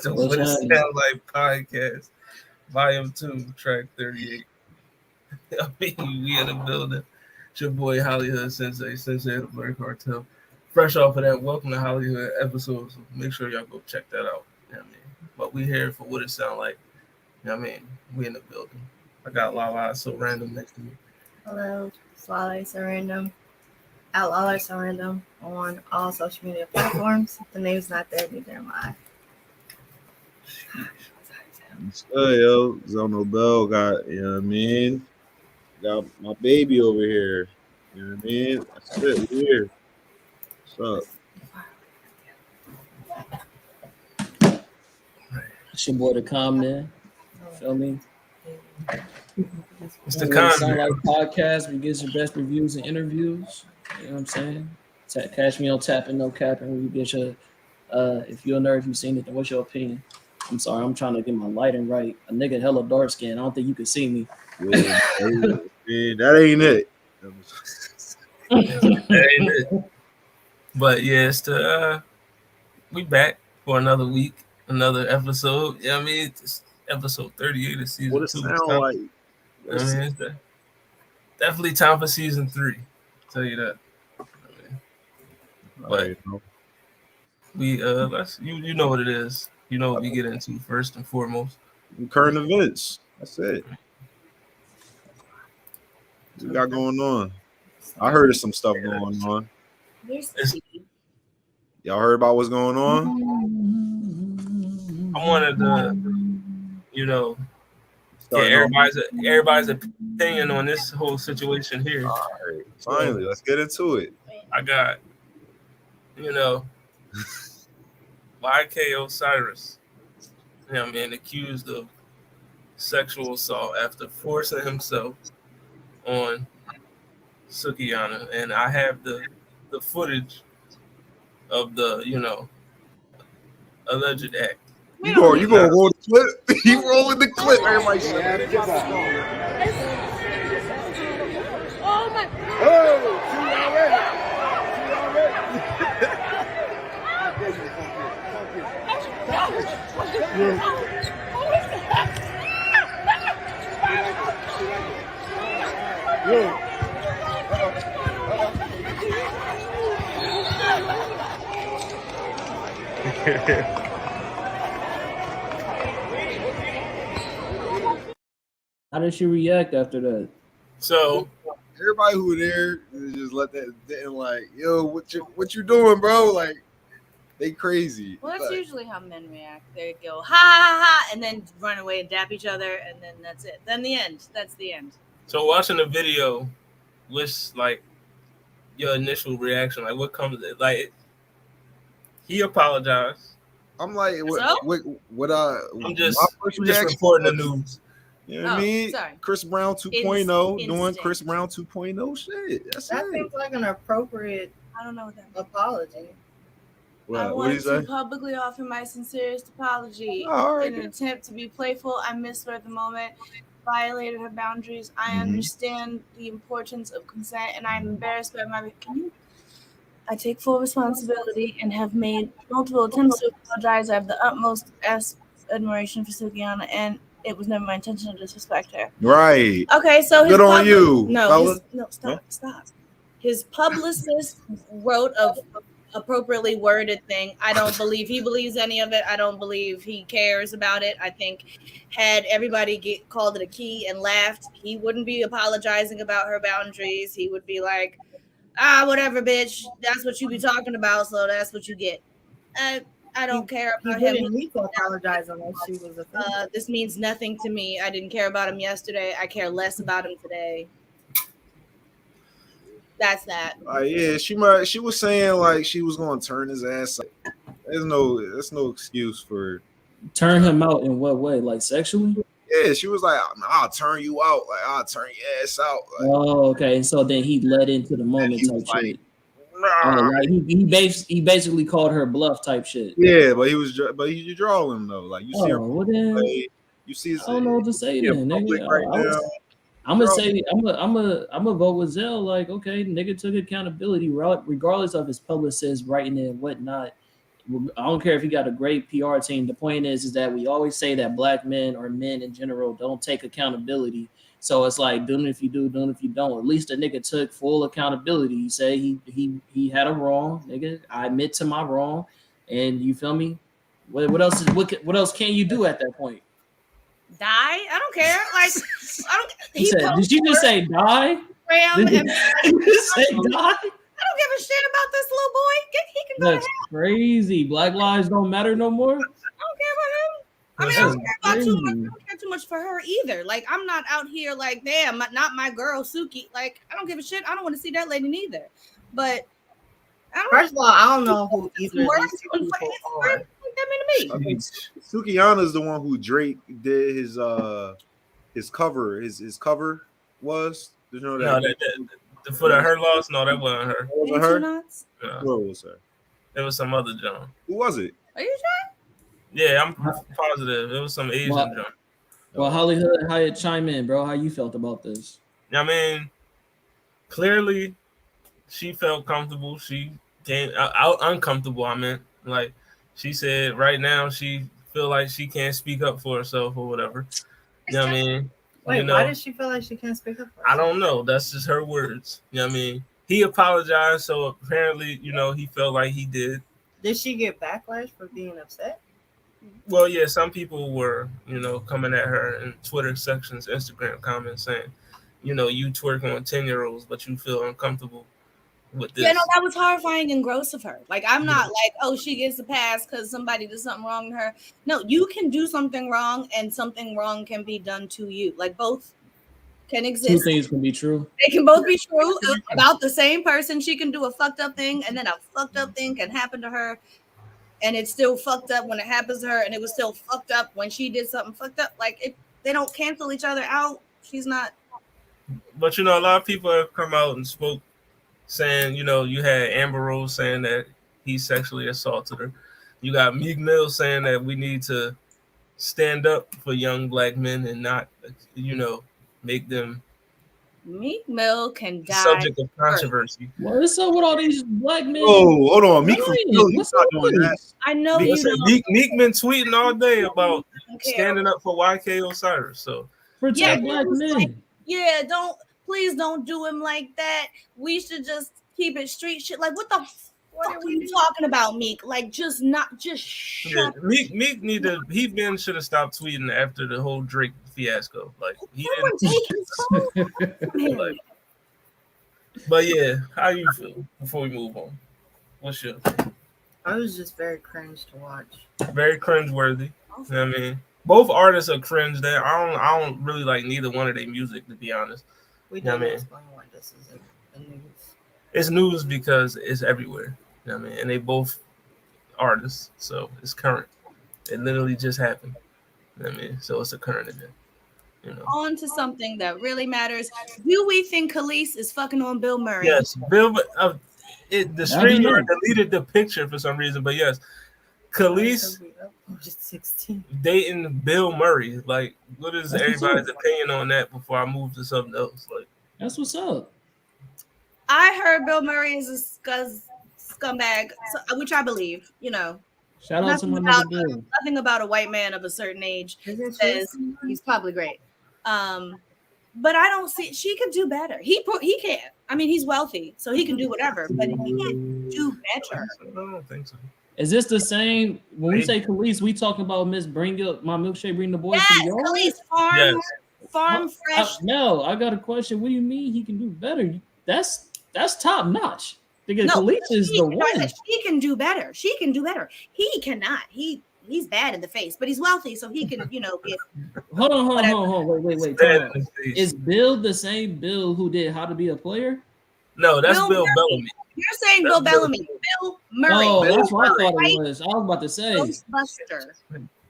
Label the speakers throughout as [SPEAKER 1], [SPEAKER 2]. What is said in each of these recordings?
[SPEAKER 1] the
[SPEAKER 2] What's
[SPEAKER 1] What It
[SPEAKER 2] happening?
[SPEAKER 1] Sound Like podcast, volume 2, track 38. I mean, we in the building. It's your boy Hollywood Sensei of the Blur Cartel. Fresh off of that, welcome to Hollywood episode. So make sure y'all go check that out. You know what I mean? But we here for What It Sound Like. You know what I mean? We in the building. I got Lala So Random next to me.
[SPEAKER 3] Hello, it's Lala So Random. At Lala So Random on all social media platforms. The name's not there, neither am I.
[SPEAKER 4] Yo, Zono Bell got, you know what I mean? Got my baby over here. You know what I mean? That's it. We here. What's up?
[SPEAKER 2] It's your boy, the Calm Man. Feel me?
[SPEAKER 1] It's the
[SPEAKER 2] What It
[SPEAKER 1] Calm
[SPEAKER 2] Sound
[SPEAKER 1] Man.
[SPEAKER 2] Like podcast. We get your best reviews and interviews. You know what I'm saying? Catch me on Tapping No Capping. Where you get your, if you're a nerd, if you've seen it, then what's your opinion? I'm sorry, I'm trying to get my lighting right. A nigga hella dark skin. I don't think you can see me.
[SPEAKER 4] Yeah, that ain't it.
[SPEAKER 1] That ain't it. But yeah, it's we back for another week, another episode. Yeah, I mean, it's episode 38 of season 2.
[SPEAKER 4] What it sound like?
[SPEAKER 1] I mean, it's definitely time for season 3. I'll tell you that. But we let's you know what it is. You know what we get into first and foremost.
[SPEAKER 4] Current events. That's it. What we got going on? I heard of some stuff going on. Y'all heard about what's going on?
[SPEAKER 1] I wanted to, get everybody's opinion on this whole situation here.
[SPEAKER 4] All right, finally, let's get into it.
[SPEAKER 1] I got, YK Osiris, accused of sexual assault after forcing himself on Sukiyana, and I have the footage of the alleged act.
[SPEAKER 4] You gonna roll the clip? You rolling the clip? Everybody
[SPEAKER 5] Oh my!
[SPEAKER 2] How did she react after that?
[SPEAKER 1] So
[SPEAKER 4] everybody who were there just let that and like, yo, what you doing, bro? Like, they crazy.
[SPEAKER 3] Well, that's
[SPEAKER 4] like,
[SPEAKER 3] usually how men react. They go ha ha ha, and then run away and dap each other, and then that's it. Then the end. That's the end.
[SPEAKER 1] So watching the video, what's like your initial reaction? Like, what comes? Like, he apologized.
[SPEAKER 4] I'm like,
[SPEAKER 1] I'm just reporting the news.
[SPEAKER 4] You know what I mean?
[SPEAKER 3] Sorry.
[SPEAKER 4] Chris Brown 2.0 doing Chris Brown 2.0 shit. That
[SPEAKER 3] seems like an appropriate. I don't know what that means. Apology.
[SPEAKER 4] Well,
[SPEAKER 5] I want to publicly offer my sincerest apology. In an attempt to be playful, I missed her at the moment, violated her boundaries. I understand the importance of consent, and I'm embarrassed by my. I take full responsibility and have made multiple attempts to apologize. I have the utmost admiration for Sukiyana, and it was never my intention to disrespect her.
[SPEAKER 4] Right.
[SPEAKER 5] Okay, so
[SPEAKER 4] good on you.
[SPEAKER 5] Stop. His publicist wrote a appropriately worded thing. I don't believe he believes any of it. I don't believe he cares about it. I think had everybody called it a key and laughed, he wouldn't be apologizing about her boundaries. He would be like, whatever, bitch. That's what you be talking about, so that's what you get. I don't care about him.
[SPEAKER 3] He need to apologize unless she was
[SPEAKER 5] this means nothing to me. I didn't care about him yesterday. I care less about him today. That's that.
[SPEAKER 4] Yeah, she was saying like she was gonna turn his ass out. There's no excuse for
[SPEAKER 2] turn him out in what way? Like sexually?
[SPEAKER 4] Yeah, she was like, I'll turn you out. Like, I'll turn your ass out. Like,
[SPEAKER 2] oh, okay. So then he led into the moment type shit. Like he basically called her bluff type shit.
[SPEAKER 4] Yeah, but you draw him though. Like you see her play, you see.
[SPEAKER 2] I don't know what to say then. Nigga. I'm gonna vote with Zell. Like, okay, nigga took accountability regardless of his publicist writing it and whatnot. I don't care if you got a great PR team. The point is that we always say that black men or men in general don't take accountability. So it's like doing it if you do, doing it if you don't. At least the nigga took full accountability. He said he had a wrong, nigga. I admit to my wrong, and you feel me? What else is what else can you do at that point?
[SPEAKER 5] Die? I don't care. Like I don't.
[SPEAKER 2] He said, did you just say die?
[SPEAKER 5] Did
[SPEAKER 2] you say die?
[SPEAKER 5] I don't give a shit about this little boy. He can go
[SPEAKER 2] That's crazy. Black lives don't matter no more.
[SPEAKER 5] I don't care about him. I mean, I don't care about too much. I don't care too much for her either. Like, I'm not out here like, damn, not my girl Suki. Like, I don't give a shit. I don't want to see that lady neither. But
[SPEAKER 3] first of all, I don't know who either of these people are.
[SPEAKER 4] I mean, Sukiyana's the one who Drake did his cover. His cover was. There's no that.
[SPEAKER 1] For the her loss, no, that wasn't her.
[SPEAKER 4] Wasn't her?
[SPEAKER 1] No.
[SPEAKER 4] Who was her?
[SPEAKER 1] It was some other John.
[SPEAKER 4] Who was it?
[SPEAKER 5] Are you sure?
[SPEAKER 1] Yeah, I'm positive. It was some Asian John.
[SPEAKER 2] Well, Hollywood, how you chime in, bro? How you felt about this?
[SPEAKER 1] I mean, clearly, she felt comfortable. She came out uncomfortable. I meant, like, she said right now she feel like she can't speak up for herself or whatever. You know what I mean?
[SPEAKER 3] Wait, why does she feel like she can't speak up for herself?
[SPEAKER 1] I don't know. That's just her words. You know what I mean? He apologized, so apparently, he felt like he did.
[SPEAKER 3] Did she get backlash for being upset?
[SPEAKER 1] Well, yeah, some people were, coming at her in Twitter sections, Instagram comments saying, you twerk on 10-year-olds, but you feel uncomfortable with this.
[SPEAKER 5] Yeah, no, that was horrifying and gross of her. Like, I'm not like, oh, she gets a pass because somebody did something wrong to her. No, you can do something wrong and something wrong can be done to you. Like, both can exist.
[SPEAKER 2] Two things can be true.
[SPEAKER 5] They can both be true about the same person. She can do a fucked up thing, and then a fucked up thing can happen to her, and it's still fucked up when it happens to her, and it was still fucked up when she did something fucked up. Like, they don't cancel each other out. She's not.
[SPEAKER 1] But, a lot of people have come out and spoke saying, you had Amber Rose saying that he sexually assaulted her. You got Meek Mill saying that we need to stand up for young black men and not, make them
[SPEAKER 5] Meek Mill can die.
[SPEAKER 1] Subject of controversy.
[SPEAKER 2] What's up with all these black men?
[SPEAKER 4] Oh, hold on. Meek Mill,
[SPEAKER 2] what's up with this?
[SPEAKER 5] I know
[SPEAKER 1] Meek been tweeting all day about standing up for YK Osiris. So
[SPEAKER 2] protect black men.
[SPEAKER 5] Like, please don't do him like that. We should just keep it street shit. Like, what the fuck are you talking about, Meek? Like, just shut.
[SPEAKER 1] Meek should have stopped tweeting after the whole Drake fiasco. Like, he didn't. Like, but yeah, how you feel before we move on? What's your?
[SPEAKER 3] I was just very cringe to watch.
[SPEAKER 1] Very cringe worthy. You know what I mean? Both artists are cringe. There, I don't really like neither one of their music, to be honest.
[SPEAKER 3] We didn't explain why this is the news.
[SPEAKER 1] It's news because it's everywhere. You know what I mean? And they both artists, so it's current. It literally just happened. You know what I mean? So it's a current event.
[SPEAKER 5] On to something that really matters. Do we think Khalees is fucking on Bill Murray?
[SPEAKER 1] Yes, Bill. The streamer deleted the picture for some reason, but yes, Khalees dating Bill Murray. Like, what is everybody's opinion on that before I move to something else? Like,
[SPEAKER 2] that's what's up.
[SPEAKER 5] I heard Bill Murray is a scumbag, which I believe.
[SPEAKER 2] Shout out to my nigga Bill.
[SPEAKER 5] Nothing about a white man of a certain age says he's probably great. But I don't see she could do better. He can. I mean, he's wealthy, so he can do whatever, but he can do better.
[SPEAKER 1] I don't think so.
[SPEAKER 2] Is this the same? When we say Khalees, we talk about Miss Bring Up My Milkshake, Bring the Boys to the Yard?
[SPEAKER 5] Khalees Farm Fresh.
[SPEAKER 2] No, I got a question. What do you mean he can do better? That's top notch. Because Khalees is the one.
[SPEAKER 5] She can do better. She can do better. He cannot. He's bad in the face, but he's wealthy, so he can, get.
[SPEAKER 2] Hold on. Wait. Is Bill the same Bill who did How to Be a Player?
[SPEAKER 1] No, that's Bill Bellamy.
[SPEAKER 5] You're saying Bill Bellamy. Bill Murray.
[SPEAKER 2] Oh,
[SPEAKER 5] Bill
[SPEAKER 2] that's what
[SPEAKER 5] Murray,
[SPEAKER 2] I thought it was. I was about to say.
[SPEAKER 5] Ghostbuster.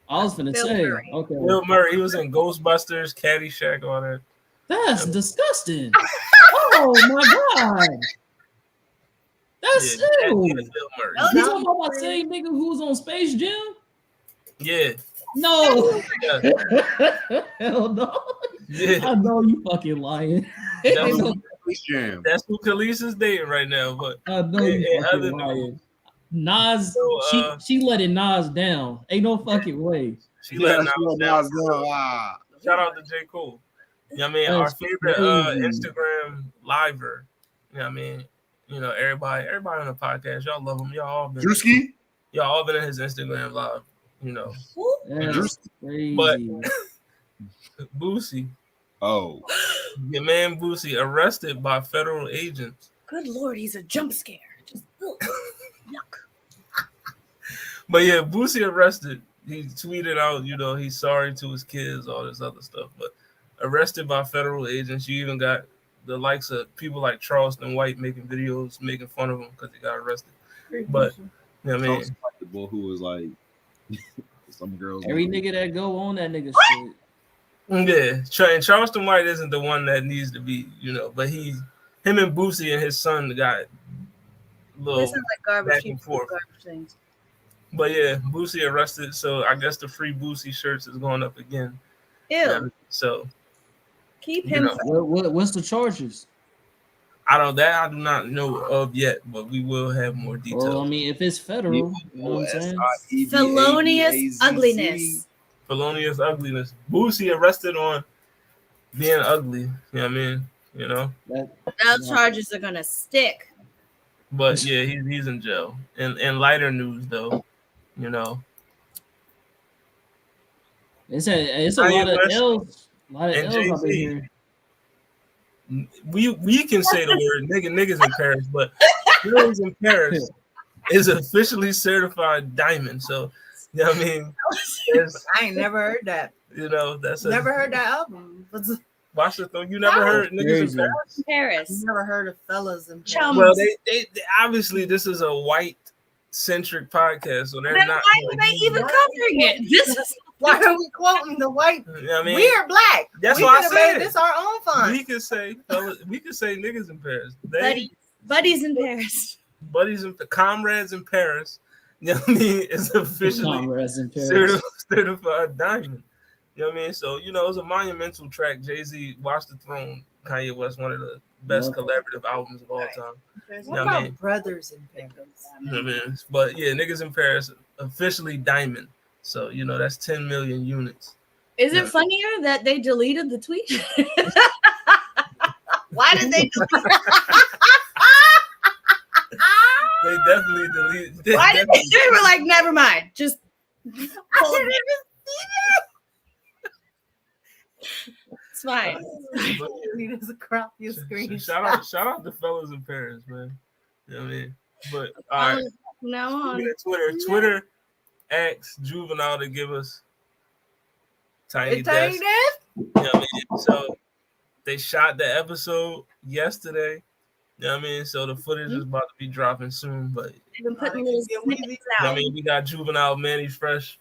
[SPEAKER 2] I was finna say.
[SPEAKER 5] Murray.
[SPEAKER 2] Okay.
[SPEAKER 1] Bill Murray. He was in Ghostbusters, Caddyshack, all that.
[SPEAKER 2] That's disgusting. Oh my god. That's ew. You talking about my same nigga who was on Space Jam?
[SPEAKER 1] Yeah.
[SPEAKER 2] No.
[SPEAKER 1] Yeah.
[SPEAKER 2] Hell no.
[SPEAKER 1] Yeah.
[SPEAKER 2] I know you fucking lying.
[SPEAKER 1] That's who Khalees is dating right now. But
[SPEAKER 2] I know you fucking lying. Nas,
[SPEAKER 1] So,
[SPEAKER 2] she letting Nas down. Ain't no fucking way.
[SPEAKER 1] she let
[SPEAKER 4] Yeah,
[SPEAKER 1] Nas
[SPEAKER 4] she let
[SPEAKER 1] down.
[SPEAKER 4] Nas down. Ah.
[SPEAKER 1] Shout out to J. Cole. You know what I mean? Our
[SPEAKER 2] That's
[SPEAKER 1] favorite
[SPEAKER 2] crazy.
[SPEAKER 1] Instagram liver. You know what I mean? You know, everybody on the podcast, y'all love him.
[SPEAKER 4] Drewski?
[SPEAKER 1] Y'all all been in his Instagram live, you know.
[SPEAKER 2] That's
[SPEAKER 1] But
[SPEAKER 2] crazy.
[SPEAKER 1] Boosie,
[SPEAKER 4] Oh.
[SPEAKER 1] your man Boosie, arrested by federal agents.
[SPEAKER 5] Good Lord, he's a jump scare. Just yuck.
[SPEAKER 1] But yeah, Boosie arrested. He tweeted out, you know, he's sorry to his kids, all this other stuff. But arrested by federal agents. You even got the likes of people like Charleston White making videos, making fun of him because he got arrested. But you know what I mean?
[SPEAKER 4] Like the boy who was like some girls.
[SPEAKER 2] Every nigga that go on that nigga shit.
[SPEAKER 1] Yeah, and Charleston White isn't the one that needs to be, you know, but him and Boosie and his son got a little
[SPEAKER 5] They sound like garbage
[SPEAKER 1] back and
[SPEAKER 5] people,
[SPEAKER 1] forth.
[SPEAKER 5] garbage things.
[SPEAKER 1] But yeah, Boosie arrested, so I guess the free Boosie shirts is going up again.
[SPEAKER 5] Ew.
[SPEAKER 1] Yeah, so
[SPEAKER 5] Keep
[SPEAKER 1] you
[SPEAKER 5] him.
[SPEAKER 1] know,
[SPEAKER 2] What's the charges?
[SPEAKER 1] I do not know of yet, but we will have more details.
[SPEAKER 2] Well, I mean, if it's federal, you know what I'm saying?
[SPEAKER 5] Felonious ugliness.
[SPEAKER 1] Felonious ugliness. Boosie arrested on being ugly. You know what I mean? You know.
[SPEAKER 5] Those charges are gonna stick.
[SPEAKER 1] But yeah, he's in jail. In lighter news, though, you know,
[SPEAKER 2] It's a lot of L's. A lot of
[SPEAKER 1] and
[SPEAKER 2] L's up in
[SPEAKER 1] Jay-Z.
[SPEAKER 2] here.
[SPEAKER 1] We can say the word niggas in Paris, but niggas in Paris is officially certified diamond. So, you know what I mean?
[SPEAKER 3] I ain't never heard that.
[SPEAKER 1] You know, that's
[SPEAKER 3] Never heard that album.
[SPEAKER 1] Watch the thing. You never heard niggas in Paris?
[SPEAKER 5] Paris.
[SPEAKER 3] Never heard of fellas in
[SPEAKER 5] Chum.
[SPEAKER 3] Paris.
[SPEAKER 1] Well, they obviously this is a white centric podcast, so they're
[SPEAKER 5] Then
[SPEAKER 1] not.
[SPEAKER 5] why are they even covering it? This is
[SPEAKER 3] Why are we quoting the white?
[SPEAKER 1] You know what I mean?
[SPEAKER 3] We are black.
[SPEAKER 1] That's
[SPEAKER 3] we
[SPEAKER 1] what I
[SPEAKER 3] could've made
[SPEAKER 1] said.
[SPEAKER 3] this our own fun.
[SPEAKER 1] We can say fellas, we can say niggas in Paris.
[SPEAKER 5] buddies in Paris.
[SPEAKER 1] Buddies and comrades in Paris. You know what I mean? It's officially
[SPEAKER 2] Comrades in Paris.
[SPEAKER 1] certified diamond. You know what I mean? So, you know, it was a monumental track. Jay-Z, Watch the Throne, Kanye West, one of the best collaborative albums of all time.
[SPEAKER 3] What
[SPEAKER 1] You know what I
[SPEAKER 3] about
[SPEAKER 1] mean?
[SPEAKER 3] brothers in Paris?
[SPEAKER 1] You know what I mean? But yeah, niggas in Paris, officially diamond. So, you know, that's 10 million units.
[SPEAKER 5] Is it funnier that they deleted the tweet? Why did they?
[SPEAKER 1] They definitely deleted.
[SPEAKER 5] Why did they were like, never mind, just pull it. It's fine.
[SPEAKER 3] You need to crop your screen.
[SPEAKER 1] Shout out to fellas in Paris, man. You know what I mean? But all right.
[SPEAKER 5] From now on.
[SPEAKER 1] Twitter asked Juvenile to give us Tiny Desk. You know what I mean? So they shot the episode yesterday. You know what I mean? So the footage is about to be dropping soon. But
[SPEAKER 5] They've been putting little snippets
[SPEAKER 1] you know
[SPEAKER 5] out.
[SPEAKER 1] what I mean, we got Juvenile Manny Fresh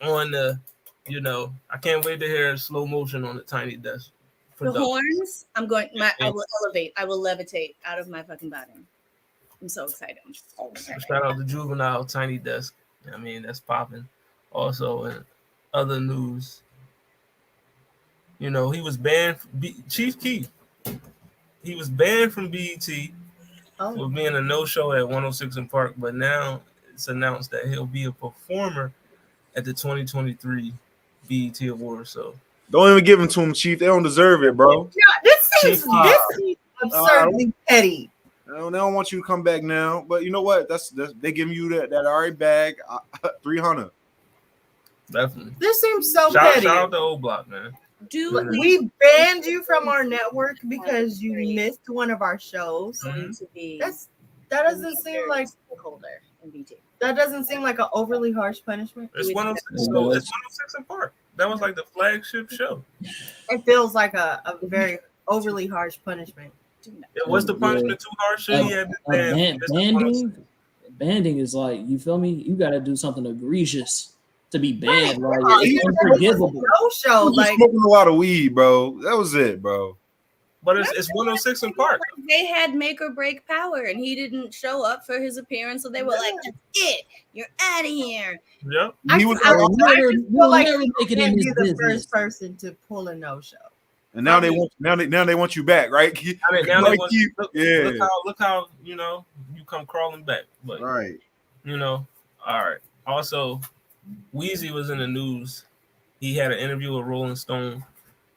[SPEAKER 1] on the, you know, I can't wait to hear slow motion on the Tiny Desk.
[SPEAKER 5] The horns, I will elevate. I will levitate out of my fucking body. I'm so excited.
[SPEAKER 1] Shout out to Juvenile Tiny Desk. You know what I mean, that's popping. Also, in other news, you know, he was banned. Chief Keef, he was banned from BET for being a no-show at 106 in Park, but now it's announced that he'll be a performer at the 2023 BET Awards. So
[SPEAKER 4] don't even give them to him, Chief. They don't deserve it, bro.
[SPEAKER 3] Yeah, this seems absurdly petty.
[SPEAKER 4] They don't want you to come back now, but you know what? That's they giving you that already bag, 300.
[SPEAKER 1] Definitely.
[SPEAKER 3] This seems so petty.
[SPEAKER 1] Shout out to Old Block, man.
[SPEAKER 3] We banned you from our network because you missed one of our shows. That doesn't seem like
[SPEAKER 5] holder in BT.
[SPEAKER 3] That doesn't seem like an overly harsh punishment.
[SPEAKER 1] It's 106. So it's 106 in Park. That was like the flagship show.
[SPEAKER 3] It feels like a very overly harsh punishment.
[SPEAKER 1] What's the punishment too harsh?
[SPEAKER 2] Banding is like, you feel me? You got to do something egregious to be banned. Like,
[SPEAKER 4] It's
[SPEAKER 2] unforgivable.
[SPEAKER 3] No show, like
[SPEAKER 4] smoking a lot of weed, bro. That was it, bro.
[SPEAKER 1] But it's 106 in Park.
[SPEAKER 5] They had make or break power, and he didn't show up for his appearance, so they were like, "That's it. You're out of here."
[SPEAKER 1] Yep.
[SPEAKER 4] He was
[SPEAKER 2] We'll never
[SPEAKER 3] you
[SPEAKER 2] make it in
[SPEAKER 3] can't
[SPEAKER 2] this
[SPEAKER 3] be the
[SPEAKER 2] business.
[SPEAKER 3] first person to pull a no show.
[SPEAKER 4] and now they want you back, right?
[SPEAKER 1] Now they
[SPEAKER 4] Like
[SPEAKER 1] want,
[SPEAKER 4] you-
[SPEAKER 1] look,
[SPEAKER 4] yeah.
[SPEAKER 1] look how you know you come crawling back. But
[SPEAKER 4] Right.
[SPEAKER 1] You know, all right. Also, Wheezy was in the news. He had an interview with Rolling Stone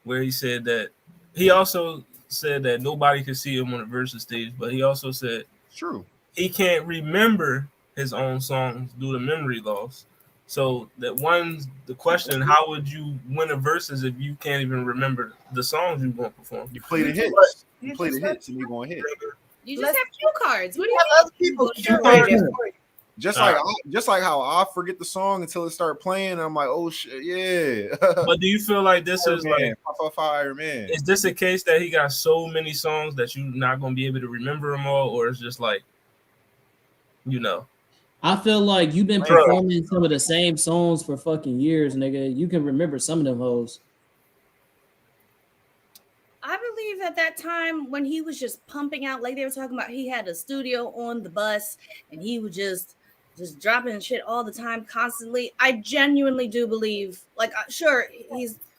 [SPEAKER 1] where he also said that nobody could see him on the versus stage, but he also said
[SPEAKER 4] It's true.
[SPEAKER 1] he can't remember his own songs due to memory loss. So the question, how would you win a versus if you can't even remember the songs you're going to perform?
[SPEAKER 4] You play the hits. You play the hits, and you're gonna hit.
[SPEAKER 5] You just have cue cards. What do you
[SPEAKER 3] have
[SPEAKER 5] mean?
[SPEAKER 3] other people
[SPEAKER 4] You
[SPEAKER 3] curate
[SPEAKER 4] play
[SPEAKER 3] it.
[SPEAKER 4] the- Just like how I forget the song until it start playing, and I'm like, oh shit, yeah.
[SPEAKER 1] But do you feel like this is like,
[SPEAKER 4] Fire Man.
[SPEAKER 1] is this a case that he got so many songs that you're not going to be able to remember them all, or it's just like, you know?
[SPEAKER 2] I feel like you've been
[SPEAKER 1] Bro.
[SPEAKER 2] performing some of the same songs for fucking years, nigga. You can remember some of them hoes.
[SPEAKER 5] I believe at that time when he was just pumping out, like they were talking about, he had a studio on the bus and he was just dropping shit all the time, constantly. I genuinely do believe, like, sure,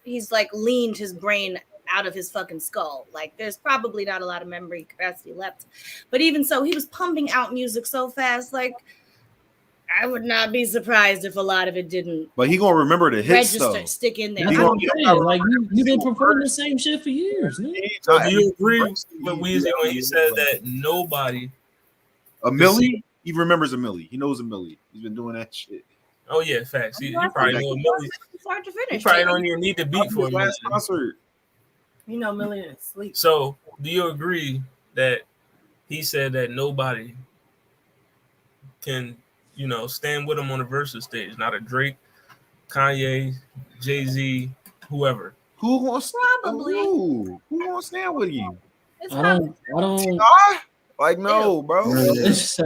[SPEAKER 5] he's like leaned his brain out of his fucking skull. Like, there's probably not a lot of memory capacity left, but even so, he was pumping out music so fast. Like, I would not be surprised if a lot of it didn't
[SPEAKER 4] But he gonna remember the hits
[SPEAKER 5] register,
[SPEAKER 4] though.
[SPEAKER 5] stick in there.
[SPEAKER 2] That's
[SPEAKER 4] You
[SPEAKER 2] what I'm
[SPEAKER 4] don't-
[SPEAKER 2] saying. Like you been performing the same shit for years, nigga.
[SPEAKER 1] So do you agree with Weezy when he said that nobody?
[SPEAKER 4] A Millie, he remembers a Millie. He knows a Millie. He's been doing that shit.
[SPEAKER 1] Oh yeah, facts. He probably know a Millie.
[SPEAKER 5] Start to
[SPEAKER 1] He
[SPEAKER 5] finish.
[SPEAKER 1] probably don't even need the beat for a
[SPEAKER 4] His
[SPEAKER 1] Millie.
[SPEAKER 4] last concert.
[SPEAKER 3] You know, Millie didn't sleep.
[SPEAKER 1] So do you agree that he said that nobody can, stand with him on the versus stage? Not a Drake, Kanye, Jay-Z, whoever.
[SPEAKER 4] Who wants
[SPEAKER 5] Probably.
[SPEAKER 4] Who wants to stand with you?
[SPEAKER 5] It's
[SPEAKER 2] I
[SPEAKER 5] probably
[SPEAKER 2] don't.
[SPEAKER 4] Like no, bro.
[SPEAKER 1] Not
[SPEAKER 2] He
[SPEAKER 1] T.I.
[SPEAKER 2] said,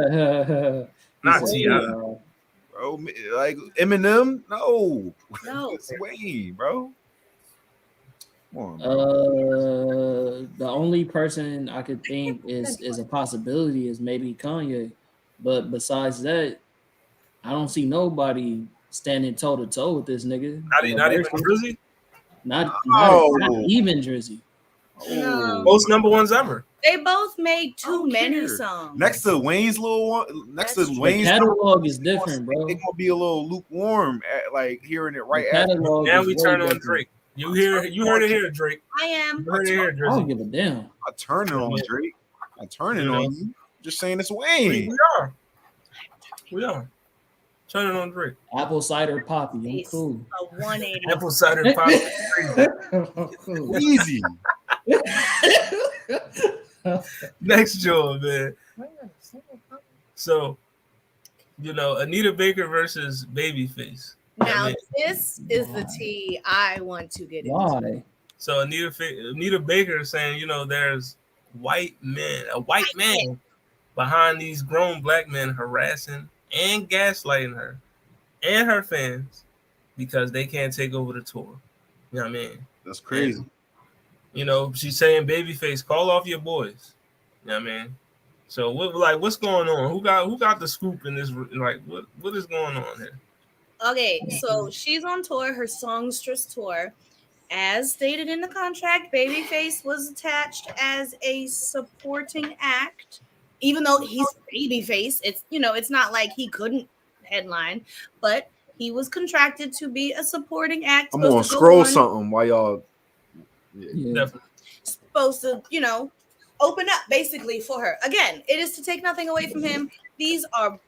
[SPEAKER 4] Bro, like Eminem, no.
[SPEAKER 5] no.
[SPEAKER 4] It's Wayne, bro. Come on, bro.
[SPEAKER 2] the only person I could think is a possibility is maybe Kanye, but besides that, I don't see nobody standing toe to toe with this nigga.
[SPEAKER 1] Not even Drizzy.
[SPEAKER 2] Not
[SPEAKER 4] No.
[SPEAKER 2] even Drizzy.
[SPEAKER 5] No.
[SPEAKER 1] Most number ones ever.
[SPEAKER 5] They both made too
[SPEAKER 4] don't
[SPEAKER 5] many
[SPEAKER 4] care.
[SPEAKER 5] songs.
[SPEAKER 4] Next to Wayne's little one, next
[SPEAKER 5] That's
[SPEAKER 4] to
[SPEAKER 5] true.
[SPEAKER 4] Wayne's
[SPEAKER 2] The catalog is different, bro.
[SPEAKER 4] It's gonna be a little lukewarm, like hearing it right
[SPEAKER 2] The
[SPEAKER 4] after.
[SPEAKER 2] catalog
[SPEAKER 1] Now
[SPEAKER 2] is
[SPEAKER 1] we
[SPEAKER 2] way
[SPEAKER 1] turn on
[SPEAKER 2] different.
[SPEAKER 1] Drake. You heard it here, Drake.
[SPEAKER 5] I am.
[SPEAKER 1] You heard it here,
[SPEAKER 2] I don't
[SPEAKER 1] Drizzy.
[SPEAKER 2] give a damn.
[SPEAKER 4] I turn it on Drake. I turn it
[SPEAKER 1] You know.
[SPEAKER 4] on you. Just saying it's
[SPEAKER 1] We
[SPEAKER 4] Wayne.
[SPEAKER 1] are. We are. Turn it on Drake.
[SPEAKER 2] Apple cider poppy. I'm
[SPEAKER 5] Peace.
[SPEAKER 2] cool.
[SPEAKER 5] A 180.
[SPEAKER 1] Apple cider pop.
[SPEAKER 4] Easy.
[SPEAKER 1] Next job, man. So, Anita Baker versus Babyface.
[SPEAKER 5] Now, this is the tea I want to get into.
[SPEAKER 2] Why?
[SPEAKER 1] So Anita Baker is saying, there's a white man behind these grown black men harassing and gaslighting her and her fans because they can't take over the tour. You know what I mean?
[SPEAKER 4] That's crazy.
[SPEAKER 1] She's saying, Babyface, call off your boys. You know what I mean? So what's going on? Who got the scoop in this? Like, what is going on here?
[SPEAKER 5] Okay, so she's on tour, her Songstress tour. As stated in the contract, Babyface was attached as a supporting act, even though he's Babyface. It's not like he couldn't headline, but he was contracted to be a supporting act.
[SPEAKER 4] I'm gonna scroll something while y'all.
[SPEAKER 2] Yeah.
[SPEAKER 1] Definitely.
[SPEAKER 5] Supposed to, open up basically for her. Again, it is to take nothing away from him. These are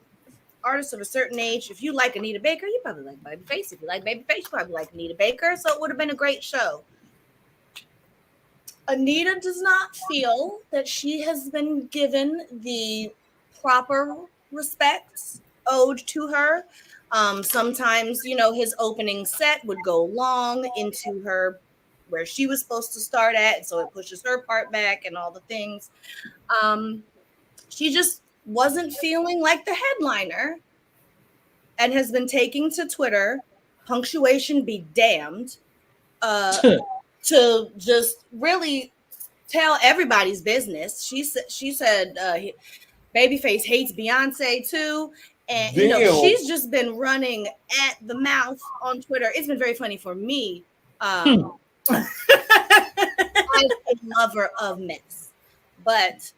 [SPEAKER 5] artists of a certain age. If you like Anita Baker, you probably like Babyface. If you like Babyface, you probably like Anita Baker. So it would have been a great show. Anita does not feel that she has been given the proper respects owed to her. Sometimes, his opening set would go long into her where she was supposed to start at, so it pushes her part back and all the things. She just wasn't feeling like the headliner and has been taking to Twitter, punctuation be damned, to just really tell everybody's business. She said Babyface hates Beyonce too. And she's just been running at the mouth on Twitter. It's been very funny for me. I'm a lover of mess. But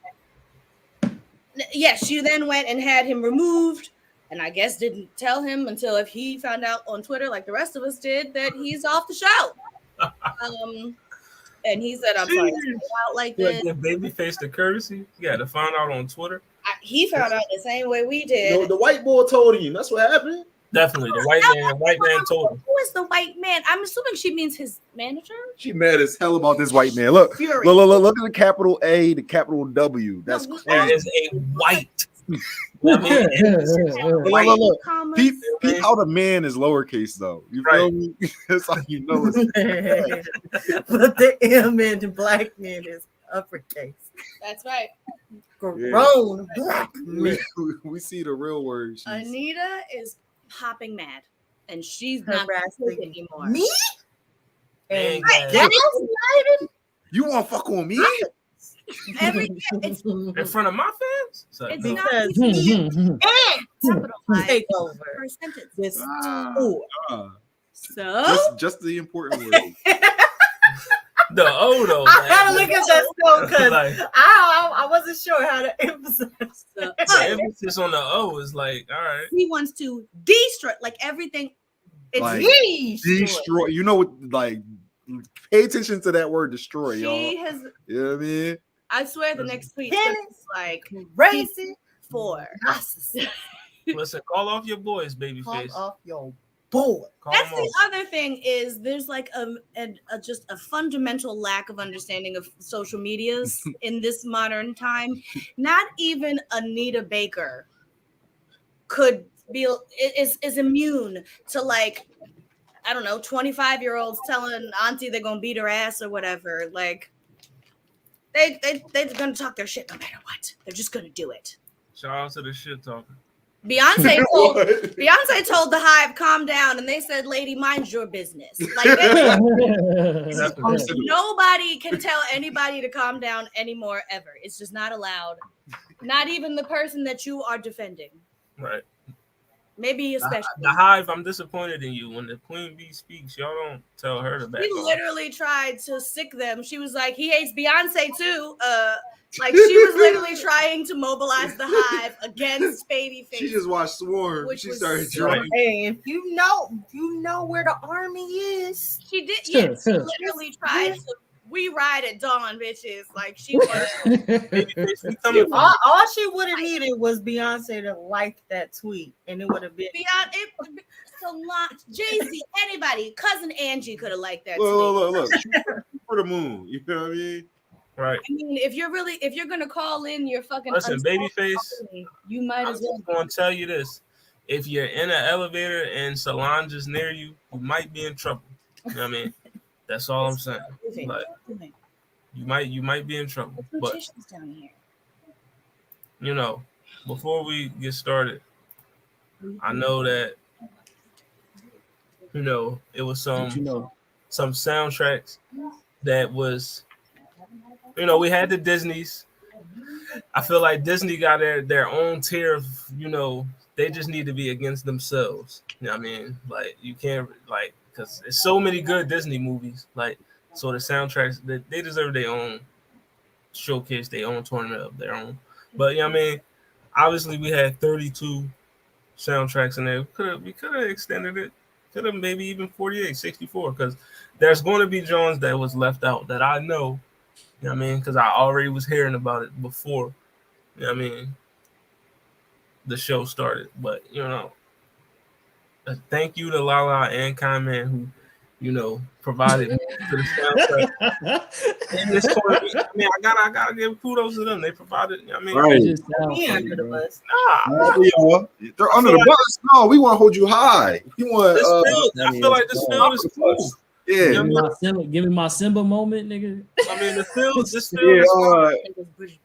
[SPEAKER 5] yes, she then went and had him removed and I guess didn't tell him until if he found out on Twitter, like the rest of us did, that he's off the show. And he said, "I'm sorry, to out like
[SPEAKER 1] You
[SPEAKER 5] this."
[SPEAKER 1] give Babyface the courtesy. You got to find out on Twitter.
[SPEAKER 5] He found out the same way we did.
[SPEAKER 4] The white boy told him. That's what happened.
[SPEAKER 1] Definitely, the white man told him.
[SPEAKER 5] Who is the white man? I'm assuming she means his manager.
[SPEAKER 4] She mad as hell about this white man. Look,
[SPEAKER 5] Fury.
[SPEAKER 4] look at the capital A, the capital W. That's
[SPEAKER 1] That is a white.
[SPEAKER 4] look. Peep how the man is lowercase though. You feel me? That's how you know it's
[SPEAKER 3] But the M in the black man is uppercase.
[SPEAKER 5] That's right.
[SPEAKER 3] Grown black man.
[SPEAKER 4] we see the real word.
[SPEAKER 5] Anita is popping mad, and she's not
[SPEAKER 3] Harassing
[SPEAKER 5] anymore.
[SPEAKER 3] me?
[SPEAKER 1] And
[SPEAKER 4] You want to fuck on me?
[SPEAKER 5] It's
[SPEAKER 1] in front of my fans? So,
[SPEAKER 5] it's
[SPEAKER 1] no.
[SPEAKER 5] not
[SPEAKER 3] Because
[SPEAKER 5] and capitalized
[SPEAKER 3] take over
[SPEAKER 5] per sentence.
[SPEAKER 3] this
[SPEAKER 4] Ah, ah.
[SPEAKER 5] So
[SPEAKER 4] Just the important word.
[SPEAKER 1] The O though.
[SPEAKER 3] I gotta look at that still because
[SPEAKER 1] Like,
[SPEAKER 3] I wasn't sure how to emphasize.
[SPEAKER 5] the
[SPEAKER 1] the emphasis on the O is like, all right.
[SPEAKER 5] he wants to destroy like everything. It's
[SPEAKER 4] Like,
[SPEAKER 3] Destroy.
[SPEAKER 4] Destroy. You know what? Like, pay attention to that word destroy,
[SPEAKER 5] she
[SPEAKER 4] y'all.
[SPEAKER 5] has.
[SPEAKER 4] You know what I mean?
[SPEAKER 5] I swear, the next tweet
[SPEAKER 3] Tennis.
[SPEAKER 5] is like
[SPEAKER 3] Racing.
[SPEAKER 5] for.
[SPEAKER 1] Listen, call off your boys,
[SPEAKER 3] Come
[SPEAKER 1] Babyface.
[SPEAKER 3] off your board.
[SPEAKER 1] Call
[SPEAKER 5] That's
[SPEAKER 1] them
[SPEAKER 5] the
[SPEAKER 1] off.
[SPEAKER 5] other thing is there's like just a fundamental lack of understanding of social medias in this modern time. Not even Anita Baker could be is immune to like I don't know 25-year-olds telling auntie they're gonna beat her ass or whatever. Like they're gonna talk their shit no matter what. They're just gonna do it.
[SPEAKER 1] Shout out to the shit talker.
[SPEAKER 5] Beyonce told the Hive, calm down, and they said, lady, mind your business. Like nobody can tell anybody to calm down anymore ever. It's just not allowed. Not even the person that you are defending.
[SPEAKER 1] Right.
[SPEAKER 5] Maybe especially.
[SPEAKER 1] The Hive, I'm disappointed in you. When the Queen Bee speaks, y'all don't tell her to back
[SPEAKER 5] She
[SPEAKER 1] off.
[SPEAKER 5] literally tried to sick them. She was like, he hates Beyonce too. Like she was literally trying to mobilize the Hive against Babyface.
[SPEAKER 4] She just watched Swarm.
[SPEAKER 5] Which
[SPEAKER 4] She
[SPEAKER 5] was
[SPEAKER 4] started
[SPEAKER 5] so-
[SPEAKER 4] drawing.
[SPEAKER 3] Hey, if you know where the army is.
[SPEAKER 5] She did. Yes, she literally tried to. We ride at dawn, bitches. Like she was.
[SPEAKER 1] Babyface, we coming for you.
[SPEAKER 3] All she would have needed was Beyonce to like that tweet, and it would have been.
[SPEAKER 5] Beyond it, Solange, Jay-Z, anybody, cousin Angie could have liked that tweet.
[SPEAKER 4] Look. Shoot for the moon. You feel what I mean?
[SPEAKER 1] Right.
[SPEAKER 5] I mean, if you're gonna call in your fucking
[SPEAKER 1] Listen,
[SPEAKER 5] unsolved
[SPEAKER 1] Babyface,
[SPEAKER 5] company, you might
[SPEAKER 1] I'm
[SPEAKER 5] as
[SPEAKER 1] just
[SPEAKER 5] well.
[SPEAKER 1] going to tell you this. If you're in an elevator and Solange is near you, you might be in trouble. You know what I mean? That's all I'm saying. Like, you might be in trouble. But,
[SPEAKER 5] Beauticians down here.
[SPEAKER 1] you know, before we get started, I know that, you know, it was some soundtracks that was, you know, we had the Disneys. I feel like Disney got their own tier of, you know, they just need to be against themselves. You know what I mean? Like, you can't, like, because there's so many good Disney movies. Like, so the soundtracks, they deserve their own showcase, their own tournament of their own. But, you know what I mean? Obviously, we had 32 soundtracks in there. We could have extended it. Could have maybe even 48, 64, because there's going to be Jones that was left out that I know. You know what I mean? Because I already was hearing about it before, you know what I mean, the show started. But, you know, thank you to Lala and Kaiman who, you know, provided to the soundtrack. In this tournament, I mean, I gotta give kudos to them. They provided, you know what I mean?
[SPEAKER 4] Right.
[SPEAKER 3] Me under the bus.
[SPEAKER 4] They're under the bus. No, we want to hold you high. We want.
[SPEAKER 1] I feel like this field is cool.
[SPEAKER 4] Yeah.
[SPEAKER 2] Give me my Simba moment, nigga.
[SPEAKER 1] I mean, this field is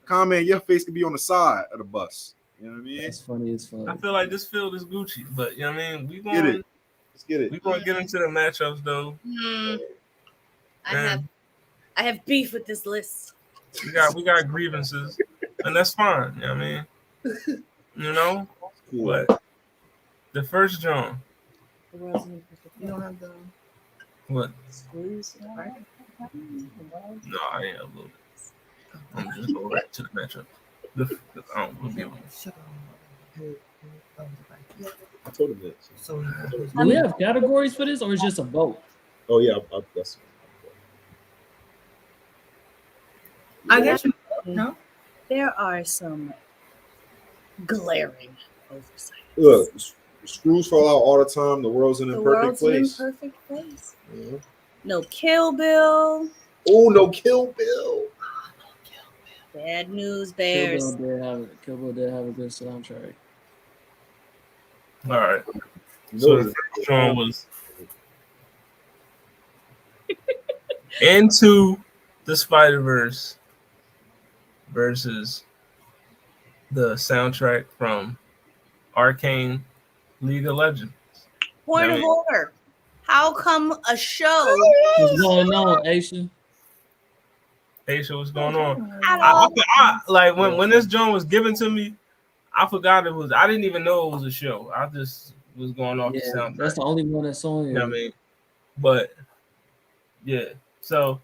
[SPEAKER 4] Comment, your face could be on the side of the bus. You know what I mean?
[SPEAKER 2] That's funny as fuck.
[SPEAKER 1] I feel like this field is Gucci, but you know what I mean?
[SPEAKER 4] Let's get it.
[SPEAKER 1] We're gonna get into the matchups though.
[SPEAKER 5] I have beef with this list.
[SPEAKER 1] We got grievances, and that's fine. You know what I mean? You know?
[SPEAKER 4] Cool.
[SPEAKER 1] But the first John.
[SPEAKER 3] You don't have the.
[SPEAKER 1] What?
[SPEAKER 3] Squeeze, right?
[SPEAKER 1] No, I ain't uploaded. I'm just going right to the matchup. I don't we'll be on.
[SPEAKER 4] I told him that.
[SPEAKER 3] So
[SPEAKER 2] Do we have categories for this, or it's just a vote?
[SPEAKER 4] Oh yeah, that's.
[SPEAKER 3] I guess no.
[SPEAKER 5] There are some glaring oversights.
[SPEAKER 4] Look, screws fall out all the time. The world's in a
[SPEAKER 5] The
[SPEAKER 4] perfect
[SPEAKER 5] world's
[SPEAKER 4] place.
[SPEAKER 5] in perfect place.
[SPEAKER 4] Yeah.
[SPEAKER 5] No Kill Bill.
[SPEAKER 4] Oh no, Kill Bill.
[SPEAKER 5] Bad news
[SPEAKER 2] Kill
[SPEAKER 5] bears.
[SPEAKER 2] Kill Bill did have a good soundtrack.
[SPEAKER 1] All right.
[SPEAKER 4] You
[SPEAKER 1] So
[SPEAKER 4] know,
[SPEAKER 1] the first one was Into the Spider-Verse versus the soundtrack from Arcane League of Legends.
[SPEAKER 5] Point
[SPEAKER 1] I
[SPEAKER 5] of
[SPEAKER 1] mean-
[SPEAKER 5] order. How come a show
[SPEAKER 2] What's going on, Aisha?
[SPEAKER 1] Aisha, what's going on?
[SPEAKER 5] at all?
[SPEAKER 1] Like when this joint was given to me, I forgot it was. I didn't even know it was a show. I just was going off the
[SPEAKER 2] Yeah,
[SPEAKER 1] soundtrack.
[SPEAKER 2] that's the only one that's on
[SPEAKER 1] You
[SPEAKER 2] here.
[SPEAKER 1] know what I mean? But yeah, so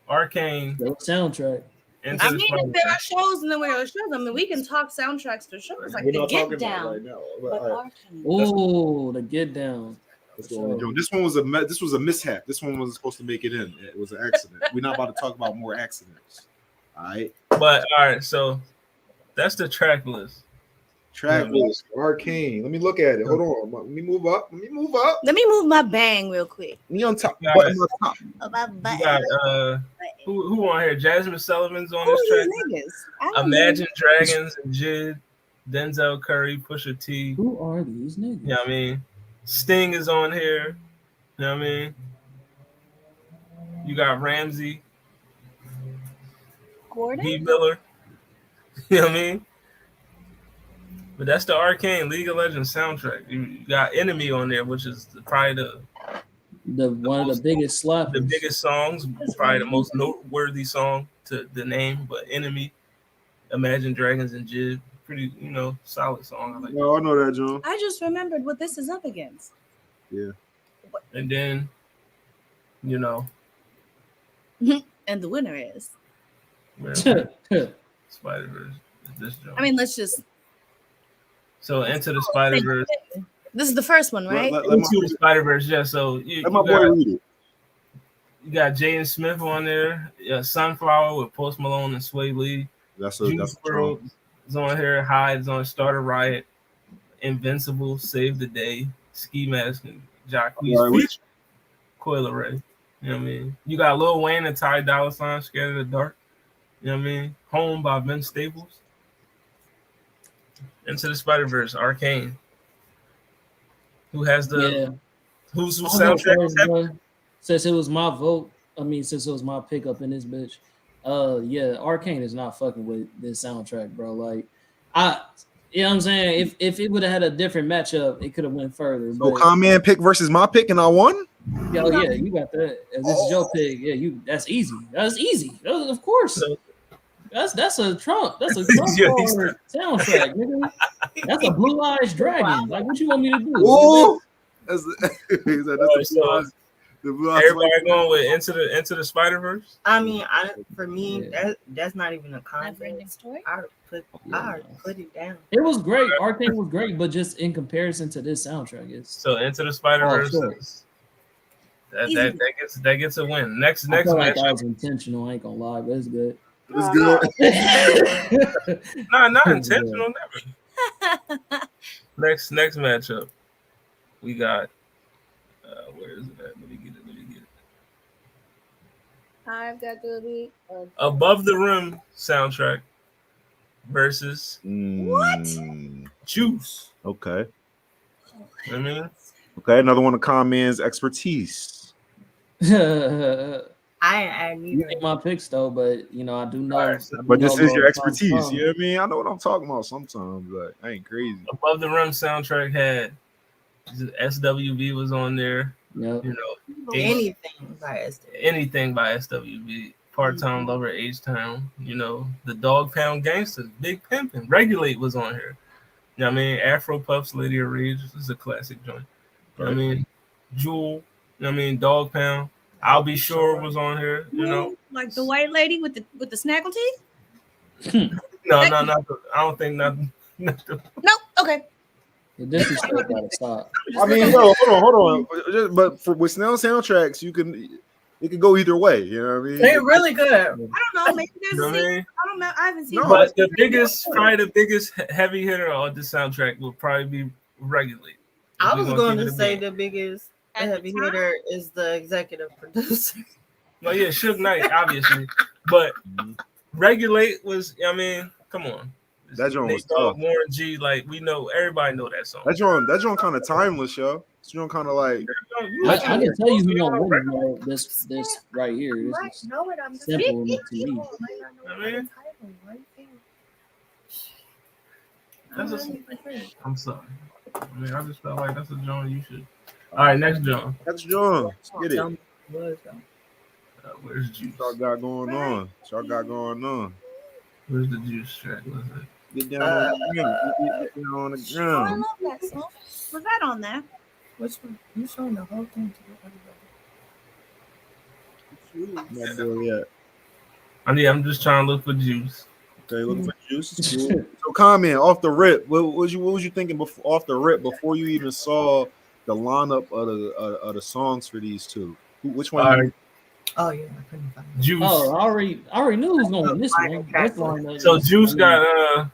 [SPEAKER 1] Arcane
[SPEAKER 2] The soundtrack.
[SPEAKER 1] into
[SPEAKER 5] I
[SPEAKER 1] the
[SPEAKER 5] mean, if there are shows and then there are shows, I mean, we can talk soundtracks to shows like
[SPEAKER 4] we're
[SPEAKER 5] the
[SPEAKER 4] not talking
[SPEAKER 5] Get
[SPEAKER 4] about
[SPEAKER 5] Down.
[SPEAKER 4] it right now.
[SPEAKER 5] But
[SPEAKER 4] But, all right,
[SPEAKER 5] Arcane.
[SPEAKER 2] Oh, the Get Down.
[SPEAKER 4] that's the only joke. This one was this was a mishap. This one wasn't supposed to make it in. It was an accident. We're not about to talk about more accidents. All right.
[SPEAKER 1] But all right, so that's the track list.
[SPEAKER 4] Track
[SPEAKER 1] Yeah.
[SPEAKER 4] list, Arcane. Let me look at it. Hold on. Let me move up. Let
[SPEAKER 5] Let me move my bang real quick.
[SPEAKER 4] Me on top.
[SPEAKER 1] Got
[SPEAKER 4] Button
[SPEAKER 1] it.
[SPEAKER 4] on top.
[SPEAKER 5] Oh, my
[SPEAKER 1] You
[SPEAKER 5] button.
[SPEAKER 1] got who on here? Jasmine Sullivan's on
[SPEAKER 5] Who
[SPEAKER 1] this
[SPEAKER 5] are
[SPEAKER 1] track.
[SPEAKER 5] these niggas? I don't
[SPEAKER 1] Imagine Dragons and Jid, Denzel Curry, Pusha T.
[SPEAKER 2] Who are these niggas?
[SPEAKER 1] You know what I mean? Sting is on here. You know what I mean? You got Ramsey,
[SPEAKER 5] Gordon?
[SPEAKER 1] B. Miller. You know what I mean? But that's the Arcane League of Legends soundtrack. You got Enemy on there, which is probably
[SPEAKER 2] One of the biggest slappers.
[SPEAKER 1] the biggest songs, probably the most noteworthy song to the name. But Enemy, Imagine Dragons and Jid, pretty solid song. I like.
[SPEAKER 4] No, I know that, John.
[SPEAKER 5] I just remembered what this is up against.
[SPEAKER 4] Yeah.
[SPEAKER 1] And then,
[SPEAKER 5] And the winner is.
[SPEAKER 1] Spider-Verse. This joint.
[SPEAKER 5] I mean, let's just.
[SPEAKER 1] So Into the Spider-Verse.
[SPEAKER 5] This is the first one, right?
[SPEAKER 4] Let
[SPEAKER 1] Into the Spider-Verse, yeah. So
[SPEAKER 4] my boy read it.
[SPEAKER 1] you got Jaden Smith on there. Yeah, Sunflower with Post Malone and Sway Lee.
[SPEAKER 4] That's
[SPEAKER 1] Juice WRLD is on here. Hyde is on Starter Riot. Invincible, Save the Day, Ski Mask, and Jacquees.
[SPEAKER 4] All right, which-
[SPEAKER 1] Coil Ray. You know what I mean? You got Lil Wayne and Ty Dolla $ign, Scared of the Dark. You know what I mean? Home by Vince Staples. Into the Spider-Verse, Arcane. Who has the who's
[SPEAKER 2] I'll go
[SPEAKER 1] soundtrack?
[SPEAKER 2] first, bro. Since it was my vote, since it was my pickup in this bitch, Arcane is not fucking with this soundtrack, bro. Like, you know what I'm saying? If it would have had a different matchup, it could have went further.
[SPEAKER 4] So
[SPEAKER 2] But
[SPEAKER 4] Command pick versus my pick, and I won.
[SPEAKER 2] yeah, you got that. If this is your pick. Yeah, that's easy. Of course. That's a Trump. That's a Trump soundtrack, nigga. That's a Blue Eyes Dragon. Like, what you want me to do?
[SPEAKER 4] Ooh, that's the Blue Eyes.
[SPEAKER 1] Everybody going with Into the Spider-Verse?
[SPEAKER 3] I mean, for me, that's not even a contest.
[SPEAKER 5] Story?
[SPEAKER 3] I would put it down.
[SPEAKER 2] It was great. Arcane was great, but just in comparison to this soundtrack, it's
[SPEAKER 1] So Into the Spider-Verse.
[SPEAKER 2] sure.
[SPEAKER 1] That gets a win. Next
[SPEAKER 2] I feel like
[SPEAKER 1] match.
[SPEAKER 2] that was intentional. I ain't gonna lie, but it's good.
[SPEAKER 4] It's good.
[SPEAKER 1] Not intentional, never. Next matchup. We got where is it at? Let me get it.
[SPEAKER 5] I've got to be
[SPEAKER 1] Above the Rim soundtrack versus Juice.
[SPEAKER 4] Okay.
[SPEAKER 1] I mean,
[SPEAKER 4] Okay. Another one of Comman's expertise.
[SPEAKER 3] I
[SPEAKER 2] You
[SPEAKER 3] neither.
[SPEAKER 2] ain't my picks though, but I do know.
[SPEAKER 1] Alright, so-
[SPEAKER 4] But this is your
[SPEAKER 2] where
[SPEAKER 4] expertise.
[SPEAKER 2] I'm from.
[SPEAKER 4] You know what I mean? I know what I'm talking about sometimes, but I ain't crazy.
[SPEAKER 1] Above the Rim soundtrack had SWV was on there.
[SPEAKER 2] Yep.
[SPEAKER 3] Anything by us.
[SPEAKER 1] Anything by SWV. Part-time lover, H-Town. The Dog Pound Gangsters, Big Pimpin', Regulate was on here. You know what I mean? Afro Puffs, Lady of Rage. This is a classic joint. You know what I mean? Jewel. You know what I mean? Dog Pound. I'll Be Sure was on here.
[SPEAKER 5] like the white lady with the snaggle teeth.
[SPEAKER 1] No, I don't think nothing.
[SPEAKER 5] Nope. Okay.
[SPEAKER 2] The disrespect gotta stop.
[SPEAKER 4] I mean, yo, hold on. But with Snell soundtracks, it could go either way. You know what I mean?
[SPEAKER 3] They're really good.
[SPEAKER 5] I don't know. Maybe there's
[SPEAKER 1] You know
[SPEAKER 5] a
[SPEAKER 1] what I
[SPEAKER 5] sequel.
[SPEAKER 1] mean?
[SPEAKER 5] I don't know. I haven't seen
[SPEAKER 4] No,
[SPEAKER 5] it.
[SPEAKER 1] But the biggest, probably the biggest heavy hitter on the soundtrack will probably be Regulate.
[SPEAKER 3] I
[SPEAKER 1] We're
[SPEAKER 3] was
[SPEAKER 1] gonna
[SPEAKER 3] going
[SPEAKER 1] keep
[SPEAKER 3] to
[SPEAKER 1] it a
[SPEAKER 3] say
[SPEAKER 1] beat.
[SPEAKER 3] the biggest
[SPEAKER 5] At the
[SPEAKER 3] heavy
[SPEAKER 5] time?
[SPEAKER 3] hitter is the executive producer.
[SPEAKER 1] Well, yeah, Suge Knight, obviously, but Regulate was. I mean, come on.
[SPEAKER 4] That joint was
[SPEAKER 1] Nate Dogg,
[SPEAKER 4] tough.
[SPEAKER 1] Warren G, like we know, everybody know that song.
[SPEAKER 4] That joint kind of timeless, yo. That joint kind of like.
[SPEAKER 2] I can tell you who
[SPEAKER 1] know,
[SPEAKER 2] gonna win.
[SPEAKER 1] Regulate.
[SPEAKER 2] You know, this right here.
[SPEAKER 3] You
[SPEAKER 2] This
[SPEAKER 3] might
[SPEAKER 2] is
[SPEAKER 3] know it. I'm just
[SPEAKER 2] simple
[SPEAKER 3] saying.
[SPEAKER 2] to me.
[SPEAKER 3] You might not know
[SPEAKER 1] I mean,
[SPEAKER 3] the title. Why you think-
[SPEAKER 1] That's
[SPEAKER 3] I'm
[SPEAKER 1] a-
[SPEAKER 3] not even-
[SPEAKER 1] I'm sorry. I mean, I just felt like that's a joint you should. All right, next joint.
[SPEAKER 4] That's joint. Get
[SPEAKER 3] Tell
[SPEAKER 4] it.
[SPEAKER 3] me what it was, though.
[SPEAKER 1] Where's Juice?
[SPEAKER 4] Y'all got going on. Y'all got going on.
[SPEAKER 1] Where's the Juice track? What's it?
[SPEAKER 4] Get down on the ground. Get down on the
[SPEAKER 5] Oh, I
[SPEAKER 4] ground.
[SPEAKER 5] love that song. Was that on there?
[SPEAKER 3] Which one? You showing the whole thing to everybody.
[SPEAKER 4] Not there yet.
[SPEAKER 1] I'm just trying to look for Juice.
[SPEAKER 4] Okay, looking for juice. It's cool. So comment off the rip. What was you thinking before off the rip before you even saw the lineup of the songs for these two? Which one?
[SPEAKER 1] All
[SPEAKER 4] you-
[SPEAKER 1] right,
[SPEAKER 3] Oh yeah, I couldn't find it.
[SPEAKER 1] Juice.
[SPEAKER 2] Oh, I already knew who was gonna win this one. That's one.
[SPEAKER 1] So Juice got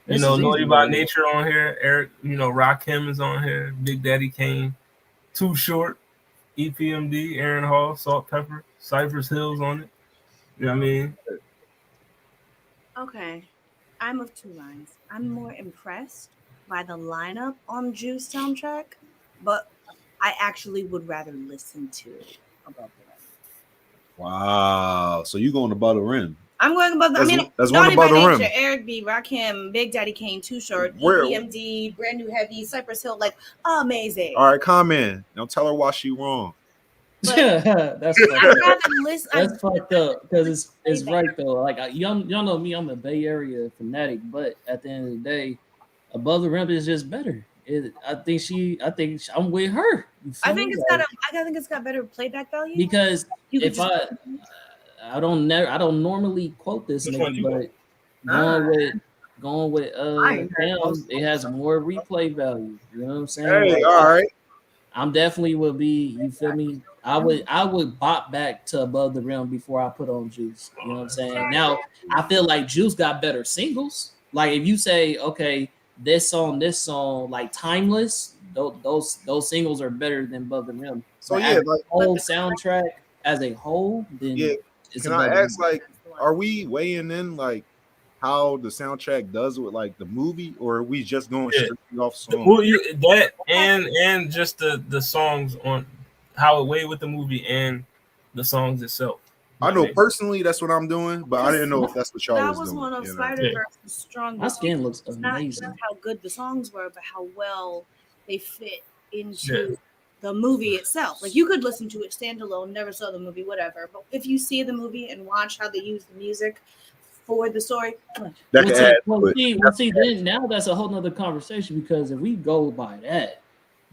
[SPEAKER 2] This is
[SPEAKER 1] Naughty
[SPEAKER 2] easy,
[SPEAKER 1] by
[SPEAKER 2] man.
[SPEAKER 1] Nature on here. Eric, Rakim is on here. Big Daddy Kane. Too Short. EPMD. Aaron Hall. Salt Pepper. Cypress Hill's on it. You know what I mean?
[SPEAKER 5] Okay. I'm of two minds. I'm more impressed by the lineup on Juice soundtrack, but I actually would rather listen to it above the rest.
[SPEAKER 4] Wow. So you going above the rim?
[SPEAKER 5] I'm going above the. I mean,
[SPEAKER 4] that's one
[SPEAKER 5] Naughty
[SPEAKER 4] above
[SPEAKER 5] by
[SPEAKER 4] the
[SPEAKER 5] Nature,
[SPEAKER 4] rim.
[SPEAKER 5] Eric B, Rakim, Big Daddy Kane, Too Short,
[SPEAKER 4] Where-
[SPEAKER 5] EPMD, Brand New Heavy, Cypress Hill, like amazing.
[SPEAKER 4] All right, comment. Now tell her why she wrong.
[SPEAKER 2] That's
[SPEAKER 5] I'd
[SPEAKER 2] fucked up.
[SPEAKER 5] rather listen.
[SPEAKER 2] That's fucked up because it's right though. Like y'all know me, I'm a Bay Area fanatic, but at the end of the day, Above the Rim is just better. I think I'm with her. You
[SPEAKER 5] I
[SPEAKER 2] feel
[SPEAKER 5] think
[SPEAKER 2] me?
[SPEAKER 5] it's got I think it's got better playback value.
[SPEAKER 2] because
[SPEAKER 5] You could
[SPEAKER 2] if I don't normally quote this
[SPEAKER 1] Which one
[SPEAKER 2] nigga,
[SPEAKER 1] you
[SPEAKER 2] but going with
[SPEAKER 3] I ain't heard
[SPEAKER 2] him,
[SPEAKER 3] most
[SPEAKER 2] it has more replay value. You know what I'm saying?
[SPEAKER 4] Hey,
[SPEAKER 2] Like,
[SPEAKER 4] all right.
[SPEAKER 2] I'm definitely would be. You feel me? I would bop back to Above the Rim before I put on Juice. You know what I'm saying? Now I feel like Juice got better singles. Like if you say, okay, this song, like Timeless, those singles are better than Above the Rim.
[SPEAKER 4] So
[SPEAKER 2] But
[SPEAKER 4] yeah,
[SPEAKER 2] as a
[SPEAKER 4] like
[SPEAKER 2] whole soundtrack as a whole, then
[SPEAKER 4] yeah.
[SPEAKER 2] it's
[SPEAKER 4] Can I
[SPEAKER 2] Above the
[SPEAKER 4] ask,
[SPEAKER 2] Rim.
[SPEAKER 4] like, are we weighing in like how the soundtrack does with like the movie, or are we just going
[SPEAKER 1] Yeah.
[SPEAKER 4] strictly off songs?
[SPEAKER 1] Well, that and just the songs on how it weighed with the movie and the songs itself.
[SPEAKER 4] I know personally that's what I'm doing, but I didn't know if that's what y'all
[SPEAKER 5] That
[SPEAKER 4] was
[SPEAKER 5] was
[SPEAKER 4] doing.
[SPEAKER 5] one of
[SPEAKER 4] you know?
[SPEAKER 5] Spider-Verse's strongest.
[SPEAKER 2] My skin looks
[SPEAKER 5] It's not
[SPEAKER 2] amazing.
[SPEAKER 5] just how good the songs were, but how well they fit into
[SPEAKER 1] Yeah.
[SPEAKER 5] the movie itself. Like you could listen to it standalone, never saw the movie, whatever. But if you see the movie and watch how they use the music for the story,
[SPEAKER 4] That could add to it.
[SPEAKER 2] See, then now that's a whole nother conversation because if we go by that,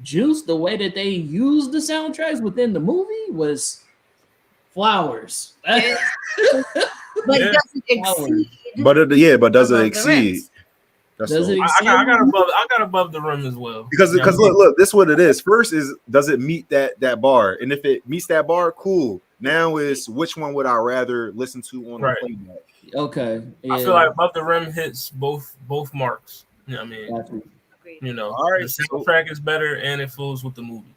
[SPEAKER 2] Juice, the way that they used the soundtracks within the movie was flowers.
[SPEAKER 5] but
[SPEAKER 1] Yeah.
[SPEAKER 5] it doesn't exceed.
[SPEAKER 4] But does it
[SPEAKER 5] Above the
[SPEAKER 4] exceed?
[SPEAKER 5] Rims.
[SPEAKER 4] That's
[SPEAKER 2] Does
[SPEAKER 4] the-
[SPEAKER 2] it
[SPEAKER 1] I got above the rim as well.
[SPEAKER 4] because
[SPEAKER 1] You know what I mean?
[SPEAKER 4] look, this is what it is. First is, does it meet that bar? And if it meets that bar, cool. Now is, which one would I rather listen to on
[SPEAKER 1] Right.
[SPEAKER 4] the playback?
[SPEAKER 2] Okay. Yeah.
[SPEAKER 1] I feel like above the rim hits both marks. You know what I mean?
[SPEAKER 2] Gotcha.
[SPEAKER 5] Agreed.
[SPEAKER 4] All right,
[SPEAKER 1] The
[SPEAKER 4] so-
[SPEAKER 1] soundtrack is better and it flows with the movie.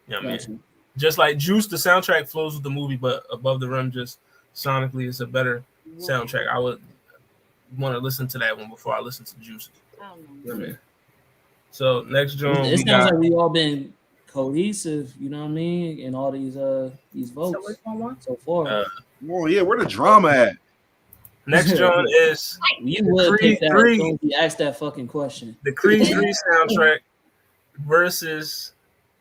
[SPEAKER 1] You know what I mean?
[SPEAKER 2] Gotcha.
[SPEAKER 1] Just like Juice, the soundtrack flows with the movie, but Above the Rim just sonically is a better soundtrack. I would want to listen to that one before I listen to Juice.
[SPEAKER 5] I don't
[SPEAKER 1] You
[SPEAKER 5] know.
[SPEAKER 1] know what I mean? So next
[SPEAKER 2] It
[SPEAKER 1] joint we
[SPEAKER 2] sounds
[SPEAKER 1] got
[SPEAKER 2] like we all been cohesive, you know what I mean, in all these
[SPEAKER 3] So
[SPEAKER 2] votes
[SPEAKER 3] which one won?
[SPEAKER 2] so far.
[SPEAKER 4] Oh yeah, where the drama at?
[SPEAKER 1] next joint is
[SPEAKER 2] You would
[SPEAKER 1] Creed
[SPEAKER 2] pick that as
[SPEAKER 1] 3.
[SPEAKER 2] soon as you asked that fucking question.
[SPEAKER 1] the Creed 3 soundtrack versus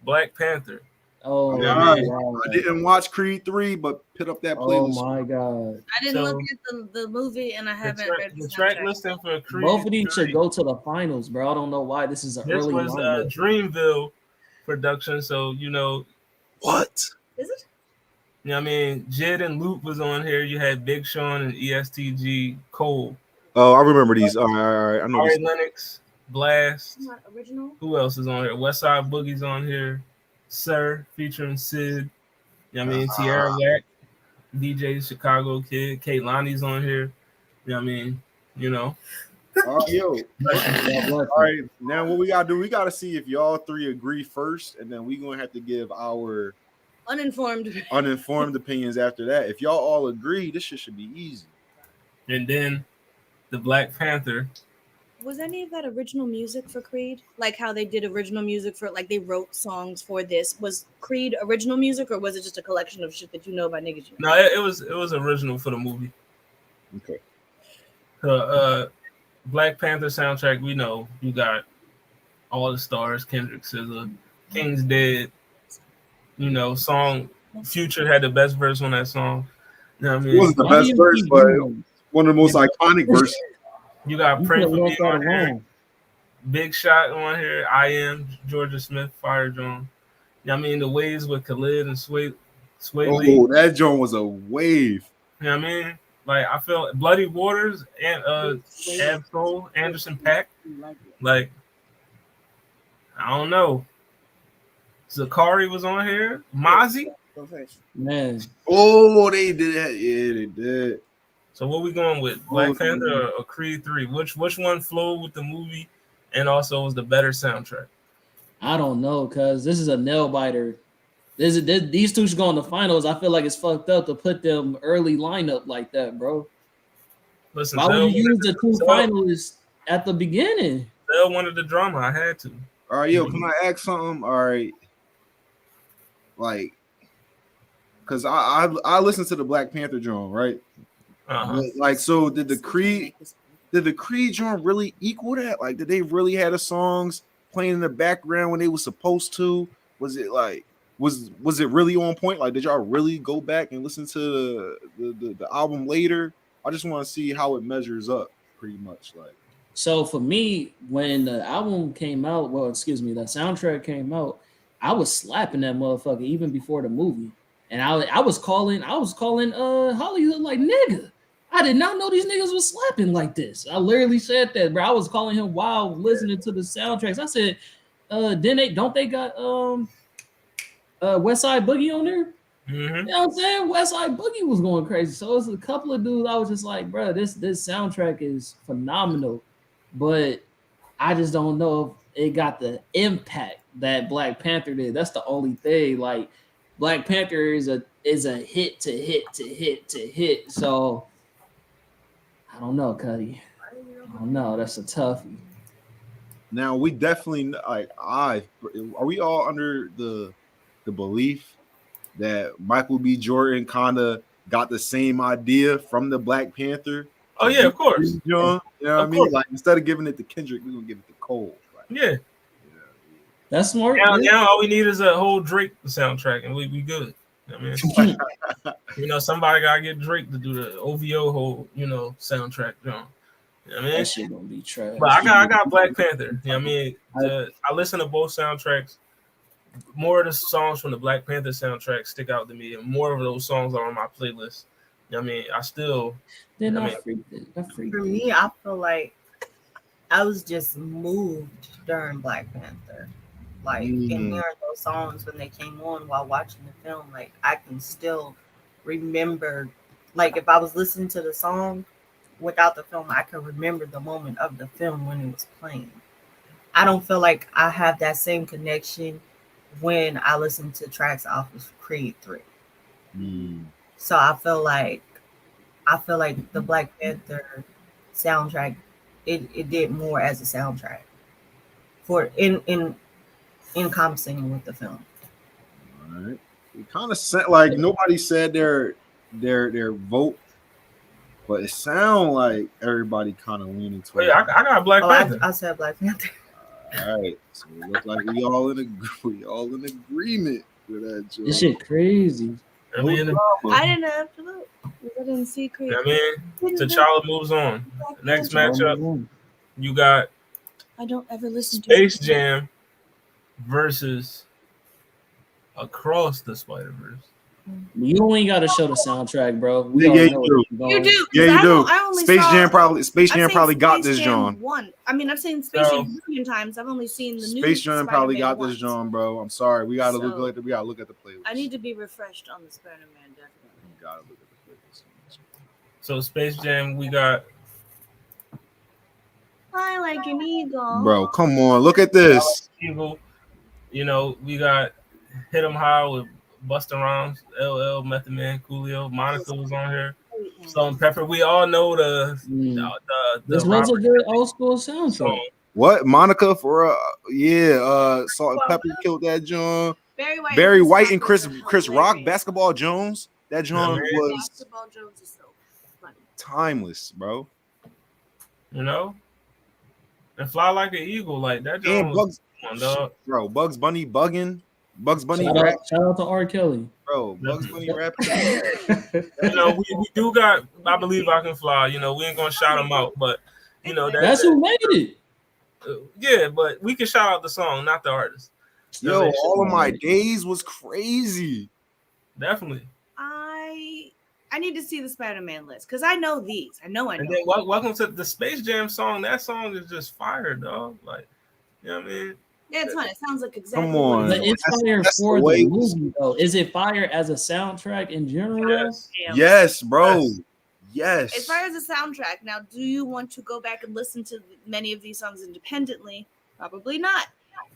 [SPEAKER 1] Black Panther.
[SPEAKER 2] Oh,
[SPEAKER 1] Yeah,
[SPEAKER 2] my
[SPEAKER 1] man.
[SPEAKER 2] God.
[SPEAKER 4] I didn't watch Creed 3, but put up that
[SPEAKER 2] Oh
[SPEAKER 4] playlist.
[SPEAKER 2] my God.
[SPEAKER 5] I didn't
[SPEAKER 1] So-
[SPEAKER 5] look at the movie and I haven't read
[SPEAKER 1] The track
[SPEAKER 5] soundtrack.
[SPEAKER 1] listing for Creed
[SPEAKER 2] Both of these
[SPEAKER 1] 3.
[SPEAKER 2] should go to the finals, bro. I don't know why this is an
[SPEAKER 1] This
[SPEAKER 2] early
[SPEAKER 1] was
[SPEAKER 2] lineup.
[SPEAKER 1] Dreamville production, so
[SPEAKER 4] What?
[SPEAKER 5] Is it?
[SPEAKER 1] you know what I mean, Jid and Luke was on here. You had Big Sean and ESTG Cole.
[SPEAKER 4] Oh, I remember these. All right. I know
[SPEAKER 1] Ari
[SPEAKER 4] these.
[SPEAKER 1] Lennox, Blast.
[SPEAKER 5] Not original.
[SPEAKER 1] Who else is on here? West Side Boogie's on here. Sir featuring Sid. You know what I mean? Tierra Whack, DJ Chicago Kid. Kate Lonnie's on here. You know what I mean? You know.
[SPEAKER 4] All right, yo.
[SPEAKER 2] God bless
[SPEAKER 4] All
[SPEAKER 2] you.
[SPEAKER 4] right. Now what we gotta do? We gotta see if y'all three agree first, and then we gonna have to give our
[SPEAKER 5] Uninformed.
[SPEAKER 4] opinions after that. If y'all all agree, this shit should be easy.
[SPEAKER 1] And then the Black Panther.
[SPEAKER 5] Was any of that original music for Creed? Like how they did original music for, like they wrote songs for this. Was Creed original music, or was it just a collection of shit that you know by niggas?
[SPEAKER 1] No, it was original for the movie.
[SPEAKER 4] Okay.
[SPEAKER 1] Black Panther soundtrack. We know you got all the stars: Kendrick, SZA, King's Dead. You know, song Future had the best verse on that song. You know what I
[SPEAKER 4] It
[SPEAKER 1] mean?
[SPEAKER 4] wasn't the
[SPEAKER 2] Why do
[SPEAKER 4] best
[SPEAKER 2] you
[SPEAKER 4] verse,
[SPEAKER 2] keep
[SPEAKER 4] but
[SPEAKER 2] doing
[SPEAKER 4] one of the most iconic verses.
[SPEAKER 1] You got
[SPEAKER 2] You
[SPEAKER 1] Pray
[SPEAKER 2] could
[SPEAKER 1] for
[SPEAKER 2] have
[SPEAKER 1] Me
[SPEAKER 2] left that
[SPEAKER 1] on here.
[SPEAKER 2] alone.
[SPEAKER 1] Big Shot on here. I Am, Georgia Smith, Fire John. You know what I mean? The Waves with Khalid and Sway Lee.
[SPEAKER 4] Oh, that joint was a wave.
[SPEAKER 1] You know what I mean? Like, I feel Bloody Waters and Ab Soul, Anderson .Paak. Like, I don't know. Zakari was on here. Mozzie.
[SPEAKER 2] Man,
[SPEAKER 4] Oh, they did that. Yeah, they did.
[SPEAKER 1] So what we going with? Black Panther or Creed 3? Which one flowed with the movie and also was the better soundtrack?
[SPEAKER 2] I don't know, cause this is a nail biter. These two should go in the finals. I feel like it's fucked up to put them early lineup like that, bro.
[SPEAKER 1] Listen,
[SPEAKER 2] Why would you use the two finalists at the beginning?
[SPEAKER 1] Zell wanted the drama. I had to.
[SPEAKER 4] All right, yo, can I ask something? All right, like, cause I listened to the Black Panther joint, right?
[SPEAKER 1] Uh-huh.
[SPEAKER 4] Like, so did the Creed joint really equal that? Like, did they really have the songs playing in the background when they were supposed to? Was it like was it really on point? Like, did y'all really go back and listen to the album later? I just want to see how it measures up, pretty much. Like,
[SPEAKER 2] So for me, when the album came out, the soundtrack came out, I was slapping that motherfucker even before the movie. And I was calling Hollywood like, nigga, I did not know these niggas was slapping like this. I literally said that, bro. I was calling him while listening to the soundtracks. I said, don't they got West Side Boogie on there?
[SPEAKER 1] Mm-hmm.
[SPEAKER 2] You know what I'm saying? West Side Boogie was going crazy. So it's a couple of dudes. I was just like, bro, this soundtrack is phenomenal, but I just don't know if it got the impact that Black Panther did. That's the only thing. Like, Black Panther is a hit to hit to hit to hit. So I don't know, Cuddy. I don't know. That's a toughie.
[SPEAKER 4] now we definitely like are we all under the belief that Michael B. Jordan kind of got the same idea from the Black Panther?
[SPEAKER 1] Oh yeah, of course.
[SPEAKER 4] You know what I mean? Like, instead of giving it to Kendrick, we're gonna give it to Cole. Like,
[SPEAKER 1] Yeah.
[SPEAKER 2] That's smart.
[SPEAKER 1] Now all we need is a whole Drake soundtrack and we good. I mean, you know, somebody gotta get Drake to do the OVO whole, you know, soundtrack, John. You know what I mean?
[SPEAKER 2] That shit gonna be trash.
[SPEAKER 1] But I got Black Panther. You know what I mean? I listen to both soundtracks. More of the songs from the Black Panther soundtrack stick out to me, and more of those songs are on my playlist. You know what I mean? I still.
[SPEAKER 2] Then
[SPEAKER 1] I
[SPEAKER 2] I freaked it.
[SPEAKER 3] For me, I feel like I was just moved during Black Panther. Like, and hearing those songs when they came on while watching the film, like, I can still remember, like, if I was listening to the song without the film, I can remember the moment of the film when it was playing. I don't feel like I have that same connection when I listen to tracks off of Creed 3. So I feel like the Black Panther soundtrack, it did more as a soundtrack for in encompassing with the film.
[SPEAKER 4] all right, it kind of said like nobody said their vote, but it sounds like everybody kind of leaning towards.
[SPEAKER 1] Yeah, I got Black Panther.
[SPEAKER 3] I said Black Panther.
[SPEAKER 4] All right, so it looks like we all in agreement with that. Joe.
[SPEAKER 2] This shit crazy.
[SPEAKER 1] I mean,
[SPEAKER 5] I didn't have to look because I didn't see Creed.
[SPEAKER 1] I mean, T'Challa moves on. Next matchup, you got
[SPEAKER 5] I don't ever listen to
[SPEAKER 1] Space Jam versus Across the Spider-Verse.
[SPEAKER 2] You ain't got to show the soundtrack, bro. We
[SPEAKER 4] Yeah,
[SPEAKER 2] already
[SPEAKER 4] you
[SPEAKER 2] know
[SPEAKER 4] do.
[SPEAKER 2] where
[SPEAKER 5] You
[SPEAKER 2] you're going.
[SPEAKER 5] do. 'cause
[SPEAKER 4] Yeah, you do.
[SPEAKER 5] I only
[SPEAKER 4] Space
[SPEAKER 5] saw,
[SPEAKER 4] Jam probably got
[SPEAKER 5] Space
[SPEAKER 4] this
[SPEAKER 5] Jam
[SPEAKER 4] John.
[SPEAKER 5] 1. I mean, I've seen Space
[SPEAKER 1] So-
[SPEAKER 5] Jam a million times. I've only seen the new
[SPEAKER 4] Space Jam probably
[SPEAKER 5] Spider-Man
[SPEAKER 4] got this
[SPEAKER 5] once.
[SPEAKER 4] John, bro. I'm sorry. We gotta
[SPEAKER 5] So-
[SPEAKER 4] look at the playlist.
[SPEAKER 5] I need to be refreshed on the Spider-Man, definitely.
[SPEAKER 4] We gotta look at the playlist.
[SPEAKER 1] So Space Jam, we got
[SPEAKER 5] I like an eagle.
[SPEAKER 4] Bro, come on. Look at this.
[SPEAKER 1] Eagle. You know, we got Hit 'Em High with Busta Rhymes, LL, Method Man, Coolio. Monica was on here. Salt and Pepper. We all know the
[SPEAKER 2] This was a
[SPEAKER 1] Robert
[SPEAKER 2] good old school soundtrack.
[SPEAKER 1] song.
[SPEAKER 4] What? Monica for Salt and Pepper killed that John.
[SPEAKER 5] Barry
[SPEAKER 4] White and Chris
[SPEAKER 5] are
[SPEAKER 4] Rock,
[SPEAKER 5] hilarious.
[SPEAKER 4] Basketball Jones. That John
[SPEAKER 1] man.
[SPEAKER 4] was
[SPEAKER 5] Basketball Jones is so funny.
[SPEAKER 4] timeless, bro.
[SPEAKER 1] You know? And Fly Like an Eagle, like that
[SPEAKER 4] And
[SPEAKER 1] John was
[SPEAKER 4] Bugs,
[SPEAKER 1] dog.
[SPEAKER 4] bro, Bugs Bunny bugging. Bugs Bunny
[SPEAKER 2] Shout
[SPEAKER 4] rap,
[SPEAKER 2] out to R. Kelly.
[SPEAKER 4] bro. Bugs Bunny rap.
[SPEAKER 1] You know, we do got I Believe I Can Fly. You know, we ain't gonna shout him out, but you know
[SPEAKER 2] That's who made it.
[SPEAKER 1] yeah, but we can shout out the song, not the artist.
[SPEAKER 4] Yo, All of My Days was crazy.
[SPEAKER 1] Definitely.
[SPEAKER 5] I need to see the Spider-Man list because I know these. I know.
[SPEAKER 1] And then welcome to the Space Jam song. That song is just fire, dog. Like, you know what I mean?
[SPEAKER 5] Yeah, it's fun. It sounds like exactly.
[SPEAKER 4] Come on.
[SPEAKER 2] But it's fire
[SPEAKER 4] that's
[SPEAKER 2] for
[SPEAKER 4] the way-
[SPEAKER 2] the movie, though. Is it fire as a soundtrack in general?
[SPEAKER 1] Yes.
[SPEAKER 4] Yes, bro.
[SPEAKER 1] Yes.
[SPEAKER 4] Yes.
[SPEAKER 5] As far as a soundtrack, now, do you want to go back and listen to many of these songs independently? Probably not.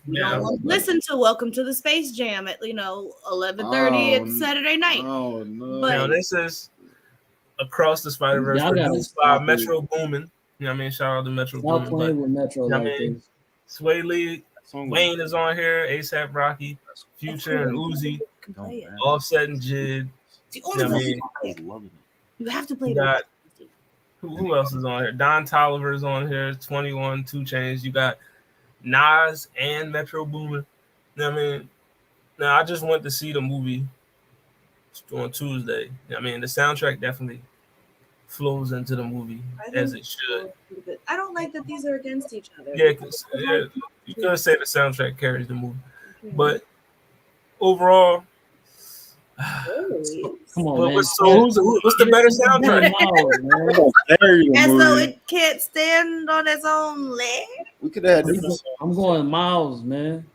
[SPEAKER 5] You
[SPEAKER 1] Yeah.
[SPEAKER 5] don't want to listen to "Welcome to the Space Jam" at 11:30
[SPEAKER 4] Oh,
[SPEAKER 5] at Saturday night.
[SPEAKER 4] Oh no.
[SPEAKER 5] But-
[SPEAKER 1] Now this is Across the Spider-Verse
[SPEAKER 2] Y'all gotta
[SPEAKER 1] produced by
[SPEAKER 2] stop it.
[SPEAKER 1] Metro Boomin. You know what I mean? Shout out to Metro
[SPEAKER 2] Stop
[SPEAKER 1] Boomin. But
[SPEAKER 2] playing with Metro
[SPEAKER 1] I
[SPEAKER 2] like
[SPEAKER 1] mean,
[SPEAKER 2] this.
[SPEAKER 1] Sway Lee,
[SPEAKER 4] Song was-
[SPEAKER 1] Wayne is on here, ASAP Rocky, Future and Uzi,
[SPEAKER 5] You can play it.
[SPEAKER 1] Offset and Jid.
[SPEAKER 5] It's the
[SPEAKER 1] You
[SPEAKER 5] only
[SPEAKER 1] know what I
[SPEAKER 5] way
[SPEAKER 1] mean?
[SPEAKER 5] you can play it.
[SPEAKER 4] loving it.
[SPEAKER 5] You have to play
[SPEAKER 1] You
[SPEAKER 5] the
[SPEAKER 1] got who else is on here? Don Tolliver's on here, 21, 2 Chainz. You got Nas and Metro Boomin. You know what I mean? Now I just went to see the movie on Tuesday. You know what I mean, the soundtrack definitely flows into the movie as it should.
[SPEAKER 5] I don't like that these are against each other.
[SPEAKER 1] Yeah, you could say the soundtrack carries the movie, but overall,
[SPEAKER 2] Come on, man.
[SPEAKER 1] what's the better soundtrack?
[SPEAKER 5] As though it can't stand on its own leg.
[SPEAKER 4] We could have had different
[SPEAKER 2] I'm going Miles, man.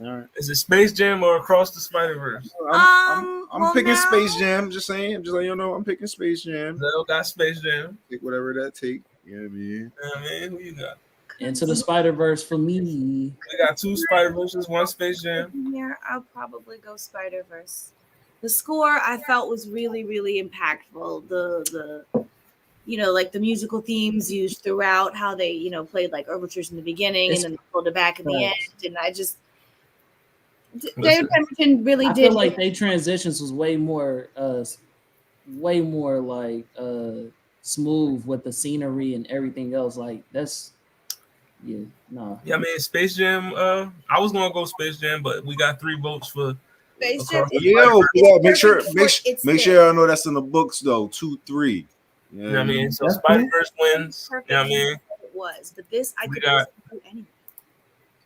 [SPEAKER 4] All right.
[SPEAKER 1] Is it Space Jam or Across the Spider-Verse?
[SPEAKER 4] I'm
[SPEAKER 5] well,
[SPEAKER 4] picking
[SPEAKER 5] now-
[SPEAKER 4] Space Jam. Just saying. I'm just letting you know I'm picking Space Jam.
[SPEAKER 1] Zell got Space Jam.
[SPEAKER 4] Take whatever that take. You know what I mean?
[SPEAKER 1] You know what I mean? Who you got?
[SPEAKER 2] Into the Spider-Verse for me.
[SPEAKER 1] We got 2 Spider-Verses, 1 Space Jam.
[SPEAKER 5] Here, I'll probably go Spider-Verse. The score I felt was really, really impactful. The like the musical themes used throughout, how they, played like overtures in the beginning and then they pulled it back in the end. And I just David Pemberton really
[SPEAKER 2] I
[SPEAKER 5] did.
[SPEAKER 2] feel like they transitions was way more like smooth with the scenery and everything else. Like that's yeah, no.
[SPEAKER 1] Yeah, I mean Space Jam. I was gonna go Space Jam, but we got 3 votes for
[SPEAKER 5] Space
[SPEAKER 1] Across
[SPEAKER 5] Jam.
[SPEAKER 1] the
[SPEAKER 4] Yeah, make sure
[SPEAKER 5] It's
[SPEAKER 4] make
[SPEAKER 5] there.
[SPEAKER 4] sure I know that's in the books though. 2-3.
[SPEAKER 1] You know what I mean? So
[SPEAKER 2] That's
[SPEAKER 1] Spider-Verse wins. You
[SPEAKER 5] Perfect.
[SPEAKER 1] know what I mean?
[SPEAKER 5] It was, but this I
[SPEAKER 1] We
[SPEAKER 5] could
[SPEAKER 1] got-
[SPEAKER 5] listen to anyway.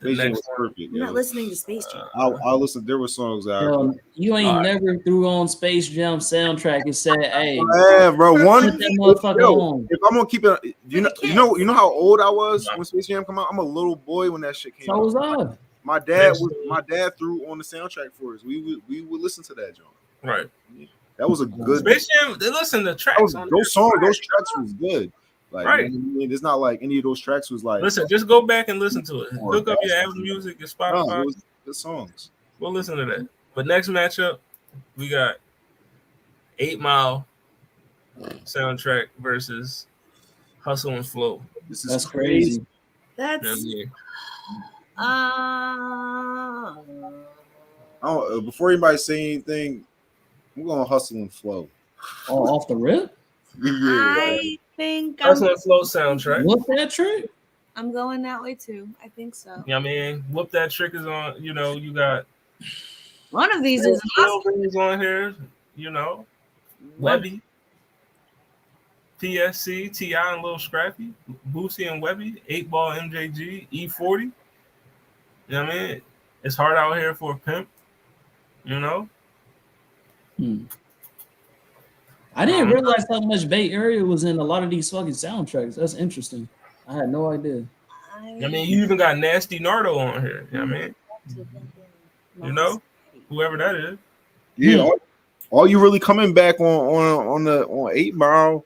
[SPEAKER 1] The
[SPEAKER 4] Space Jam
[SPEAKER 1] next
[SPEAKER 4] was
[SPEAKER 1] one.
[SPEAKER 4] perfect.
[SPEAKER 5] I'm not listening to Space Jam.
[SPEAKER 4] I'll listen. There were songs out.
[SPEAKER 2] You ain't
[SPEAKER 1] All right.
[SPEAKER 2] never threw on Space Jam soundtrack and said, "Hey,
[SPEAKER 4] Yeah, bro. One.
[SPEAKER 2] put that motherfucker
[SPEAKER 4] Yo,
[SPEAKER 2] on."
[SPEAKER 4] if I'm gonna keep it, you know how old I was when Space Jam come out. I'm a little boy when that shit came
[SPEAKER 2] So
[SPEAKER 4] out.
[SPEAKER 2] was I.
[SPEAKER 4] My dad threw on the soundtrack for us. We would listen to that, John.
[SPEAKER 1] Right.
[SPEAKER 4] That was a good.
[SPEAKER 1] Space Jam. Listen, the tracks
[SPEAKER 4] That was,
[SPEAKER 1] on
[SPEAKER 4] those tracks was good. Like,
[SPEAKER 1] Right.
[SPEAKER 4] you know what I mean? It's not like any of those tracks was like.
[SPEAKER 1] Listen, just go back and listen to it.
[SPEAKER 4] Or
[SPEAKER 1] Look up your
[SPEAKER 4] best.
[SPEAKER 1] Apple Music, your
[SPEAKER 4] No,
[SPEAKER 1] Spotify.
[SPEAKER 4] it was good songs.
[SPEAKER 1] We'll listen to that. But next matchup, we got 8 Mile soundtrack versus Hustle and Flow.
[SPEAKER 4] This is
[SPEAKER 2] That's crazy.
[SPEAKER 5] That's
[SPEAKER 1] You know what I mean?
[SPEAKER 4] Before anybody say anything, I'm gonna hustle and flow.
[SPEAKER 2] Oh, off the rip?
[SPEAKER 5] I think
[SPEAKER 1] Hustle and Flow soundtrack.
[SPEAKER 2] What's that trick?
[SPEAKER 5] I'm going that way too. I think so.
[SPEAKER 1] You know what I mean? Whoop That Trick is on, you got
[SPEAKER 5] One of these is
[SPEAKER 1] Lil on here, Webby, PSC, T.I. and Lil Scrappy, Boosie and Webby, 8 Ball MJG, E40. You know what I mean? It's hard out here for a pimp,
[SPEAKER 2] I didn't realize how much Bay Area was in a lot of these fucking soundtracks. That's interesting. I had no idea.
[SPEAKER 1] I mean, you even got Nasty Nardo on here. You know what I mean? You know, whoever that is.
[SPEAKER 4] Yeah, all you really coming back on 8 Mile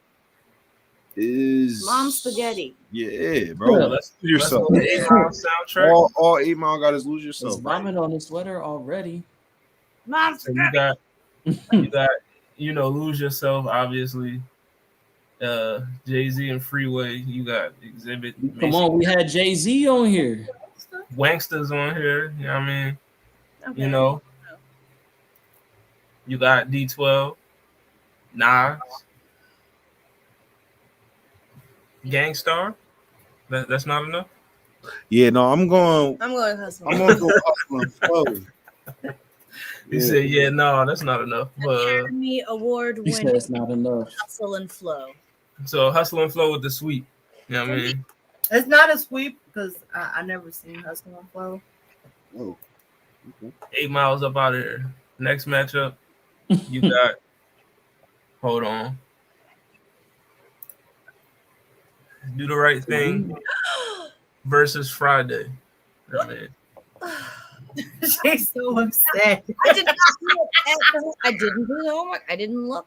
[SPEAKER 4] is
[SPEAKER 5] Mom Spaghetti.
[SPEAKER 4] Yeah, bro.
[SPEAKER 1] So let's
[SPEAKER 4] yourself.
[SPEAKER 1] go to 8 Mile soundtrack.
[SPEAKER 4] All 8 Mile got is Lose
[SPEAKER 2] There's
[SPEAKER 4] Yourself.
[SPEAKER 2] vomit on the sweater already.
[SPEAKER 5] Mom
[SPEAKER 1] So you got, Lose Yourself, obviously. Jay-Z and Freeway. You got Exhibit.
[SPEAKER 2] Come on, we had Jay-Z on here.
[SPEAKER 1] Wanksters on here. You know what I mean?
[SPEAKER 5] Okay.
[SPEAKER 1] You know. You got D12, Nas, Gangstar. That's not enough.
[SPEAKER 4] Yeah, no, I'm going
[SPEAKER 5] Hustle.
[SPEAKER 4] I'm gonna go Hustle and Flow.
[SPEAKER 1] He said, "Yeah, no, that's not enough."
[SPEAKER 5] Academy Award
[SPEAKER 2] He said
[SPEAKER 5] winning
[SPEAKER 2] it's not enough.
[SPEAKER 5] Hustle and Flow.
[SPEAKER 1] So Hustle and Flow with the sweep. You know what I mean?
[SPEAKER 3] It's not a sweep because I never seen Hustle and Flow.
[SPEAKER 4] Oh, okay.
[SPEAKER 1] 8 Miles up out of here. Next matchup, you got. Hold on. Do the Right Thing versus Friday. You know what I mean?
[SPEAKER 3] She's so upset.
[SPEAKER 5] I did not do it. I didn't do the homework. I didn't look.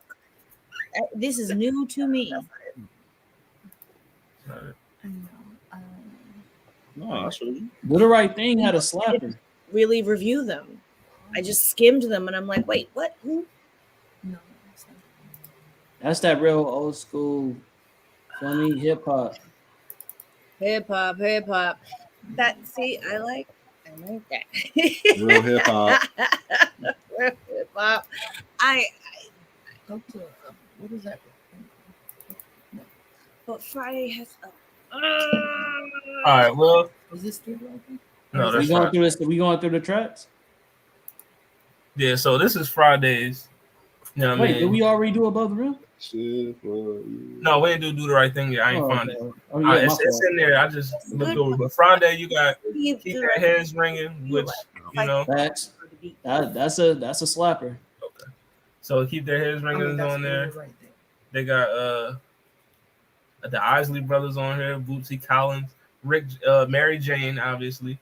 [SPEAKER 5] This is new to me.
[SPEAKER 4] No, I showed you.
[SPEAKER 2] Do the Right Thing had a slapper.
[SPEAKER 5] Really review them. I just skimmed them and I'm like, wait, what? Who?
[SPEAKER 3] No,
[SPEAKER 2] That's that real old school, funny hip hop.
[SPEAKER 5] Hip hop. That I like that.
[SPEAKER 4] Real hip hop.
[SPEAKER 5] Real hip hop. I
[SPEAKER 3] go to what is that?
[SPEAKER 5] but Friday has
[SPEAKER 1] All right. Well,
[SPEAKER 3] Is this still open?
[SPEAKER 1] no,
[SPEAKER 2] We
[SPEAKER 1] that's
[SPEAKER 2] going
[SPEAKER 1] right.
[SPEAKER 2] through this. We going through the tracks.
[SPEAKER 1] Yeah. So this is Fridays. You know what I
[SPEAKER 2] Wait,
[SPEAKER 1] mean?
[SPEAKER 2] did we already do Above the Rim?
[SPEAKER 4] Shit for you.
[SPEAKER 1] No, we didn't do the right thing yet. I ain't find it.
[SPEAKER 2] Oh yeah,
[SPEAKER 1] It's in there. I just looked over. But Friday, you got Keep Their Heads Ringing, which
[SPEAKER 2] Facts. That's a slapper.
[SPEAKER 1] Okay. So Keep Their Heads Ringing is on there.
[SPEAKER 3] Right there.
[SPEAKER 1] They got the Isley Brothers on here, Bootsy Collins, Mary Jane, obviously.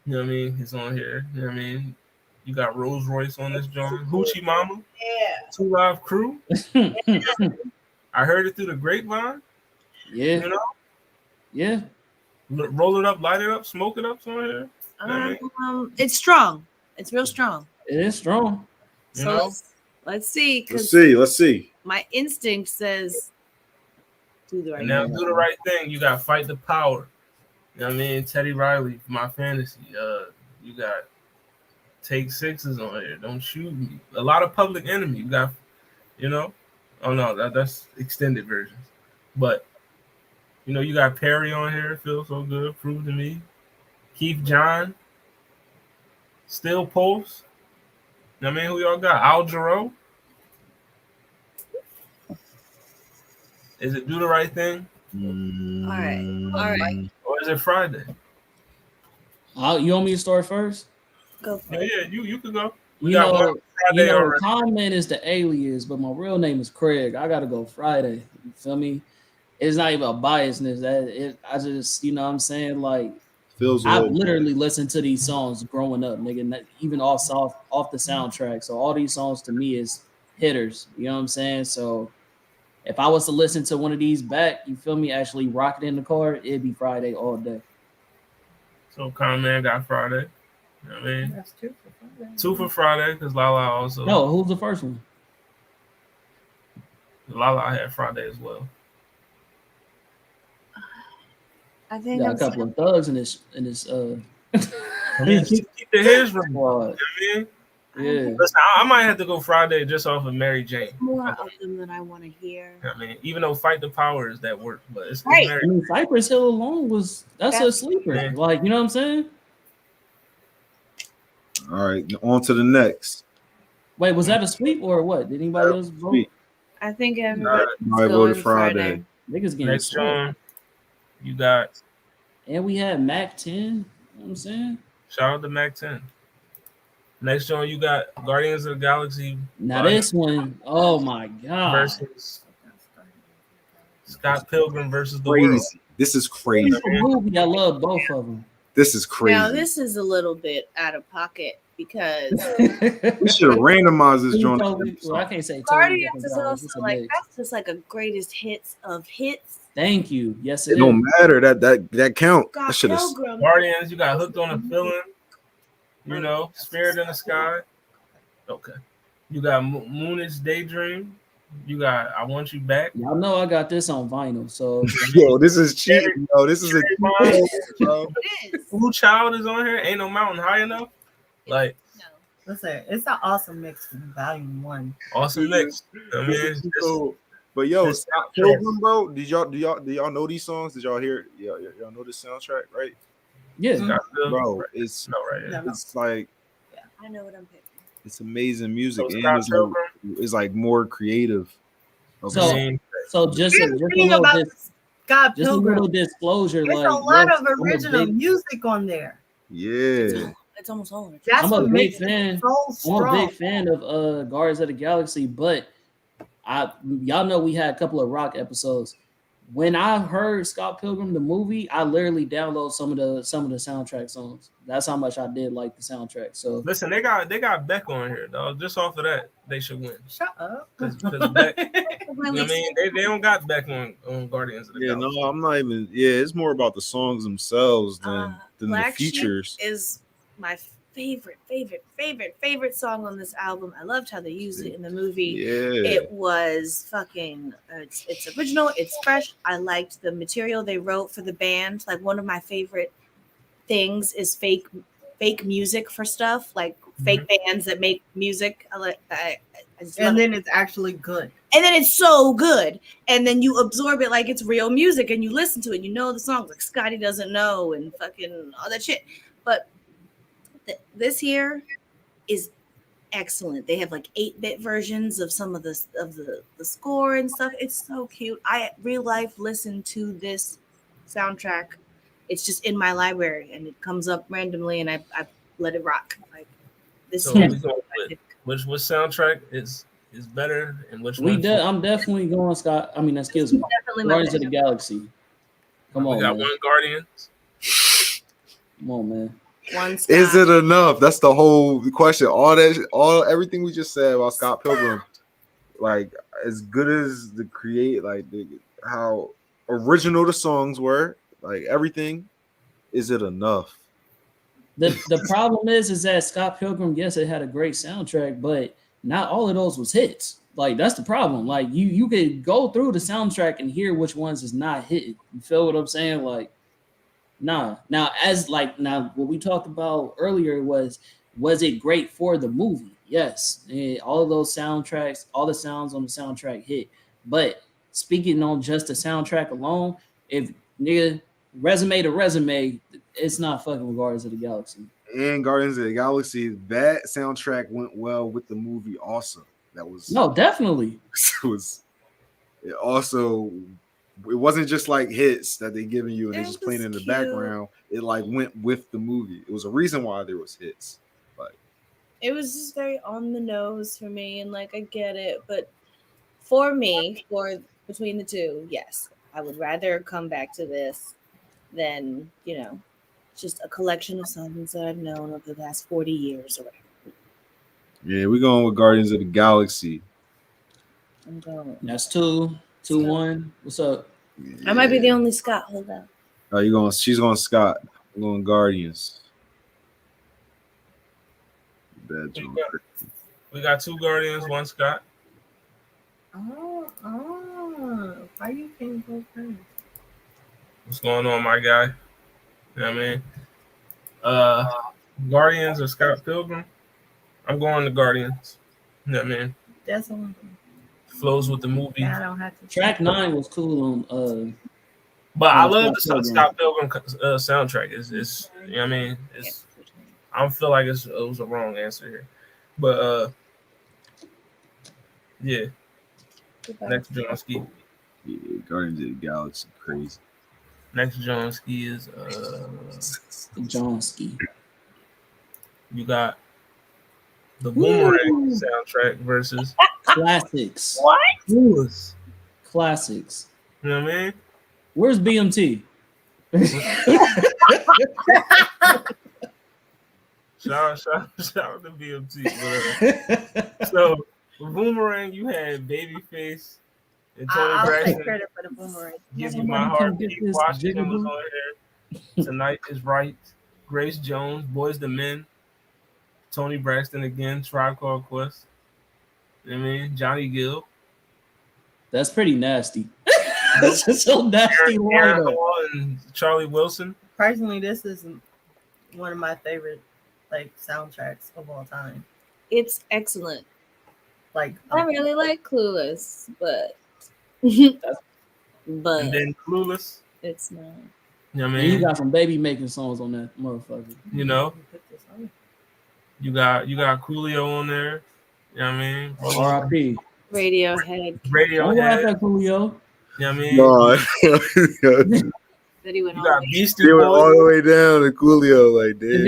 [SPEAKER 1] You know what I mean? He's on here. You know what I mean? You got Rolls Royce on this joint. Hoochie Mama.
[SPEAKER 3] Yeah.
[SPEAKER 1] 2 Live Crew. I heard it through the grapevine.
[SPEAKER 2] Yeah.
[SPEAKER 1] You know?
[SPEAKER 2] Yeah.
[SPEAKER 1] Roll it up, light it up, smoke it up on here. You know what I mean?
[SPEAKER 5] It's strong. It's real strong.
[SPEAKER 2] It is strong.
[SPEAKER 1] You
[SPEAKER 5] So
[SPEAKER 1] know?
[SPEAKER 5] let's see.
[SPEAKER 4] Let's see.
[SPEAKER 5] My instinct says do the right
[SPEAKER 1] And now
[SPEAKER 5] thing.
[SPEAKER 1] do the right thing. You got Fight the Power. You know what I mean? Teddy Riley, My Fantasy. You got Take Sixes on here. Don't Shoot Me. A lot of Public Enemy. You got, oh no, that's extended versions. But you got Perry on here. Feels So Good. Prove to Me. Keith John. Still Pulse. You know what I mean? Who y'all got? Al Jarreau. Is it Do the Right Thing?
[SPEAKER 5] All right.
[SPEAKER 1] Or is it Friday?
[SPEAKER 2] You want me to start first?
[SPEAKER 5] Go for
[SPEAKER 1] Yeah,
[SPEAKER 5] it.
[SPEAKER 1] you could go.
[SPEAKER 2] You
[SPEAKER 1] got one
[SPEAKER 2] know,
[SPEAKER 1] Friday already.
[SPEAKER 2] Common is the alias, but my real name is Craig. I gotta go Friday. You feel me? It's not even a biasness. I just, you know what I'm saying? Like,
[SPEAKER 4] Feels
[SPEAKER 2] I've
[SPEAKER 4] good.
[SPEAKER 2] literally listened to these songs growing up, nigga, even off the soundtrack. So all these songs to me is hitters. You know what I'm saying? So if I was to listen to one of these back, you feel me, actually rock it in the car, it'd be Friday all day.
[SPEAKER 1] So Common got Friday. You know what I mean?
[SPEAKER 3] That's 2 for Friday.
[SPEAKER 1] 2 for Friday because Lala also.
[SPEAKER 2] No, who's the first one?
[SPEAKER 1] Lala had Friday as well.
[SPEAKER 5] I
[SPEAKER 2] You
[SPEAKER 5] think
[SPEAKER 2] got
[SPEAKER 5] I'm
[SPEAKER 2] a couple of thugs in this
[SPEAKER 1] I mean, keep the heads running. You know
[SPEAKER 2] squad.
[SPEAKER 1] what I mean?
[SPEAKER 2] Yeah.
[SPEAKER 1] Listen, I might have to go Friday just off of Mary Jane.
[SPEAKER 5] more of them than I want to hear.
[SPEAKER 1] You know what I mean, even though Fight the Power is that work, but it's
[SPEAKER 5] Right.
[SPEAKER 1] Mary.
[SPEAKER 2] I mean, Cypress Hill alone that's a sleeper.
[SPEAKER 1] Yeah.
[SPEAKER 2] Like, you know what I'm saying?
[SPEAKER 4] All right, on to the next.
[SPEAKER 2] Wait, was that a sweep or what? Did anybody else vote?
[SPEAKER 4] Sweep.
[SPEAKER 5] I think everybody's
[SPEAKER 4] I voted
[SPEAKER 5] going
[SPEAKER 4] Friday.
[SPEAKER 2] Niggas getting
[SPEAKER 1] Next
[SPEAKER 2] swept.
[SPEAKER 1] John, you got
[SPEAKER 2] And we had Mac 10. You know what I'm saying?
[SPEAKER 1] shout out to Mac 10. Next joint, you got Guardians of the Galaxy.
[SPEAKER 2] Now this one, oh my god,
[SPEAKER 1] versus Scott Pilgrim versus the World.
[SPEAKER 4] Crazy. This is crazy.
[SPEAKER 2] movie. I love both of them.
[SPEAKER 4] This is crazy.
[SPEAKER 5] Now this is a little bit out of pocket because
[SPEAKER 4] we should have randomized this joint.
[SPEAKER 2] Well, I can't say
[SPEAKER 5] Guardians is also like that's just like a greatest hits of hits.
[SPEAKER 2] Thank you. Yes,
[SPEAKER 4] it don't matter. That count.
[SPEAKER 5] Got
[SPEAKER 4] should have.
[SPEAKER 1] Guardians, you got Hooked on a Feeling. You know, Spirit in the Sky. Okay. You got Moon's Daydream. You got I Want You Back.
[SPEAKER 2] Y'all know I got this on vinyl. So
[SPEAKER 4] yo, this is cheating. Yo, this is a
[SPEAKER 1] Blue Child is on here. Ain't No Mountain High Enough. Like,
[SPEAKER 3] listen, it's an awesome mix from Volume 1.
[SPEAKER 1] Awesome mix. I mean,
[SPEAKER 4] but yo, Scott Pilgrim, bro. Do y'all know these songs? Did y'all hear? Y'all know this soundtrack, right?
[SPEAKER 2] Yeah,
[SPEAKER 4] bro. It's it's like
[SPEAKER 5] I know what I'm picking.
[SPEAKER 4] It's amazing music,
[SPEAKER 1] so
[SPEAKER 4] and it's like more creative.
[SPEAKER 2] Okay. So just a little disclosure.
[SPEAKER 3] There's
[SPEAKER 2] like
[SPEAKER 3] a lot of original music on there.
[SPEAKER 4] Yeah,
[SPEAKER 5] it's almost all.
[SPEAKER 2] I'm a big fan. I'm a big fan of Guardians of the Galaxy, but y'all know we had a couple of rock episodes. When I heard Scott Pilgrim the movie, I literally downloaded some of the soundtrack songs. That's how much I did like the soundtrack. So
[SPEAKER 1] listen, they got Beck on here, dog. Just off of that, they should win.
[SPEAKER 3] Shut up.
[SPEAKER 1] Because Beck, you know what I mean, they don't got Beck on Guardians of the Galaxy.
[SPEAKER 4] No, I'm not even. Yeah, it's more about the songs themselves than
[SPEAKER 5] Black
[SPEAKER 4] the features.
[SPEAKER 5] Sheep is my favorite song on this album. I loved how they used it in the movie.
[SPEAKER 4] Yeah.
[SPEAKER 5] It was fucking it's original, it's fresh. I liked the material they wrote for the band. Like one of my favorite things is fake music for stuff, like fake bands that make music.
[SPEAKER 3] And then it's actually good.
[SPEAKER 5] And then it's so good. And then you absorb it like it's real music and you listen to it. You know the songs like Scotty Doesn't Know and fucking all that shit. But this here is excellent. They have like 8-bit versions of some of the score and stuff. It's so cute. I real life listen to this soundtrack. It's just in my library and it comes up randomly and I let it rock. Like this.
[SPEAKER 1] So which soundtrack is better and which one?
[SPEAKER 2] I'm definitely going Scott. I mean, excuse me. Guardians of the Galaxy. Come on.
[SPEAKER 1] We got one Guardians.
[SPEAKER 2] Come on, man.
[SPEAKER 4] Is it enough? That's the whole question. Everything we just said about Scott Pilgrim, like as good as how original the songs were, like everything. Is it enough?
[SPEAKER 2] The problem is that Scott Pilgrim, yes, it had a great soundtrack, but not all of those was hits. Like that's the problem. Like you could go through the soundtrack and hear which ones is not hitting. You feel what I'm saying? Like. Nah. Now, what we talked about earlier was it great for the movie? Yes. All of those soundtracks, all the sounds on the soundtrack hit. But speaking on just the soundtrack alone, if nigga resume to resume, it's not fucking with Guardians of the Galaxy.
[SPEAKER 4] And Guardians of the Galaxy, that soundtrack went well with the movie also. That was
[SPEAKER 2] definitely.
[SPEAKER 4] It wasn't just like hits that they giving you and they just playing in the
[SPEAKER 5] cute.
[SPEAKER 4] background. It like went with the movie. It was a reason why there was hits. Like
[SPEAKER 5] it was just very on the nose for me, and like I get it, but for me, between the two, yes, I would rather come back to this than just a collection of songs that I've known over the last 40 years or whatever.
[SPEAKER 4] Yeah, we're going with Guardians of the Galaxy.
[SPEAKER 5] I'm going.
[SPEAKER 2] That's 2-1. What's up?
[SPEAKER 5] I might be the only Scott. Hold on.
[SPEAKER 4] Oh, she's going Scott. I'm going Guardians. Bad joke.
[SPEAKER 1] We got 2 Guardians, 1 Scott.
[SPEAKER 3] Oh. Why you can't go first?
[SPEAKER 1] What's going on, my guy? You know what I mean? Guardians or Scott Pilgrim? I'm going to Guardians. You know what I mean?
[SPEAKER 3] That's one.
[SPEAKER 1] Flows with the movie.
[SPEAKER 3] I don't have to.
[SPEAKER 2] Track 9 was cool on
[SPEAKER 1] but I love the Scott Pilgrim soundtrack. It's you know what I mean? I don't feel like it was a wrong answer here. But yeah. Next John Ski.
[SPEAKER 4] Yeah, Guardians of the Galaxy, crazy.
[SPEAKER 1] Next John Ski is
[SPEAKER 2] John Ski.
[SPEAKER 1] You got The Boomerang soundtrack versus
[SPEAKER 2] Classics.
[SPEAKER 5] What?
[SPEAKER 1] Clueless.
[SPEAKER 2] Classics.
[SPEAKER 1] You know what I mean?
[SPEAKER 2] Where's BMT?
[SPEAKER 1] Shout out to BMT. So with Boomerang, you had Babyface and Tony
[SPEAKER 3] I'll take
[SPEAKER 1] Braxton.
[SPEAKER 3] credit for the Boomerang.
[SPEAKER 1] Give You
[SPEAKER 2] Somebody
[SPEAKER 1] My
[SPEAKER 2] come
[SPEAKER 1] Heart.
[SPEAKER 2] get
[SPEAKER 1] Keith
[SPEAKER 2] this
[SPEAKER 1] Washington was
[SPEAKER 2] jigaboo.
[SPEAKER 1] on here. Tonight is Right. Grace Jones, Boys the Men, Tony Braxton again, Tribe Called Quest. You know what I mean? Johnny Gill,
[SPEAKER 2] That's pretty nasty. That's just so nasty.
[SPEAKER 1] Aaron
[SPEAKER 2] lineup.
[SPEAKER 1] Hall, and Charlie Wilson.
[SPEAKER 3] Personally, this is one of my favorite like soundtracks of all time.
[SPEAKER 5] It's excellent.
[SPEAKER 3] Like
[SPEAKER 5] I really like Clueless, but
[SPEAKER 1] And
[SPEAKER 5] but
[SPEAKER 1] then Clueless.
[SPEAKER 5] it's not.
[SPEAKER 1] You know what I
[SPEAKER 2] And you
[SPEAKER 1] mean?
[SPEAKER 2] got some baby making songs on that motherfucker.
[SPEAKER 1] You know,
[SPEAKER 3] put this on.
[SPEAKER 1] you got Coolio on there. You know what I mean?
[SPEAKER 2] R.I.P.
[SPEAKER 5] Radiohead.
[SPEAKER 2] Don't rap
[SPEAKER 1] Radiohead.
[SPEAKER 2] that Coolio.
[SPEAKER 1] You know what I mean?
[SPEAKER 4] No,
[SPEAKER 5] That he went
[SPEAKER 1] You
[SPEAKER 5] all
[SPEAKER 1] got
[SPEAKER 5] the way.
[SPEAKER 1] Beastie
[SPEAKER 4] they went all
[SPEAKER 1] Boys.
[SPEAKER 4] the way down to Coolio, like damn.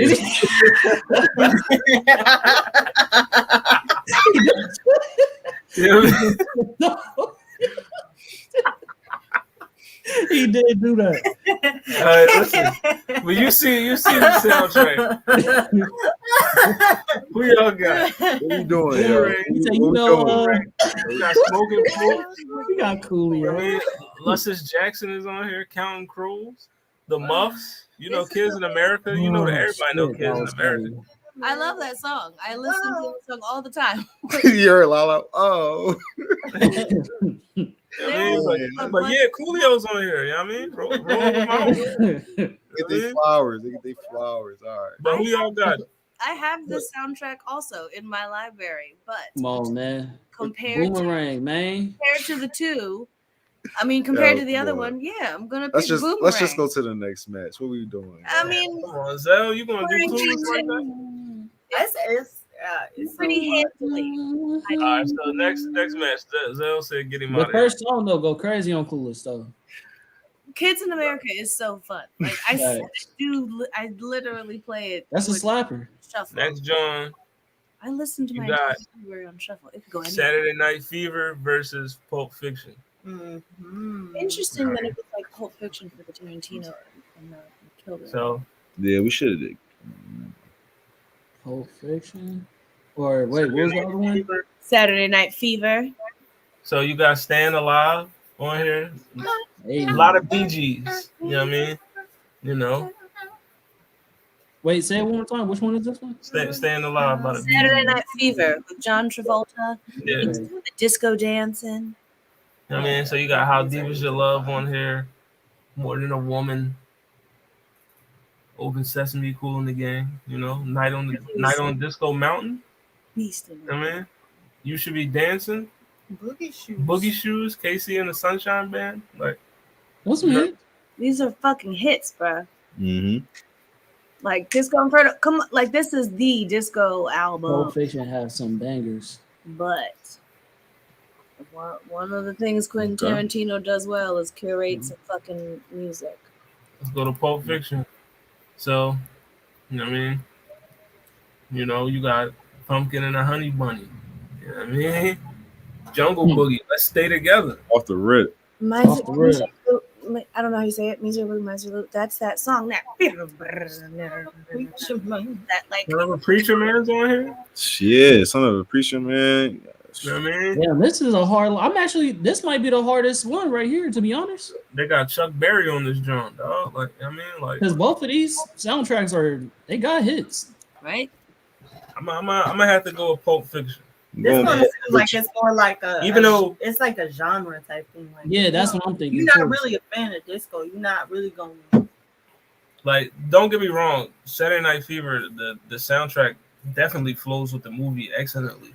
[SPEAKER 1] You know what I mean?
[SPEAKER 2] He did do that.
[SPEAKER 1] Listen, when you see the soundtrack, who y'all got?
[SPEAKER 4] What you doing, yo?
[SPEAKER 1] Boomerang.
[SPEAKER 2] He said,
[SPEAKER 4] What
[SPEAKER 2] you
[SPEAKER 4] we
[SPEAKER 2] know,
[SPEAKER 4] doing?
[SPEAKER 1] You got Smoking Fools.
[SPEAKER 2] we got
[SPEAKER 1] I
[SPEAKER 2] Coolio.
[SPEAKER 1] mean, Luscious Jackson is on here. Counting Crows. The Muffs. You know, Kids in America. You know that everybody know
[SPEAKER 2] Shit,
[SPEAKER 1] Kids
[SPEAKER 2] that
[SPEAKER 1] in
[SPEAKER 2] was
[SPEAKER 1] America.
[SPEAKER 2] funny.
[SPEAKER 5] I love that song. I listen to that song all the time.
[SPEAKER 4] You heard Lala? Oh,
[SPEAKER 1] I mean, but yeah, Coolio's on here. You know what I mean? Roll them out.
[SPEAKER 4] get their flowers. They get their flowers. All right.
[SPEAKER 1] But who y'all got?
[SPEAKER 5] I have this soundtrack also in my library, but
[SPEAKER 2] Come on, man.
[SPEAKER 5] compared
[SPEAKER 2] Boomerang, man.
[SPEAKER 5] to the two, I mean, compared
[SPEAKER 4] Yo,
[SPEAKER 5] to the other
[SPEAKER 4] come on.
[SPEAKER 5] one, yeah, I'm gonna
[SPEAKER 4] Let's
[SPEAKER 5] pick
[SPEAKER 4] just
[SPEAKER 5] Boomerang.
[SPEAKER 4] go to the next match. What we doing?
[SPEAKER 5] I mean,
[SPEAKER 1] Come on, Zell, you gonna do Clueless like that?
[SPEAKER 3] It's
[SPEAKER 5] pretty handily.
[SPEAKER 1] All right, so next match, Zell said get him
[SPEAKER 2] The
[SPEAKER 1] out of here.
[SPEAKER 2] first song though go crazy on Coolest though.
[SPEAKER 5] Kids in America is so fun. Like I
[SPEAKER 2] Facts.
[SPEAKER 5] I literally play it.
[SPEAKER 2] That's a
[SPEAKER 5] with
[SPEAKER 2] slapper.
[SPEAKER 5] Shuffle.
[SPEAKER 1] Next, John,
[SPEAKER 5] I listened to
[SPEAKER 1] you
[SPEAKER 5] my
[SPEAKER 1] got
[SPEAKER 5] library on shuffle. It could go anywhere.
[SPEAKER 1] Saturday Night Fever versus Pulp Fiction.
[SPEAKER 5] Interesting that it was like Pulp Fiction for the Tarantino and killed it.
[SPEAKER 1] So
[SPEAKER 4] Yeah, we should have did.
[SPEAKER 2] Pulp Fiction. Or wait, what was the other one?
[SPEAKER 5] Saturday Night Fever.
[SPEAKER 1] So you got Stand Alive on here.
[SPEAKER 2] Hey.
[SPEAKER 1] A lot of Bee Gees. You know what I mean? You know,
[SPEAKER 2] Wait, say it one more time. Which one is this one?
[SPEAKER 1] Stand Alive by the Bee
[SPEAKER 5] Saturday
[SPEAKER 1] Gees.
[SPEAKER 5] Night Fever with John Travolta.
[SPEAKER 1] Yeah. You know
[SPEAKER 5] The disco dancing.
[SPEAKER 1] what I mean? So you got How Deep Is Your Love on here. More Than a Woman. Open Sesame, Cool in the Gang. You know, Night on Disco Mountain.
[SPEAKER 5] Beast in
[SPEAKER 1] You know what I mean? You Should Be Dancing. Boogie Shoes, Casey and the Sunshine Band. Like,
[SPEAKER 2] What's me?
[SPEAKER 5] These are fucking hits, bro.
[SPEAKER 4] Mm-hmm.
[SPEAKER 5] Like Disco Inferno. Come on, like this is the disco album.
[SPEAKER 2] Pulp Fiction has some bangers.
[SPEAKER 5] But one of the things Quentin Tarantino does well is curate some fucking music.
[SPEAKER 1] let's go to Pulp Fiction. So, you know what I mean? You know, you got Pumpkin and a Honey Bunny. You know what I mean? Jungle Boogie. Let's stay together.
[SPEAKER 4] Off the rip.
[SPEAKER 2] Off the rip.
[SPEAKER 5] I don't know how you say it. Music that's that song. That like
[SPEAKER 1] Son of a Preacher Man's on here.
[SPEAKER 4] Yeah, son of a preacher man.
[SPEAKER 1] You know what I mean?
[SPEAKER 2] Yeah, this is a hard. This might be the hardest one right here, to be honest.
[SPEAKER 1] They got Chuck Berry on this joint, dog. Like, I mean, like,
[SPEAKER 2] Because both of these soundtracks they got hits.
[SPEAKER 5] right.
[SPEAKER 1] I'm gonna have to go with Pulp Fiction.
[SPEAKER 3] This one seems like it's more like it's like a genre type thing. Like,
[SPEAKER 2] Yeah, that's what I'm thinking.
[SPEAKER 3] You're not really a fan of disco. You're not really going.
[SPEAKER 1] Like, don't get me wrong, Saturday Night Fever, the soundtrack definitely flows with the movie excellently,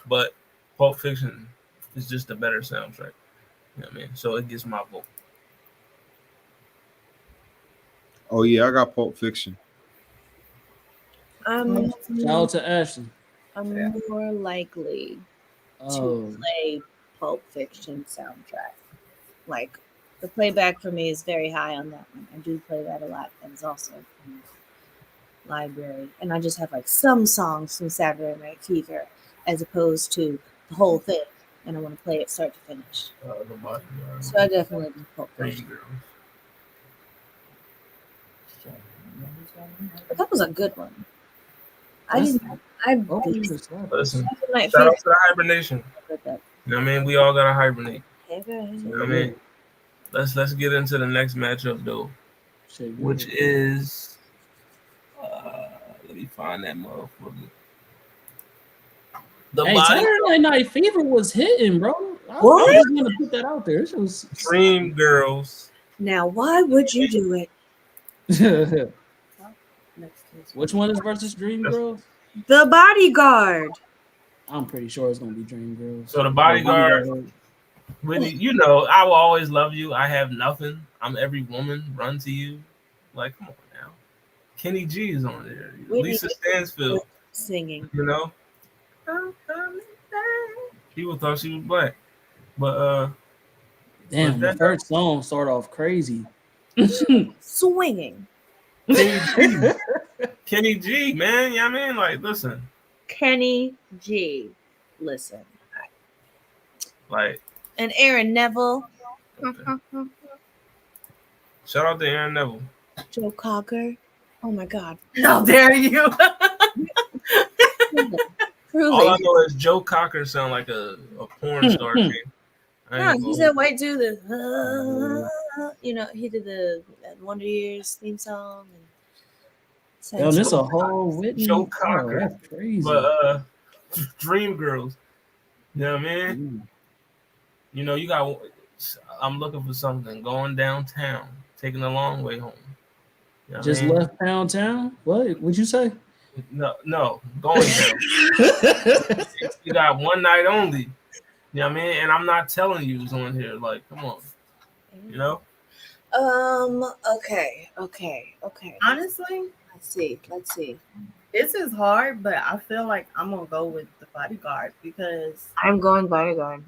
[SPEAKER 1] but Pulp Fiction is just a better soundtrack. You know what I mean? So it gets my vote.
[SPEAKER 4] Oh yeah, I got Pulp Fiction.
[SPEAKER 2] Shout out to Ashley.
[SPEAKER 5] I'm more likely to play Pulp Fiction soundtrack. Like the playback for me is very high on that one. I do play that a lot. That is also library, and I just have like some songs from Saturday Night Fever as opposed to the whole thing, and I want to play it start to finish.
[SPEAKER 1] The bodyguard.
[SPEAKER 5] So I definitely do Pulp Fiction.
[SPEAKER 1] Dream Girls.
[SPEAKER 5] But that was a good one. I didn't. I
[SPEAKER 2] Oh, you just said it.
[SPEAKER 1] Listen,
[SPEAKER 5] Saturday Night
[SPEAKER 1] shout
[SPEAKER 5] Fever.
[SPEAKER 1] out to the hibernation.
[SPEAKER 5] Good that.
[SPEAKER 1] You know what I mean? We all gotta hibernate.
[SPEAKER 5] Hey,
[SPEAKER 1] You know what I mean? Let's get into the next matchup though,
[SPEAKER 2] Shit, good.
[SPEAKER 1] which is let me find that motherfucker. The
[SPEAKER 2] Hey,
[SPEAKER 1] body
[SPEAKER 2] Saturday Night Fever was hitting, bro. I
[SPEAKER 5] What?
[SPEAKER 2] just want to put that out there. This was
[SPEAKER 1] Dream Girls.
[SPEAKER 5] Now, why would you do it?
[SPEAKER 2] Which one is versus Dream Girls?
[SPEAKER 5] The Bodyguard.
[SPEAKER 2] I'm pretty sure it's gonna be Dream Girls.
[SPEAKER 1] So the bodyguard, Whitney, you know, I will always love you. I have nothing. I'm every woman. Run to you. Like, come on now. Kenny G is on there.
[SPEAKER 5] Whitney
[SPEAKER 1] Lisa Stansfield.
[SPEAKER 5] Singing.
[SPEAKER 1] You know, I'm coming back. People thought she was black, but
[SPEAKER 2] Damn, the first song started off crazy.
[SPEAKER 5] Swinging.
[SPEAKER 1] Kenny G, man. Yeah, I mean, like, listen,
[SPEAKER 5] Kenny G. Listen.
[SPEAKER 1] like,
[SPEAKER 5] And Aaron Neville.
[SPEAKER 1] shout out to Aaron Neville.
[SPEAKER 5] Joe Cocker. Oh my God.
[SPEAKER 3] How dare you?
[SPEAKER 5] Truly.
[SPEAKER 1] All I know is Joe Cocker sound like a porn star. King.
[SPEAKER 5] Yeah, he's that white dude that, you know, he did the Wonder Years theme song. And
[SPEAKER 2] Yo, this a whole Whitney.
[SPEAKER 1] Joe
[SPEAKER 2] Oh,
[SPEAKER 1] Cocker.
[SPEAKER 2] that's crazy.
[SPEAKER 1] But Dream Girls. You know what I mean? You know, you got. I'm looking for something. Going downtown, taking the long way home. You know what
[SPEAKER 2] Just
[SPEAKER 1] I mean?
[SPEAKER 2] left downtown. What? What'd you say?
[SPEAKER 1] No, going down. You got one night only. You know what I mean? And I'm not telling you who's on here. Like, come on. You know?
[SPEAKER 5] Okay.
[SPEAKER 3] Honestly,
[SPEAKER 5] Let's see.
[SPEAKER 3] this is hard, but I feel like I'm gonna go with the bodyguard because
[SPEAKER 5] I'm going Bodyguard.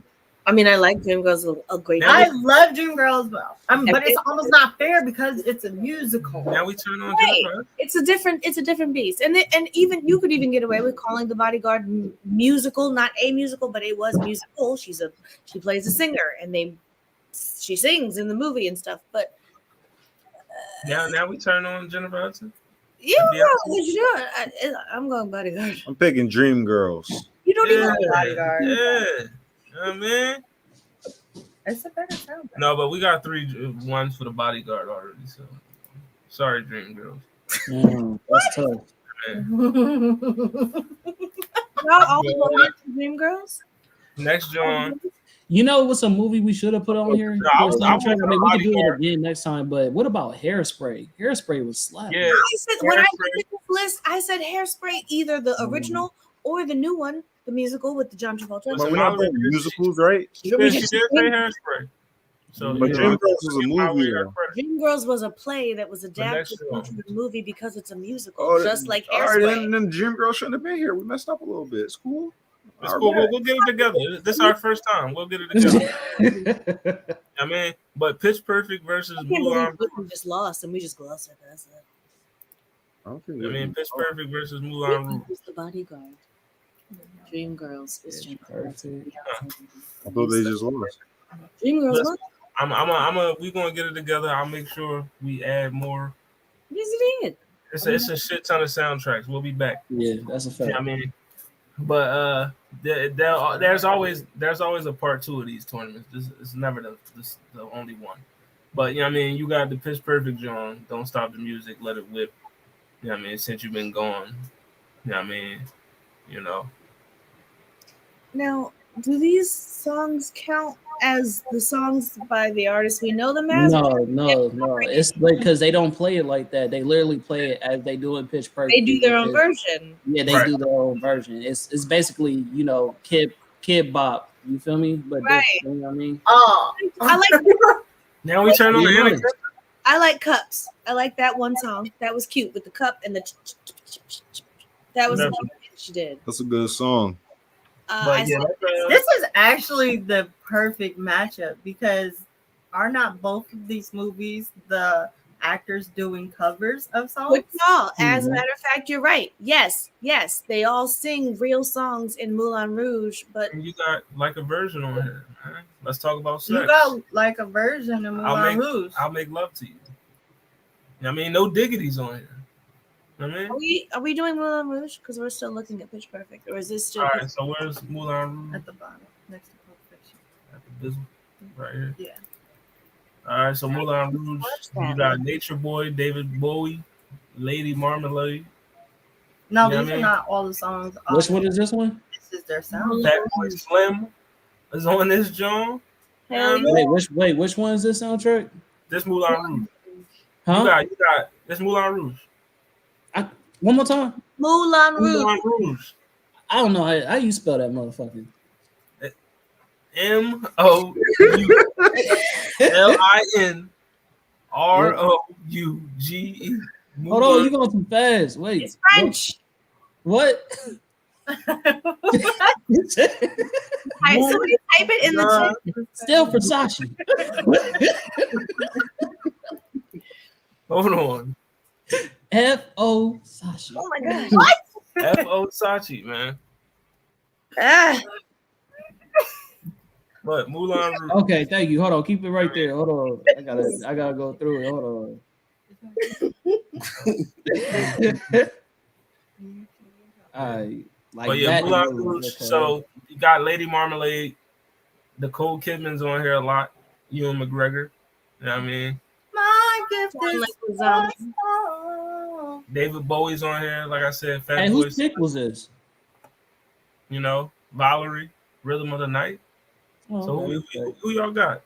[SPEAKER 5] I mean, I like Dream Girls a great
[SPEAKER 1] Now
[SPEAKER 3] I
[SPEAKER 5] deal.
[SPEAKER 3] love Dreamgirls, but it's almost not fair because it's a musical.
[SPEAKER 1] Now we turn on
[SPEAKER 5] Right.
[SPEAKER 1] Jennifer.
[SPEAKER 5] It's a different beast, and even you could even get away with calling the Bodyguard musical, not a musical, but it was musical. She plays a singer, and she sings in the movie and stuff. But
[SPEAKER 1] Now we turn on Jennifer Hudson.
[SPEAKER 5] yeah,
[SPEAKER 1] Yeah.
[SPEAKER 5] what you doing? I'm going Bodyguard.
[SPEAKER 4] I'm picking Dream Girls.
[SPEAKER 5] You don't even.
[SPEAKER 3] Bodyguard.
[SPEAKER 1] Yeah. You know what I mean?
[SPEAKER 3] It's a better sound.
[SPEAKER 1] No, but we got 3 ones for the bodyguard already. So sorry, Dream Girls.
[SPEAKER 2] That's tough.
[SPEAKER 5] Y'all all going Dream Girls?
[SPEAKER 1] Next, John.
[SPEAKER 2] You know what's a movie we should have put on here?
[SPEAKER 1] No, I was
[SPEAKER 2] I mean, we could do it
[SPEAKER 1] Bodyguard.
[SPEAKER 2] again next time, but what about Hairspray? Hairspray was slap.
[SPEAKER 1] Yeah.
[SPEAKER 5] I said when I
[SPEAKER 1] Hairspray.
[SPEAKER 5] looked at this list, I said Hairspray, either the original or the new one, the musical with the John Travolta.
[SPEAKER 1] Was
[SPEAKER 4] But
[SPEAKER 1] it
[SPEAKER 4] we're not
[SPEAKER 1] Molly?
[SPEAKER 4] doing musicals, right?
[SPEAKER 1] She did say Hairspray. So
[SPEAKER 4] But
[SPEAKER 1] yeah.
[SPEAKER 4] Dream Girls was a movie, though.
[SPEAKER 1] Hairspray.
[SPEAKER 5] Dream Girls was a play that was adapted
[SPEAKER 1] next
[SPEAKER 5] into the movie because it's a musical,
[SPEAKER 4] Oh,
[SPEAKER 5] just like
[SPEAKER 4] all right,
[SPEAKER 5] Hairspray.
[SPEAKER 4] then Dream Girls shouldn't have been here. We messed up a little bit. It's cool.
[SPEAKER 1] It's
[SPEAKER 4] Our
[SPEAKER 1] cool.
[SPEAKER 4] bad.
[SPEAKER 1] We'll get it together. This is our first time. We'll get it together. I mean, but Pitch Perfect versus
[SPEAKER 5] I can't
[SPEAKER 1] Moulin.
[SPEAKER 5] believe we just lost and we just glossed over that.
[SPEAKER 4] I don't think
[SPEAKER 1] I mean, Pitch Perfect versus Moulin Rouge.
[SPEAKER 5] Who's the Bodyguard? Dream Girls is Dream Girls.
[SPEAKER 4] I thought they just lost.
[SPEAKER 5] Dream Girls.
[SPEAKER 1] Listen,
[SPEAKER 5] What?
[SPEAKER 1] we gonna get it together. I'll make sure we add more.
[SPEAKER 5] Yes, it did.
[SPEAKER 1] It's a shit ton of soundtracks. We'll be back.
[SPEAKER 2] Yeah, that's a fact.
[SPEAKER 1] Yeah, I mean, but there's always a part 2 of these tournaments. This is never the only one. But you know what I mean, you got the Pitch Perfect John. Don't stop the music, let it whip. You know what I mean, since you've been gone. You know what I mean, you know.
[SPEAKER 5] Now, do these songs count as the songs by the artists we know them as?
[SPEAKER 2] No. It's because they don't play it like that. They literally play it as they do in Pitch Perfect.
[SPEAKER 5] They do their own version.
[SPEAKER 2] Yeah, they
[SPEAKER 1] Right.
[SPEAKER 2] do their own version. It's basically, you know, kid bop. You feel me? But
[SPEAKER 5] Right.
[SPEAKER 2] you know what I mean?
[SPEAKER 3] Oh,
[SPEAKER 5] I like
[SPEAKER 1] Now we turn on the
[SPEAKER 2] Yeah.
[SPEAKER 1] Anna.
[SPEAKER 5] I like Cups. I like that one song. That was cute with the cup and the. That was the
[SPEAKER 1] Never.
[SPEAKER 5] one that she did.
[SPEAKER 4] That's a good song.
[SPEAKER 1] But yeah,
[SPEAKER 3] this is actually the perfect matchup because are not both of these movies the actors doing covers of songs.
[SPEAKER 5] Good call. As a matter of fact, you're right. Yes, they all sing real songs in Moulin Rouge, but
[SPEAKER 1] And you got like a version on here. Man. Let's talk about sex.
[SPEAKER 3] You got like a version of Moulin Rouge.
[SPEAKER 1] I'll make love to you. I mean, no diggities on here. I mean,
[SPEAKER 5] are we doing Moulin Rouge? Because we're still looking at Pitch Perfect, or is this still?
[SPEAKER 1] All right, so where's Moulin Rouge?
[SPEAKER 3] At the bottom, next to Pulp Fiction.
[SPEAKER 1] At the business, right here.
[SPEAKER 3] Yeah.
[SPEAKER 1] All right, so Moulin Rouge. You got Nature Boy, David Bowie, Lady Marmalade.
[SPEAKER 3] No, these are not all the songs.
[SPEAKER 2] Which one is this one?
[SPEAKER 3] This is their sound.
[SPEAKER 1] Fat Boy Slim is on this John.
[SPEAKER 2] Wait, which one is this soundtrack?
[SPEAKER 1] This Moulin Rouge.
[SPEAKER 2] Huh?
[SPEAKER 1] You got this Moulin Rouge.
[SPEAKER 2] One more time.
[SPEAKER 5] Moulin Rouge.
[SPEAKER 1] Moulin Rouge.
[SPEAKER 2] I don't know how you spell that motherfucker.
[SPEAKER 1] MOULINROUGE.
[SPEAKER 2] Hold on, you going too fast. Wait.
[SPEAKER 5] It's French.
[SPEAKER 2] What?
[SPEAKER 5] Somebody type it in the chat.
[SPEAKER 2] Still for Sashi.
[SPEAKER 1] Hold on.
[SPEAKER 2] F.O. Sashi.
[SPEAKER 5] Oh my god. What?
[SPEAKER 1] F.O. Sachi, man. But Moulin Rouge.
[SPEAKER 2] Okay, thank you. Hold on, keep it right there. Hold on. I gotta go through it. Hold on. Alright.
[SPEAKER 1] But yeah, Moulin Rouge. Okay. So you got Lady Marmalade, Nicole Kidman's on here a lot, Ewan McGregor. You know what I mean?
[SPEAKER 3] My gift is
[SPEAKER 1] David Bowie's on here, like I said.
[SPEAKER 2] Hey, whose pick was this?
[SPEAKER 1] You know, Valerie, Rhythm of the Night. Oh, so who y'all got?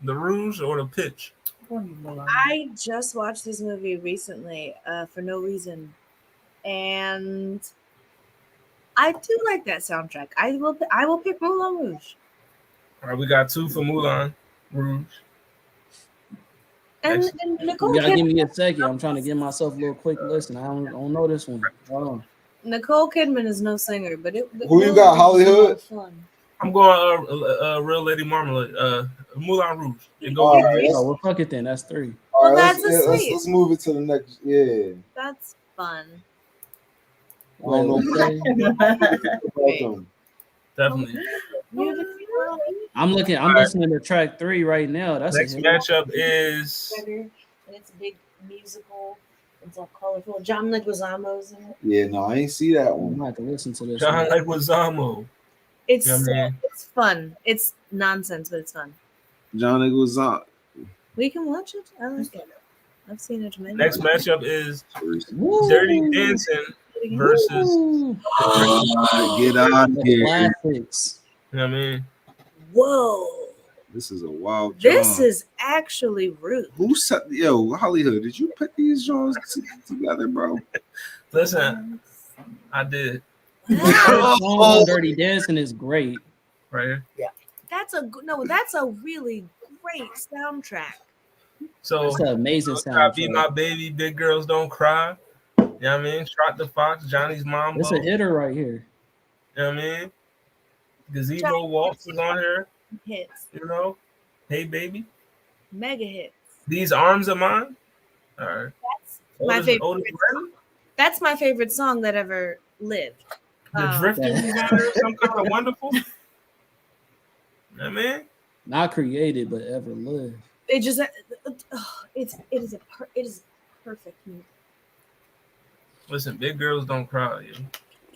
[SPEAKER 1] The Rouge or the Pitch?
[SPEAKER 5] I just watched this movie recently for no reason, and I do like that soundtrack. I will pick Moulin Rouge.
[SPEAKER 1] All right, we got 2 for Moulin Rouge.
[SPEAKER 5] And Nicole
[SPEAKER 2] you gotta give me a second. I'm trying to give myself a little quick listen. I don't know this one. Hold on.
[SPEAKER 5] Nicole Kidman is no singer, but
[SPEAKER 6] who you got? Hollywood.
[SPEAKER 1] I'm going Real Lady Marmalade. Moulin Rouge.
[SPEAKER 2] Well, fuck it then. That's 3.
[SPEAKER 5] Well, that's
[SPEAKER 6] let's move it to the next. Yeah.
[SPEAKER 5] That's fun.
[SPEAKER 1] Definitely.
[SPEAKER 2] I'm listening to track 3 right now. That's
[SPEAKER 1] next matchup is.
[SPEAKER 5] It's big musical. It's all colorful. John Leguizamo's in it.
[SPEAKER 6] Yeah, no, I ain't see that one.
[SPEAKER 2] I have to listen to this.
[SPEAKER 1] John Leguizamo.
[SPEAKER 5] It's fun. It's nonsense, but it's fun.
[SPEAKER 6] John Leguizamo.
[SPEAKER 5] We can watch it. I like it. I've seen it many
[SPEAKER 1] Next matchup is Dirty Dancing versus
[SPEAKER 6] Get Out of Here.
[SPEAKER 2] Classics.
[SPEAKER 1] You know what I mean?
[SPEAKER 5] Whoa.
[SPEAKER 6] This is a wild job.
[SPEAKER 5] This is actually rude.
[SPEAKER 6] Who said, Hollywood, did you put these genres together, bro?
[SPEAKER 1] Listen, I did.
[SPEAKER 2] Wow. Dirty Dancing is great.
[SPEAKER 1] Right here?
[SPEAKER 5] Yeah. That's a really great soundtrack.
[SPEAKER 1] So
[SPEAKER 2] that's an amazing soundtrack.
[SPEAKER 1] Be My Baby, Big Girls Don't Cry. You know what I mean? Trot the Fox, Johnny's Mambo.
[SPEAKER 2] It's a hitter right here.
[SPEAKER 1] You know what I mean? Gazebo Waltz is on here.
[SPEAKER 5] Hits.
[SPEAKER 1] You know? Hey Baby.
[SPEAKER 5] Mega hits.
[SPEAKER 1] These Arms Are Mine. All right.
[SPEAKER 5] That's my favorite. That's my favorite song that ever lived.
[SPEAKER 1] The Drifting is on there, Some Kind of Wonderful. You know what I mean?
[SPEAKER 2] Not created, but ever lived.
[SPEAKER 5] It just it is perfect music.
[SPEAKER 1] Listen, Big Girls Don't Cry,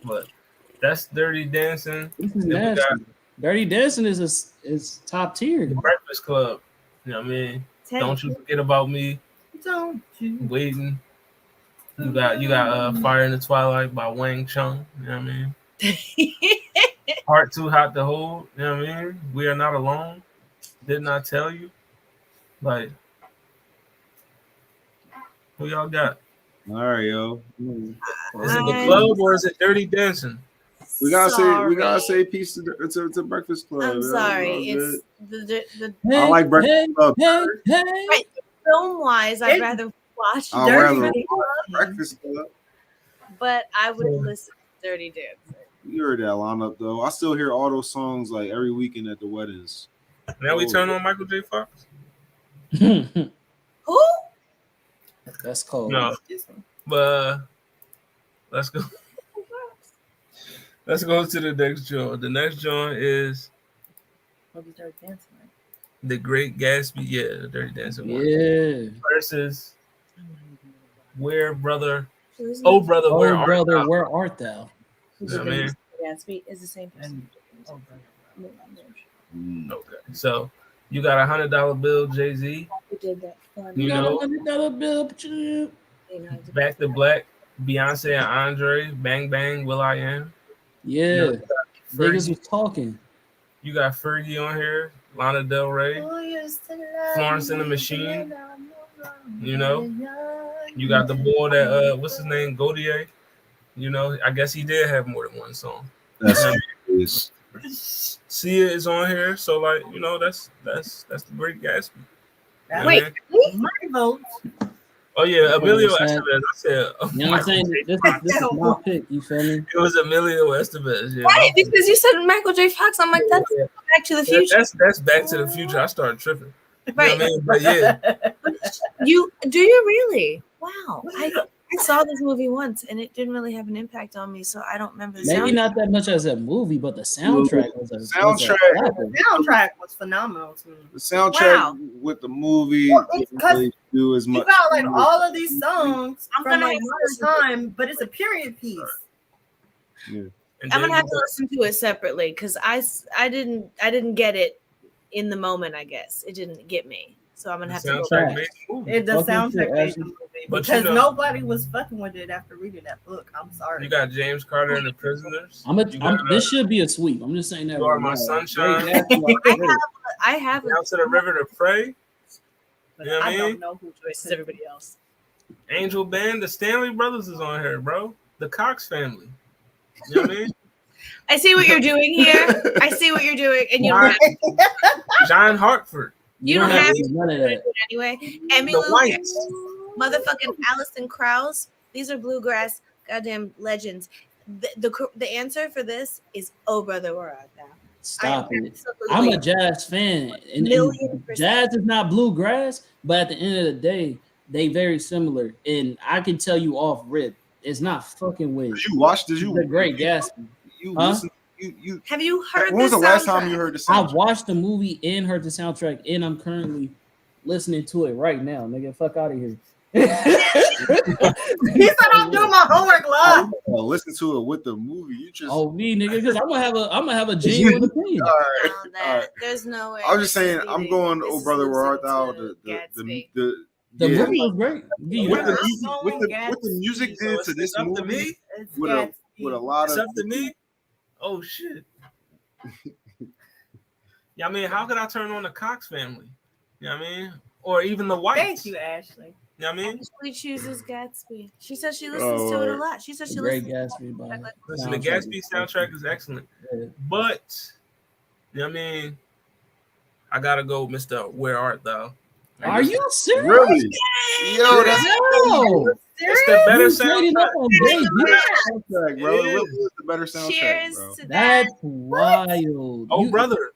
[SPEAKER 1] but that's Dirty Dancing.
[SPEAKER 2] This is nasty. Dirty Dancing is top tier.
[SPEAKER 1] The Breakfast Club. You know what I mean? Don't You Forget About Me.
[SPEAKER 3] Don't you
[SPEAKER 1] Waiting. You got Fire in the Twilight by Wang Chung. You know what I mean? Heart Too Hot to Hold. You know what I mean? We Are Not Alone. Didn't I Tell You? Like, who y'all got?
[SPEAKER 6] All right, yo.
[SPEAKER 1] Is it the club or is it Dirty Dancing?
[SPEAKER 6] We gotta say peace to Breakfast Club.
[SPEAKER 5] I'm sorry. It's the
[SPEAKER 6] I like Breakfast Club.
[SPEAKER 5] Right, film wise, I'd rather watch
[SPEAKER 6] Breakfast Club.
[SPEAKER 5] But I would listen to Dirty Dancing.
[SPEAKER 6] You heard that lineup though. I still hear all those songs like every weekend at the weddings.
[SPEAKER 1] Now we turn on Michael J. Fox.
[SPEAKER 5] Who?
[SPEAKER 2] That's cold.
[SPEAKER 1] No, but let's go. Let's go to the next joint. The next joint is
[SPEAKER 3] What was Dirty Dancing? Right?
[SPEAKER 1] The Great Gatsby. Yeah, the Dirty Dancing one.
[SPEAKER 2] Yeah.
[SPEAKER 1] Versus Where Brother,
[SPEAKER 5] Who's
[SPEAKER 1] Oh
[SPEAKER 5] next?
[SPEAKER 1] Brother, Where
[SPEAKER 2] Oh
[SPEAKER 1] Art
[SPEAKER 2] brother,
[SPEAKER 1] Thou?
[SPEAKER 2] where art thou?
[SPEAKER 5] Who
[SPEAKER 1] Yeah,
[SPEAKER 5] did
[SPEAKER 1] man.
[SPEAKER 5] the Gatsby is the same person.
[SPEAKER 1] Okay, so you got $100 bill, Jay-Z.
[SPEAKER 5] Who did that fun?
[SPEAKER 1] You
[SPEAKER 2] You got
[SPEAKER 1] know,
[SPEAKER 2] $100 bill. But you...
[SPEAKER 1] Back to Black, Beyonce and Andre, Bang Bang, Will I Am.
[SPEAKER 2] Yeah.
[SPEAKER 1] You know,
[SPEAKER 2] Niggas was talking.
[SPEAKER 1] You got Fergie on here, Lana Del Rey, Florence and the Machine. You know, you got the boy that what's his name, Godier. You know, I guess he did have more than one song.
[SPEAKER 6] That's
[SPEAKER 1] Sia is on here, so like you know that's the Great Gatsby.
[SPEAKER 5] Wait,
[SPEAKER 3] My vote.
[SPEAKER 1] Oh yeah, Emilio
[SPEAKER 2] Sad.
[SPEAKER 1] Estevez. I said,
[SPEAKER 2] You know what I'm saying? This is my pick. You feel me?
[SPEAKER 1] it was Emilio Estevez. Yeah,
[SPEAKER 5] right, because you said Michael J. Fox. I'm like, that's Back to the Future.
[SPEAKER 1] that's Back to the Future. I started tripping. You
[SPEAKER 5] Right.
[SPEAKER 1] know what I mean? But yeah,
[SPEAKER 5] You really? Wow. I saw this movie once and it didn't really have an impact on me, so I don't remember the
[SPEAKER 2] Maybe
[SPEAKER 5] sound.
[SPEAKER 2] not that much as a movie, but the soundtrack was a
[SPEAKER 4] Soundtrack.
[SPEAKER 2] slapper.
[SPEAKER 3] The soundtrack was phenomenal to me.
[SPEAKER 4] The soundtrack
[SPEAKER 5] Wow.
[SPEAKER 4] with the movie
[SPEAKER 3] Well, it's
[SPEAKER 4] didn't
[SPEAKER 3] 'cause
[SPEAKER 4] really do as
[SPEAKER 3] You
[SPEAKER 4] much.
[SPEAKER 3] got like all of these songs
[SPEAKER 5] I'm
[SPEAKER 3] from
[SPEAKER 5] gonna
[SPEAKER 3] like
[SPEAKER 5] have to
[SPEAKER 3] modern
[SPEAKER 5] listen to
[SPEAKER 3] time, but it's a period piece.
[SPEAKER 1] and
[SPEAKER 5] I'm
[SPEAKER 1] then
[SPEAKER 5] gonna have
[SPEAKER 1] you
[SPEAKER 5] to listen to it separately because I didn't get it in the moment. I guess it didn't get me, so I'm gonna
[SPEAKER 1] the
[SPEAKER 5] have to go
[SPEAKER 1] soundtrack
[SPEAKER 5] back.
[SPEAKER 1] made the movie.
[SPEAKER 3] The
[SPEAKER 2] Fucking
[SPEAKER 3] soundtrack
[SPEAKER 2] shit,
[SPEAKER 3] made
[SPEAKER 2] Ashley.
[SPEAKER 3] the movie
[SPEAKER 1] But
[SPEAKER 3] because
[SPEAKER 1] you know-
[SPEAKER 3] nobody was fucking with it after reading that book. I'm sorry.
[SPEAKER 1] You got James Carter and the Prisoners.
[SPEAKER 2] I'm
[SPEAKER 1] You got,
[SPEAKER 2] this should be a sweep. I'm just saying that.
[SPEAKER 1] You Are
[SPEAKER 2] right
[SPEAKER 1] My
[SPEAKER 2] now.
[SPEAKER 1] Sunshine.
[SPEAKER 2] Great Gatsby,
[SPEAKER 5] I have
[SPEAKER 1] Down to the River to Pray.
[SPEAKER 3] But
[SPEAKER 1] You know what I
[SPEAKER 3] I
[SPEAKER 1] mean?
[SPEAKER 3] don't know who
[SPEAKER 5] versus everybody else.
[SPEAKER 1] Angel Band, the Stanley Brothers is on here, bro. The Cox family. You know what I mean?
[SPEAKER 5] I see what you're doing here. I see what you're doing, and you don't have,
[SPEAKER 1] John Hartford.
[SPEAKER 5] you don't have to
[SPEAKER 2] none of
[SPEAKER 5] do
[SPEAKER 2] that.
[SPEAKER 5] it anyway.
[SPEAKER 1] The
[SPEAKER 5] Emmylou
[SPEAKER 1] Whites.
[SPEAKER 5] motherfucking Alison Krauss. These are bluegrass goddamn legends. The answer for this is Oh Brother Where Art Thou.
[SPEAKER 2] Stop
[SPEAKER 5] I
[SPEAKER 2] it. I'm a jazz fan, and
[SPEAKER 5] $1,000,000%.
[SPEAKER 2] jazz is not bluegrass, but at the end of the day, they very similar. And I can tell you off rip, it's not fucking with
[SPEAKER 4] Did you watch? Did you?
[SPEAKER 2] The Great Gatsby.
[SPEAKER 4] You
[SPEAKER 2] Huh?
[SPEAKER 4] listen? You.
[SPEAKER 5] Have you heard
[SPEAKER 4] When was the
[SPEAKER 5] this
[SPEAKER 4] last time
[SPEAKER 5] soundtrack?
[SPEAKER 4] you heard the
[SPEAKER 2] I
[SPEAKER 4] soundtrack?
[SPEAKER 2] watched the movie and heard the soundtrack, and I'm currently listening to it right now. Nigga, fuck out of here.
[SPEAKER 3] He said I'm doing my homework live.
[SPEAKER 4] Listen to it with the movie. You just.
[SPEAKER 2] Oh, me, nigga, because I'm gonna have a genuine opinion.
[SPEAKER 4] All right.
[SPEAKER 5] No, that, there's no way.
[SPEAKER 4] I'm just
[SPEAKER 5] this is
[SPEAKER 4] saying. I'm
[SPEAKER 5] leading-
[SPEAKER 4] going.
[SPEAKER 5] this
[SPEAKER 4] Oh
[SPEAKER 5] is
[SPEAKER 4] brother, where art
[SPEAKER 5] losing
[SPEAKER 4] thou?
[SPEAKER 5] to
[SPEAKER 4] The
[SPEAKER 5] Gatsby.
[SPEAKER 2] The
[SPEAKER 4] yeah.
[SPEAKER 2] movie was great. Yeah,
[SPEAKER 4] What
[SPEAKER 3] Yeah.
[SPEAKER 4] the
[SPEAKER 3] I'm
[SPEAKER 4] music,
[SPEAKER 3] going
[SPEAKER 4] what the music
[SPEAKER 1] So
[SPEAKER 4] did
[SPEAKER 1] it's
[SPEAKER 4] to this
[SPEAKER 1] up to
[SPEAKER 4] movie
[SPEAKER 1] me.
[SPEAKER 3] It's
[SPEAKER 4] with a
[SPEAKER 3] Gatsby.
[SPEAKER 4] with a lot
[SPEAKER 1] It's
[SPEAKER 4] of
[SPEAKER 1] up to me. Oh shit. Yeah, I mean, how could I turn on the Cox family? You know what I mean? Or even the Whites.
[SPEAKER 3] Thank you, Ashley.
[SPEAKER 1] You know what I mean?
[SPEAKER 5] She chooses Gatsby. She says she listens to it a lot. She says she
[SPEAKER 2] Great
[SPEAKER 5] listens.
[SPEAKER 2] Gatsby. By
[SPEAKER 1] Listen, the Gatsby soundtrack is excellent.
[SPEAKER 2] Yeah.
[SPEAKER 1] But, you know what I mean? I gotta go, Mr. Where Art Thou?
[SPEAKER 2] Are you serious?
[SPEAKER 4] really. Yo, that's
[SPEAKER 2] Yo,
[SPEAKER 1] It's the better
[SPEAKER 2] you trading
[SPEAKER 1] soundtrack.
[SPEAKER 2] up on Jay-Z?
[SPEAKER 4] soundtrack, bro. It
[SPEAKER 1] It
[SPEAKER 4] really
[SPEAKER 1] is.
[SPEAKER 4] is the better soundtrack,
[SPEAKER 5] Cheers
[SPEAKER 4] bro.
[SPEAKER 5] to that.
[SPEAKER 2] That's wild.
[SPEAKER 1] Oh, brother.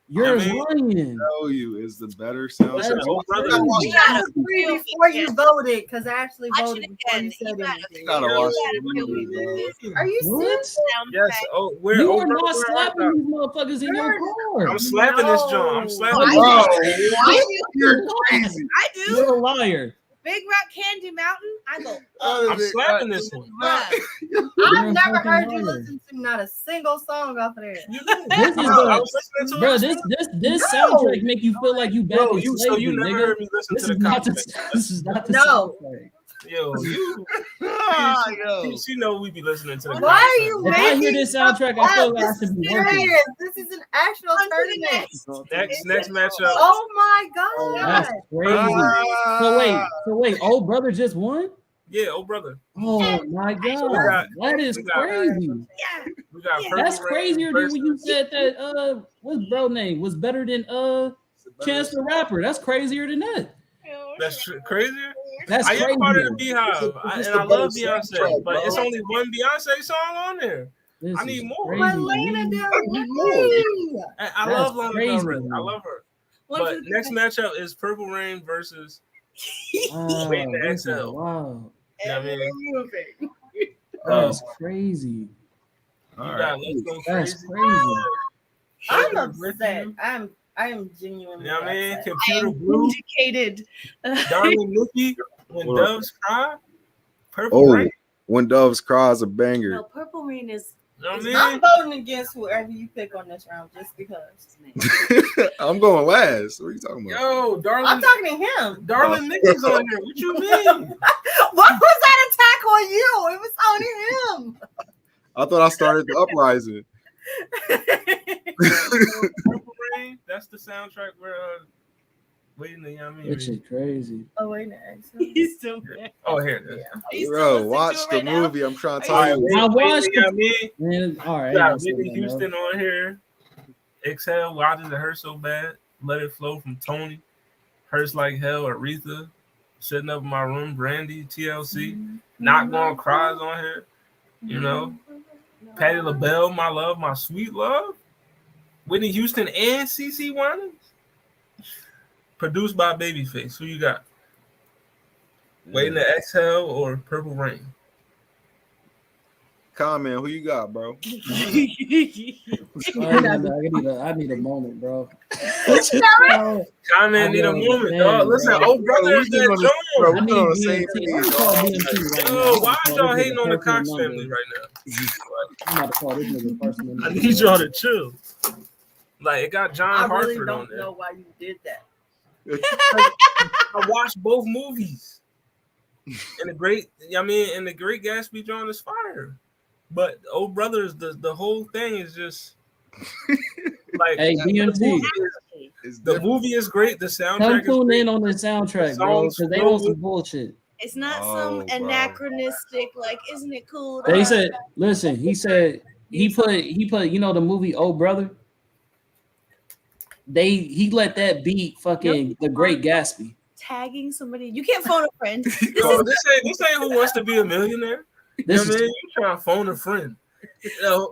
[SPEAKER 2] You're
[SPEAKER 1] I mean-
[SPEAKER 2] lying.
[SPEAKER 4] Tell you is the better soundtrack.
[SPEAKER 2] That's
[SPEAKER 1] Oh, brother.
[SPEAKER 2] crazy.
[SPEAKER 3] You gotta agree before you voted, because Ashley
[SPEAKER 5] Watch
[SPEAKER 3] voted
[SPEAKER 5] it
[SPEAKER 3] before
[SPEAKER 5] again.
[SPEAKER 3] you said
[SPEAKER 5] You gotta
[SPEAKER 3] anything.
[SPEAKER 4] Gotta
[SPEAKER 5] You
[SPEAKER 4] watch
[SPEAKER 5] gotta
[SPEAKER 4] the
[SPEAKER 5] feel
[SPEAKER 4] movie,
[SPEAKER 5] me
[SPEAKER 4] bro.
[SPEAKER 5] with this
[SPEAKER 3] Are you
[SPEAKER 2] What?
[SPEAKER 3] serious?
[SPEAKER 1] Yes. Oh, where?
[SPEAKER 2] You
[SPEAKER 1] Oh,
[SPEAKER 2] are
[SPEAKER 1] brother,
[SPEAKER 2] not
[SPEAKER 1] where art
[SPEAKER 2] slapping
[SPEAKER 1] thou?
[SPEAKER 2] these motherfuckers in your car.
[SPEAKER 1] I'm slapping this joint. I'm
[SPEAKER 3] No.
[SPEAKER 1] slapping
[SPEAKER 5] Oh,
[SPEAKER 1] this
[SPEAKER 4] Bro,
[SPEAKER 1] joint.
[SPEAKER 4] what? You're crazy.
[SPEAKER 5] I do.
[SPEAKER 2] You're a liar.
[SPEAKER 5] Big Rock Candy Mountain. I go.
[SPEAKER 1] I'm slapping this one.
[SPEAKER 5] Bruh.
[SPEAKER 2] You're
[SPEAKER 3] I've
[SPEAKER 2] a
[SPEAKER 3] never
[SPEAKER 2] fucking
[SPEAKER 3] heard you
[SPEAKER 2] liar.
[SPEAKER 3] listen to not a single song off of there.
[SPEAKER 1] You do.
[SPEAKER 2] This is
[SPEAKER 1] Bro,
[SPEAKER 2] the-
[SPEAKER 1] I was listening to
[SPEAKER 2] Bro,
[SPEAKER 1] it.
[SPEAKER 2] this
[SPEAKER 3] No.
[SPEAKER 2] soundtrack make you feel like you back
[SPEAKER 1] Bro,
[SPEAKER 2] in
[SPEAKER 1] you
[SPEAKER 2] slavery,
[SPEAKER 1] never
[SPEAKER 2] nigga.
[SPEAKER 1] heard me listen
[SPEAKER 2] This
[SPEAKER 1] to
[SPEAKER 2] is
[SPEAKER 1] the
[SPEAKER 2] not the
[SPEAKER 1] Cox.
[SPEAKER 2] this is not the
[SPEAKER 3] No.
[SPEAKER 2] soundtrack.
[SPEAKER 1] Yo, you.
[SPEAKER 4] Yo.
[SPEAKER 1] She know we be listening to the
[SPEAKER 3] Why
[SPEAKER 1] Cox.
[SPEAKER 3] are you
[SPEAKER 2] If I hear
[SPEAKER 3] making
[SPEAKER 2] this soundtrack, I feel like I
[SPEAKER 3] This
[SPEAKER 2] should
[SPEAKER 3] is
[SPEAKER 2] be working.
[SPEAKER 3] serious. This is an actual tournament.
[SPEAKER 1] Next matchup.
[SPEAKER 3] Oh my god.
[SPEAKER 2] That's crazy. So wait, old brother just won?
[SPEAKER 1] Yeah, oh brother.
[SPEAKER 2] Oh my god,
[SPEAKER 1] got-
[SPEAKER 2] that is
[SPEAKER 1] we got-
[SPEAKER 2] crazy.
[SPEAKER 3] Yeah.
[SPEAKER 1] We got
[SPEAKER 5] Yeah.
[SPEAKER 1] Purple
[SPEAKER 2] That's
[SPEAKER 1] Rain
[SPEAKER 2] crazier than when you
[SPEAKER 1] versus-
[SPEAKER 2] said that what's bro name was better than Chance the Rapper. That's crazier than that.
[SPEAKER 1] That's crazier.
[SPEAKER 2] That's
[SPEAKER 1] I am part of the
[SPEAKER 2] crazy.
[SPEAKER 1] Beehive,
[SPEAKER 4] It's
[SPEAKER 1] and
[SPEAKER 4] the
[SPEAKER 1] I love
[SPEAKER 4] better
[SPEAKER 1] Beyonce,
[SPEAKER 4] soundtrack,
[SPEAKER 1] but
[SPEAKER 4] bro.
[SPEAKER 1] it's only one Beyonce song on there.
[SPEAKER 2] This
[SPEAKER 1] I need
[SPEAKER 2] is
[SPEAKER 1] more.
[SPEAKER 2] crazy,
[SPEAKER 3] Lena
[SPEAKER 2] man.
[SPEAKER 3] Del
[SPEAKER 4] More.
[SPEAKER 3] Rey.
[SPEAKER 1] I
[SPEAKER 2] That's
[SPEAKER 1] love Lana Del
[SPEAKER 2] crazy,
[SPEAKER 1] Rey. I
[SPEAKER 2] man.
[SPEAKER 1] love her.
[SPEAKER 5] What
[SPEAKER 1] But
[SPEAKER 5] if you-
[SPEAKER 1] next matchup is Purple Rain versus
[SPEAKER 2] Wow,
[SPEAKER 1] Waiting to
[SPEAKER 2] this is
[SPEAKER 1] exhale.
[SPEAKER 2] wild.
[SPEAKER 1] You know what I mean?
[SPEAKER 3] Moving.
[SPEAKER 2] That's crazy.
[SPEAKER 1] You
[SPEAKER 4] All
[SPEAKER 1] got
[SPEAKER 4] right.
[SPEAKER 1] Let's Go
[SPEAKER 2] That's
[SPEAKER 1] Crazy.
[SPEAKER 2] crazy.
[SPEAKER 3] I'm
[SPEAKER 1] Taking It With
[SPEAKER 3] upset.
[SPEAKER 1] You.
[SPEAKER 3] I am genuinely
[SPEAKER 1] You know what I mean?
[SPEAKER 3] upset.
[SPEAKER 1] Computer Blue.
[SPEAKER 5] Vindicated.
[SPEAKER 1] Darling Nikki. When
[SPEAKER 4] Hold up.
[SPEAKER 1] Doves Cry. Purple
[SPEAKER 4] Oh,
[SPEAKER 1] Rain.
[SPEAKER 4] When Doves Cry is a banger.
[SPEAKER 5] No, Purple Rain is.
[SPEAKER 1] You know what I
[SPEAKER 3] I'm
[SPEAKER 1] mean?
[SPEAKER 3] voting against whoever you pick on this round just because.
[SPEAKER 4] I'm going last. What are you talking about?
[SPEAKER 1] Yo,
[SPEAKER 3] I'm
[SPEAKER 1] Darling.
[SPEAKER 3] talking to him.
[SPEAKER 1] Darling Nikki's on here. What you mean?
[SPEAKER 3] What was that attack on you? It was on him.
[SPEAKER 4] I thought I started the uprising.
[SPEAKER 1] Purple Rain. That's the soundtrack where waiting to, you know what I mean?
[SPEAKER 2] This shit crazy.
[SPEAKER 3] Oh wait, no.
[SPEAKER 5] He's still there.
[SPEAKER 1] Oh, here it is.
[SPEAKER 3] Yeah.
[SPEAKER 5] Are you still
[SPEAKER 4] Bro,
[SPEAKER 5] listening
[SPEAKER 4] watch
[SPEAKER 5] to it
[SPEAKER 4] the
[SPEAKER 5] right now?
[SPEAKER 4] movie. I'm trying to
[SPEAKER 5] Are
[SPEAKER 4] tell
[SPEAKER 5] you-
[SPEAKER 4] you.
[SPEAKER 2] I watched
[SPEAKER 1] You know what I mean?
[SPEAKER 2] Man, all right.
[SPEAKER 1] You got
[SPEAKER 2] ain't gonna
[SPEAKER 1] Whitney
[SPEAKER 2] say nothing,
[SPEAKER 1] Houston on here. Exhale, Why Does It Hurt So Bad? Let It Flow from Tony. Hurts Like Hell, Aretha. Sitting Up in My Room, Brandy, TLC. Not Gonna Cry is on here. You know. Patti LaBelle, My Love, My Sweet Love. Whitney Houston and CeCe Winans. Produced by Babyface. Who you got? Waiting to Exhale or Purple Rain?
[SPEAKER 4] Comment. Who you got, bro?
[SPEAKER 2] I need a moment, bro.
[SPEAKER 1] Comment, need a moment,
[SPEAKER 2] man,
[SPEAKER 1] dog. Listen,
[SPEAKER 2] bro.
[SPEAKER 1] oh brother, is that
[SPEAKER 4] Bro,
[SPEAKER 1] John?
[SPEAKER 2] I
[SPEAKER 4] we
[SPEAKER 2] need
[SPEAKER 4] on the same
[SPEAKER 2] BMT.
[SPEAKER 4] page,
[SPEAKER 2] I'm gonna call
[SPEAKER 4] dog.
[SPEAKER 2] BMT right
[SPEAKER 1] Yo,
[SPEAKER 2] now.
[SPEAKER 1] why
[SPEAKER 2] I'm
[SPEAKER 1] y'all
[SPEAKER 2] about to
[SPEAKER 1] hating
[SPEAKER 2] call
[SPEAKER 1] on the
[SPEAKER 2] this nigga
[SPEAKER 1] Cox
[SPEAKER 2] personal
[SPEAKER 1] family
[SPEAKER 2] number.
[SPEAKER 1] right now?
[SPEAKER 2] I'm about to call this nigga personal number.
[SPEAKER 1] I need y'all to chill. Like, it got John
[SPEAKER 3] I
[SPEAKER 1] Hartford
[SPEAKER 3] really
[SPEAKER 1] on
[SPEAKER 3] don't
[SPEAKER 1] there.
[SPEAKER 3] know why you did that.
[SPEAKER 1] I watched both movies. And the Great Gatsby John is fire. But Oh Brothers, the whole thing is just like
[SPEAKER 2] Hey, BMT,
[SPEAKER 1] the movie is great. The
[SPEAKER 2] come
[SPEAKER 1] soundtrack is
[SPEAKER 2] tune
[SPEAKER 1] great.
[SPEAKER 2] in on the soundtrack, bro, because they on some bullshit.
[SPEAKER 5] It's not
[SPEAKER 4] Oh,
[SPEAKER 5] some
[SPEAKER 4] bro.
[SPEAKER 5] anachronistic, like, isn't it cool? to
[SPEAKER 2] They
[SPEAKER 5] have-
[SPEAKER 2] said, listen, he put, you know, the movie Oh Brother. He let that beat fucking The Great Gatsby.
[SPEAKER 5] tagging somebody. You can't phone a friend.
[SPEAKER 1] Bro, this ain't Who Wants to Be a Millionaire. You know
[SPEAKER 2] This
[SPEAKER 1] what I
[SPEAKER 2] is
[SPEAKER 1] mean? You trying to phone a friend.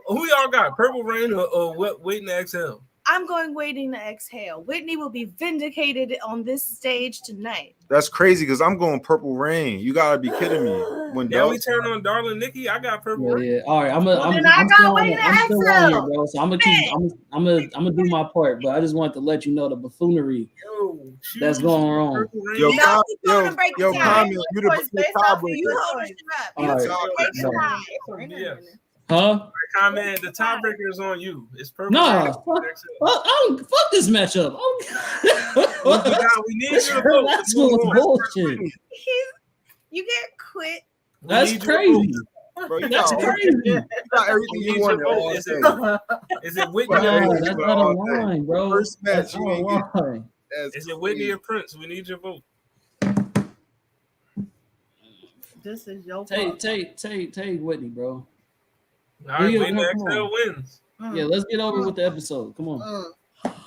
[SPEAKER 1] Who y'all got? Purple Rain or what? Waiting to Exhale?
[SPEAKER 5] I'm going Waiting to Exhale. Whitney will be vindicated on this stage tonight.
[SPEAKER 4] That's crazy because I'm going Purple Rain. You gotta be kidding me. When
[SPEAKER 1] Yeah, we
[SPEAKER 4] Doves
[SPEAKER 1] turn on Darling Nikki. I got Purple Rain.
[SPEAKER 2] yeah. All right, I'm
[SPEAKER 3] then I got
[SPEAKER 2] still
[SPEAKER 3] Waiting to
[SPEAKER 2] on here,
[SPEAKER 3] Exhale.
[SPEAKER 2] bro. So I'm gonna do my part, but I just want to let you know the buffoonery
[SPEAKER 1] Yo,
[SPEAKER 2] that's
[SPEAKER 1] choose
[SPEAKER 2] going wrong.
[SPEAKER 1] Purple Rain.
[SPEAKER 4] Yo,
[SPEAKER 5] No,
[SPEAKER 4] com-
[SPEAKER 5] he's going to break
[SPEAKER 4] yo,
[SPEAKER 5] it down.
[SPEAKER 4] comment. You the
[SPEAKER 3] Choice based off of
[SPEAKER 4] tiebreaker.
[SPEAKER 5] You
[SPEAKER 3] your
[SPEAKER 5] hold
[SPEAKER 3] choice.
[SPEAKER 5] it up.
[SPEAKER 2] All
[SPEAKER 5] You
[SPEAKER 2] right.
[SPEAKER 5] break it
[SPEAKER 2] No.
[SPEAKER 5] down.
[SPEAKER 1] BS.
[SPEAKER 2] Huh?
[SPEAKER 1] Comment. The tiebreaker is on you. It's Purple
[SPEAKER 2] Nah,
[SPEAKER 1] Rain.
[SPEAKER 2] fuck this matchup.
[SPEAKER 1] We need you to vote.
[SPEAKER 2] That's
[SPEAKER 1] to move on.
[SPEAKER 2] bullshit.
[SPEAKER 5] You get quit.
[SPEAKER 1] We
[SPEAKER 2] That's
[SPEAKER 1] need you to
[SPEAKER 2] crazy.
[SPEAKER 4] Bro, you
[SPEAKER 2] That's
[SPEAKER 4] got
[SPEAKER 2] crazy.
[SPEAKER 4] you got everything
[SPEAKER 1] We
[SPEAKER 4] you
[SPEAKER 1] need your
[SPEAKER 4] want.
[SPEAKER 1] vote. Is it Whitney?
[SPEAKER 4] Nah,
[SPEAKER 2] Nah,
[SPEAKER 1] or
[SPEAKER 2] that's
[SPEAKER 1] Prince?
[SPEAKER 2] out of line, bro.
[SPEAKER 4] First
[SPEAKER 2] That's
[SPEAKER 4] match,
[SPEAKER 2] out
[SPEAKER 4] you
[SPEAKER 2] of
[SPEAKER 4] ain't get-
[SPEAKER 2] line.
[SPEAKER 1] Is it Whitney or Prince? We need your vote.
[SPEAKER 3] This is your
[SPEAKER 2] Take Whitney, bro.
[SPEAKER 1] All right,
[SPEAKER 2] Yeah,
[SPEAKER 1] Whitney
[SPEAKER 2] come
[SPEAKER 1] XL
[SPEAKER 2] on.
[SPEAKER 1] wins.
[SPEAKER 2] Yeah, let's get over with the episode. Come on.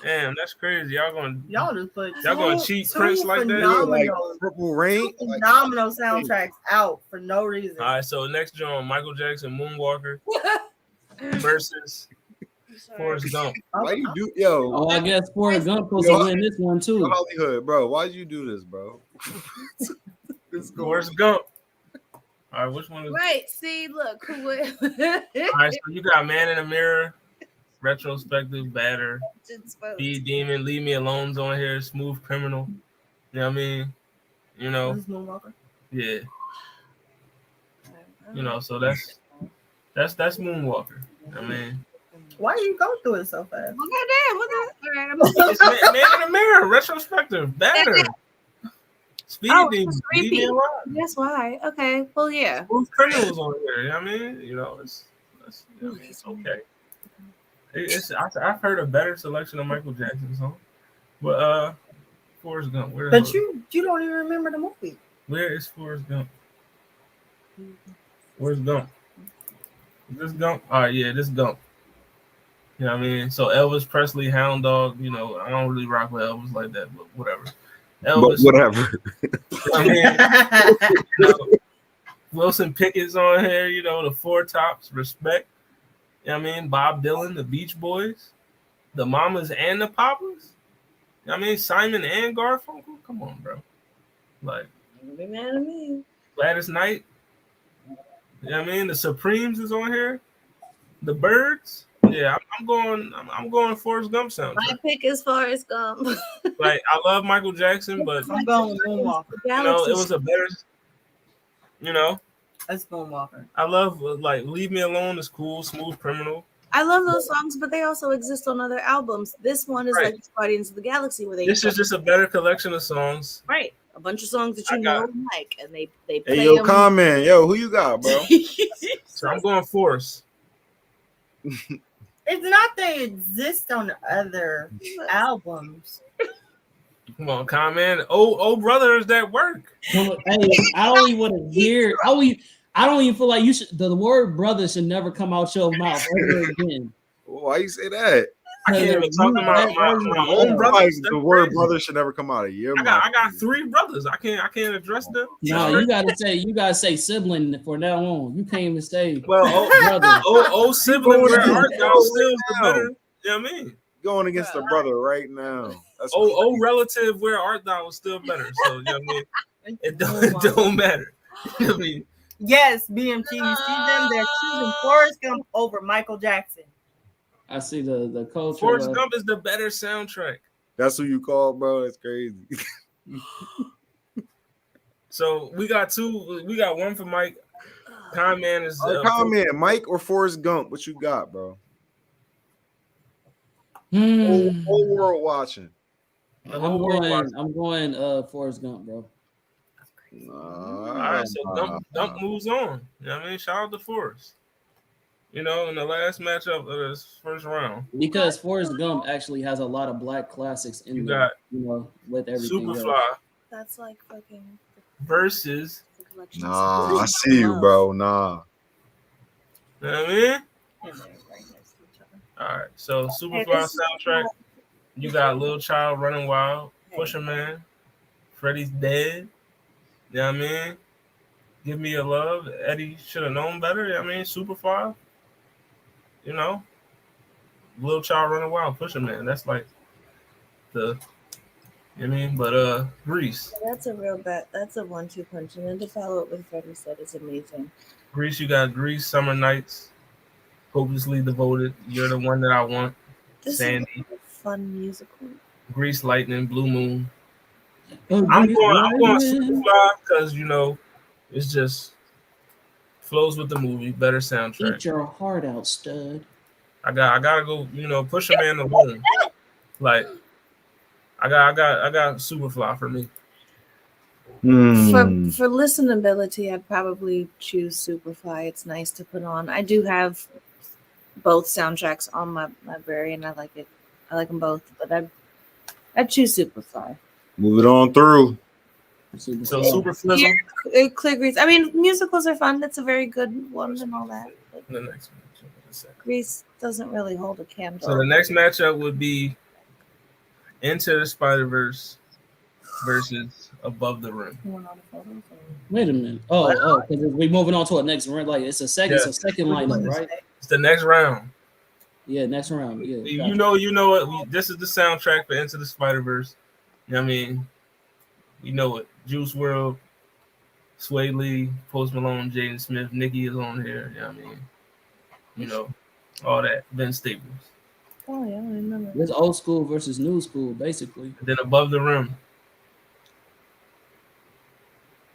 [SPEAKER 1] Damn, that's crazy.
[SPEAKER 3] Y'all just put
[SPEAKER 1] Y'all gonna
[SPEAKER 3] two-
[SPEAKER 1] cheat
[SPEAKER 3] two
[SPEAKER 1] Prince like that?
[SPEAKER 3] phenomenal,
[SPEAKER 4] Like Purple Rain.
[SPEAKER 3] two
[SPEAKER 4] Like,
[SPEAKER 3] phenomenal soundtracks out for no reason.
[SPEAKER 1] All right, so next John, Michael Jackson, Moonwalker versus Forrest Gump.
[SPEAKER 4] why you do yo?
[SPEAKER 2] Oh, I guess Forrest Gump supposed
[SPEAKER 4] Yo,
[SPEAKER 2] to win this one too.
[SPEAKER 4] Hollywood, bro. Why'd you do this, bro? This going-
[SPEAKER 1] Forrest Gump. All right, which one is?
[SPEAKER 5] Right. See, look.
[SPEAKER 1] All right, so you got Man in the Mirror, Retrospective, Batter, Be Demon, Leave Me Alone's on here, Smooth Criminal. You know what I mean? You know,
[SPEAKER 3] This is Moonwalker.
[SPEAKER 1] yeah. You know, so that's Moonwalker. I mean,
[SPEAKER 3] Why you go through it so fast?
[SPEAKER 5] Well, goddamn, what the? All right, I'm
[SPEAKER 1] it's Man in the Mirror, Retrospective, Batter, Speed
[SPEAKER 5] Oh,
[SPEAKER 1] Demon,
[SPEAKER 5] it's
[SPEAKER 1] Leave Me
[SPEAKER 5] repeat.
[SPEAKER 1] Alone.
[SPEAKER 5] That's why. Okay. Well, yeah.
[SPEAKER 1] Smooth Criminals on here. You know what I mean? You know, it's okay. I've heard a better selection of Michael Jackson songs, but Forrest Gump.
[SPEAKER 3] But you don't even remember the movie.
[SPEAKER 1] Where is Forrest Gump? Where's Gump? Is this Gump? All right, yeah, this Gump. You know what I mean? So Elvis Presley, Hound Dog. You know, I don't really rock with Elvis like that, but whatever. Elvis,
[SPEAKER 6] But whatever.
[SPEAKER 1] I mean, you know, Wilson Pickett's on here. You know, the Four Tops, Respect. You know what I mean? Bob Dylan, the Beach Boys, the Mamas and the Papas. You know what I mean? Simon and Garfunkel. Come on, bro. Like
[SPEAKER 5] Don't be mad at me.
[SPEAKER 1] Gladys Knight. You know what I mean? The Supremes is on here. The Birds. Yeah, I'm going Forrest Gump soundtrack.
[SPEAKER 5] My pick is Forrest Gump.
[SPEAKER 1] Like I love Michael Jackson, but
[SPEAKER 3] I'm going with Moonwalker.
[SPEAKER 1] it was a better.
[SPEAKER 3] That's Moonwalker.
[SPEAKER 1] I love like Leave Me Alone is cool. Smooth Criminal.
[SPEAKER 5] I love those songs, but they also exist on other albums. This one is
[SPEAKER 1] Right.
[SPEAKER 5] like Guardians of the Galaxy, where they
[SPEAKER 1] This is just a better collection of songs.
[SPEAKER 5] right a bunch of songs that
[SPEAKER 1] I
[SPEAKER 5] you
[SPEAKER 1] got
[SPEAKER 5] know
[SPEAKER 1] it.
[SPEAKER 5] and like, and they
[SPEAKER 4] Hey,
[SPEAKER 5] play
[SPEAKER 4] yo,
[SPEAKER 5] them.
[SPEAKER 4] comment. Yo, who you got, bro?
[SPEAKER 1] So I'm going Forrest.
[SPEAKER 3] It's not they exist on other albums.
[SPEAKER 1] Come on, comment. Oh, brothers that work.
[SPEAKER 2] Hey, I don't even want to hear. I don't even feel like you should. The word "brother" should never come out your mouth ever again.
[SPEAKER 4] Why you say that?
[SPEAKER 1] I can't even talk to my own brothers.
[SPEAKER 4] Like,
[SPEAKER 1] That's
[SPEAKER 4] the word
[SPEAKER 1] crazy.
[SPEAKER 4] brother should never come out of your
[SPEAKER 1] I
[SPEAKER 4] mouth.
[SPEAKER 1] got 3 brothers. I can't address them.
[SPEAKER 2] No, you gotta say sibling for now on. You can't even say
[SPEAKER 1] Well,
[SPEAKER 2] brother.
[SPEAKER 1] sibling, where art thou still is the
[SPEAKER 4] now.
[SPEAKER 1] better. You know what I mean?
[SPEAKER 4] Going against the brother right now. That's
[SPEAKER 1] Relative, where art thou is still better. So you know what I mean? It don't matter. You know what I mean?
[SPEAKER 3] Yes, BMT. You see them? They're choosing Forrest Gump over Michael Jackson.
[SPEAKER 2] I see the culture.
[SPEAKER 1] Forrest Gump is the better soundtrack.
[SPEAKER 4] That's who you call, bro. That's crazy.
[SPEAKER 1] So we got 2. We got 1 for Mike. Con Man is
[SPEAKER 4] Comment, Mike or Forrest Gump? What you got, bro? Whole world watching.
[SPEAKER 2] I'm going Forrest Gump, bro.
[SPEAKER 1] All right, so Gump moves on. You know what I mean? Shout out to Forrest. In the last matchup of this first round.
[SPEAKER 2] Because Forrest Gump actually has a lot of black classics in
[SPEAKER 1] You
[SPEAKER 2] there,
[SPEAKER 1] got
[SPEAKER 2] with everything
[SPEAKER 1] Superfly
[SPEAKER 2] else.
[SPEAKER 5] That's like fucking
[SPEAKER 1] versus.
[SPEAKER 4] Nah, I see you, bro. Nah.
[SPEAKER 1] You know what I mean? All right, so Superfly soundtrack. You got Lil Child, Running Wild, Pusha Man, Freddie's Dead. You know what I mean? Give Me Your Love. Eddie should have known better. You know what I mean? Superfly. Lil Child, Running Wild, Pusha Man. That's like the. You know what I mean? But Grease.
[SPEAKER 5] That's a real bet. That's a 1-2 punch, and then to follow up with Freddie said is amazing.
[SPEAKER 1] Grease, you got Grease, Summer Nights, Hopelessly Devoted, You're the One That I Want,
[SPEAKER 5] This
[SPEAKER 1] Sandy,
[SPEAKER 5] is a fun musical.
[SPEAKER 1] Grease Lightning, Blue Moon.
[SPEAKER 2] Oh,
[SPEAKER 1] I'm
[SPEAKER 2] Grease
[SPEAKER 1] going
[SPEAKER 2] Lightning.
[SPEAKER 1] Superfly because it's just flows with the movie, better soundtrack.
[SPEAKER 2] Eat your heart out, stud.
[SPEAKER 1] I gotta go, Push a Man alone. Like I got Superfly for me.
[SPEAKER 5] For listenability, I'd probably choose Superfly. It's nice to put on. I do have both soundtracks on my library, and I like it. I like them both, but I'd choose Superfly.
[SPEAKER 4] Move it on through.
[SPEAKER 1] So Superfly.
[SPEAKER 5] Clear Grease. I mean, musicals are fun. That's a very good one and all that. But
[SPEAKER 1] The next matchup.
[SPEAKER 5] Grease doesn't really hold a candle.
[SPEAKER 1] So the next matchup would be Into the Spider-Verse versus Above the Rim.
[SPEAKER 2] Wait a minute. Oh, because we moving on to a next round. Like it's a second lineup, right?
[SPEAKER 1] It's the next round.
[SPEAKER 2] Yeah, next round. Yeah.
[SPEAKER 1] You know it. This is the soundtrack for Into the Spider-Verse. You know what I mean? You know it. Juice WRLD, Sway Lee, Post Malone, Jaden Smith, Nicki is on here. You know what I mean? All that. Ben Staples.
[SPEAKER 5] Oh yeah, I remember.
[SPEAKER 2] It's old school versus new school, basically.
[SPEAKER 1] And then Above the Rim.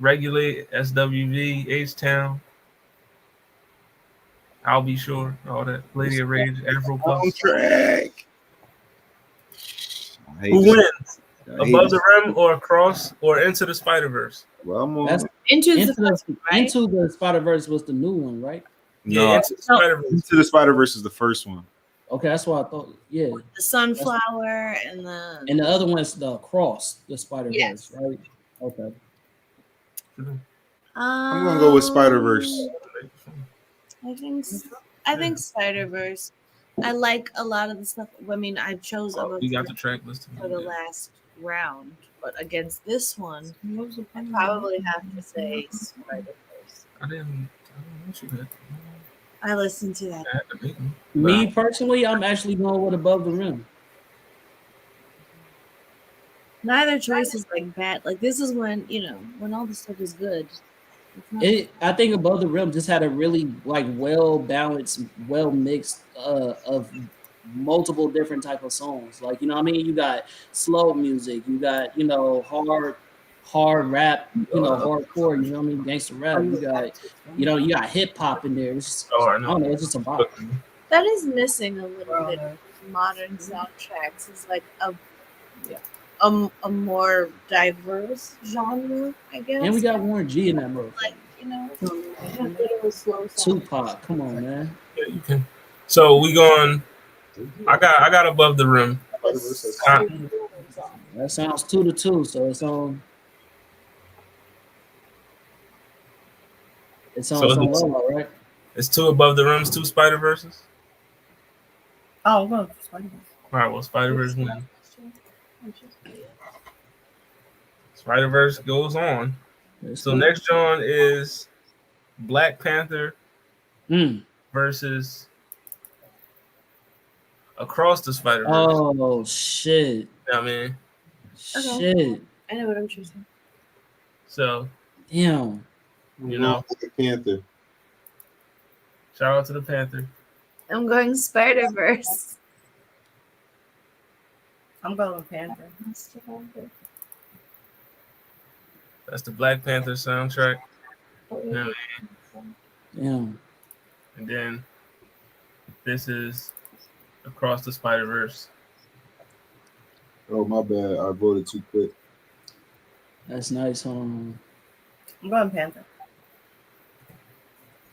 [SPEAKER 1] Regulate, SWV, H-Town, I'll Be Sure, all that. Lady of Rage, Afro Plus.
[SPEAKER 4] Track.
[SPEAKER 1] Who wins? Above the Rim or Across or Into the Spider-Verse?
[SPEAKER 4] Well, I'm on.
[SPEAKER 5] Into
[SPEAKER 2] the Spider-Verse was the new one, right?
[SPEAKER 1] Yeah, Into the Spider-Verse.
[SPEAKER 4] Into the Spider-Verse is the first one.
[SPEAKER 2] Okay, that's what I thought. Yeah.
[SPEAKER 5] The Sunflower and the
[SPEAKER 2] other one's the Cross, the Spider-Verse,
[SPEAKER 5] yes.
[SPEAKER 2] right? Okay.
[SPEAKER 4] I'm gonna go with Spider-Verse.
[SPEAKER 5] I think Spider-Verse. I like a lot of the stuff. I mean, I chose
[SPEAKER 1] you got the track list
[SPEAKER 5] for the last round, but against this one, I probably have to say Spider-Verse.
[SPEAKER 1] I didn't want you to.
[SPEAKER 5] I listened to that.
[SPEAKER 2] Me personally, I'm actually going with Above the Rim.
[SPEAKER 5] Neither choice is like bad. Like this is when when all the stuff is good. It's not
[SPEAKER 2] I think Above the Rim just had a really like well balanced, well mixed of multiple different type of songs. Like what I mean, you got slow music, you got hard rap, hardcore. You know what I mean, gangster rap. You got you got hip hop in there. It's just,
[SPEAKER 1] Oh, I
[SPEAKER 2] I
[SPEAKER 1] know.
[SPEAKER 2] don't know. It's just a bop.
[SPEAKER 5] that is missing a little bit of modern soundtracks. Is like a more diverse genre, I guess.
[SPEAKER 2] And we got Warren G in that motherfucker.
[SPEAKER 5] like a little slow song.
[SPEAKER 2] Tupac, come on, man.
[SPEAKER 1] Yeah, you can. So we going. I got Above the Rim.
[SPEAKER 2] That sounds 2-2, so it's on. It's on Lola, right?
[SPEAKER 1] It's 2 Above the Rims, 2 Spider Verses.
[SPEAKER 3] Oh, well, Spider-Verse.
[SPEAKER 1] All right, well, Spider Verse wins. Spider Verse goes on. So next John is Black Panther versus Across the Spider Verse.
[SPEAKER 2] Oh shit!
[SPEAKER 1] I mean,
[SPEAKER 2] shit.
[SPEAKER 5] I know what I'm choosing.
[SPEAKER 1] So,
[SPEAKER 2] damn.
[SPEAKER 6] Black Panther.
[SPEAKER 1] Shout out to the Panther.
[SPEAKER 5] I'm going Spider-Verse.
[SPEAKER 3] I'm going Panther.
[SPEAKER 1] That's the Black Panther soundtrack.
[SPEAKER 2] Yeah.
[SPEAKER 1] And then this is Across the Spider Verse.
[SPEAKER 6] Oh, my bad. I voted too quick.
[SPEAKER 2] That's nice.
[SPEAKER 3] I'm going Panther.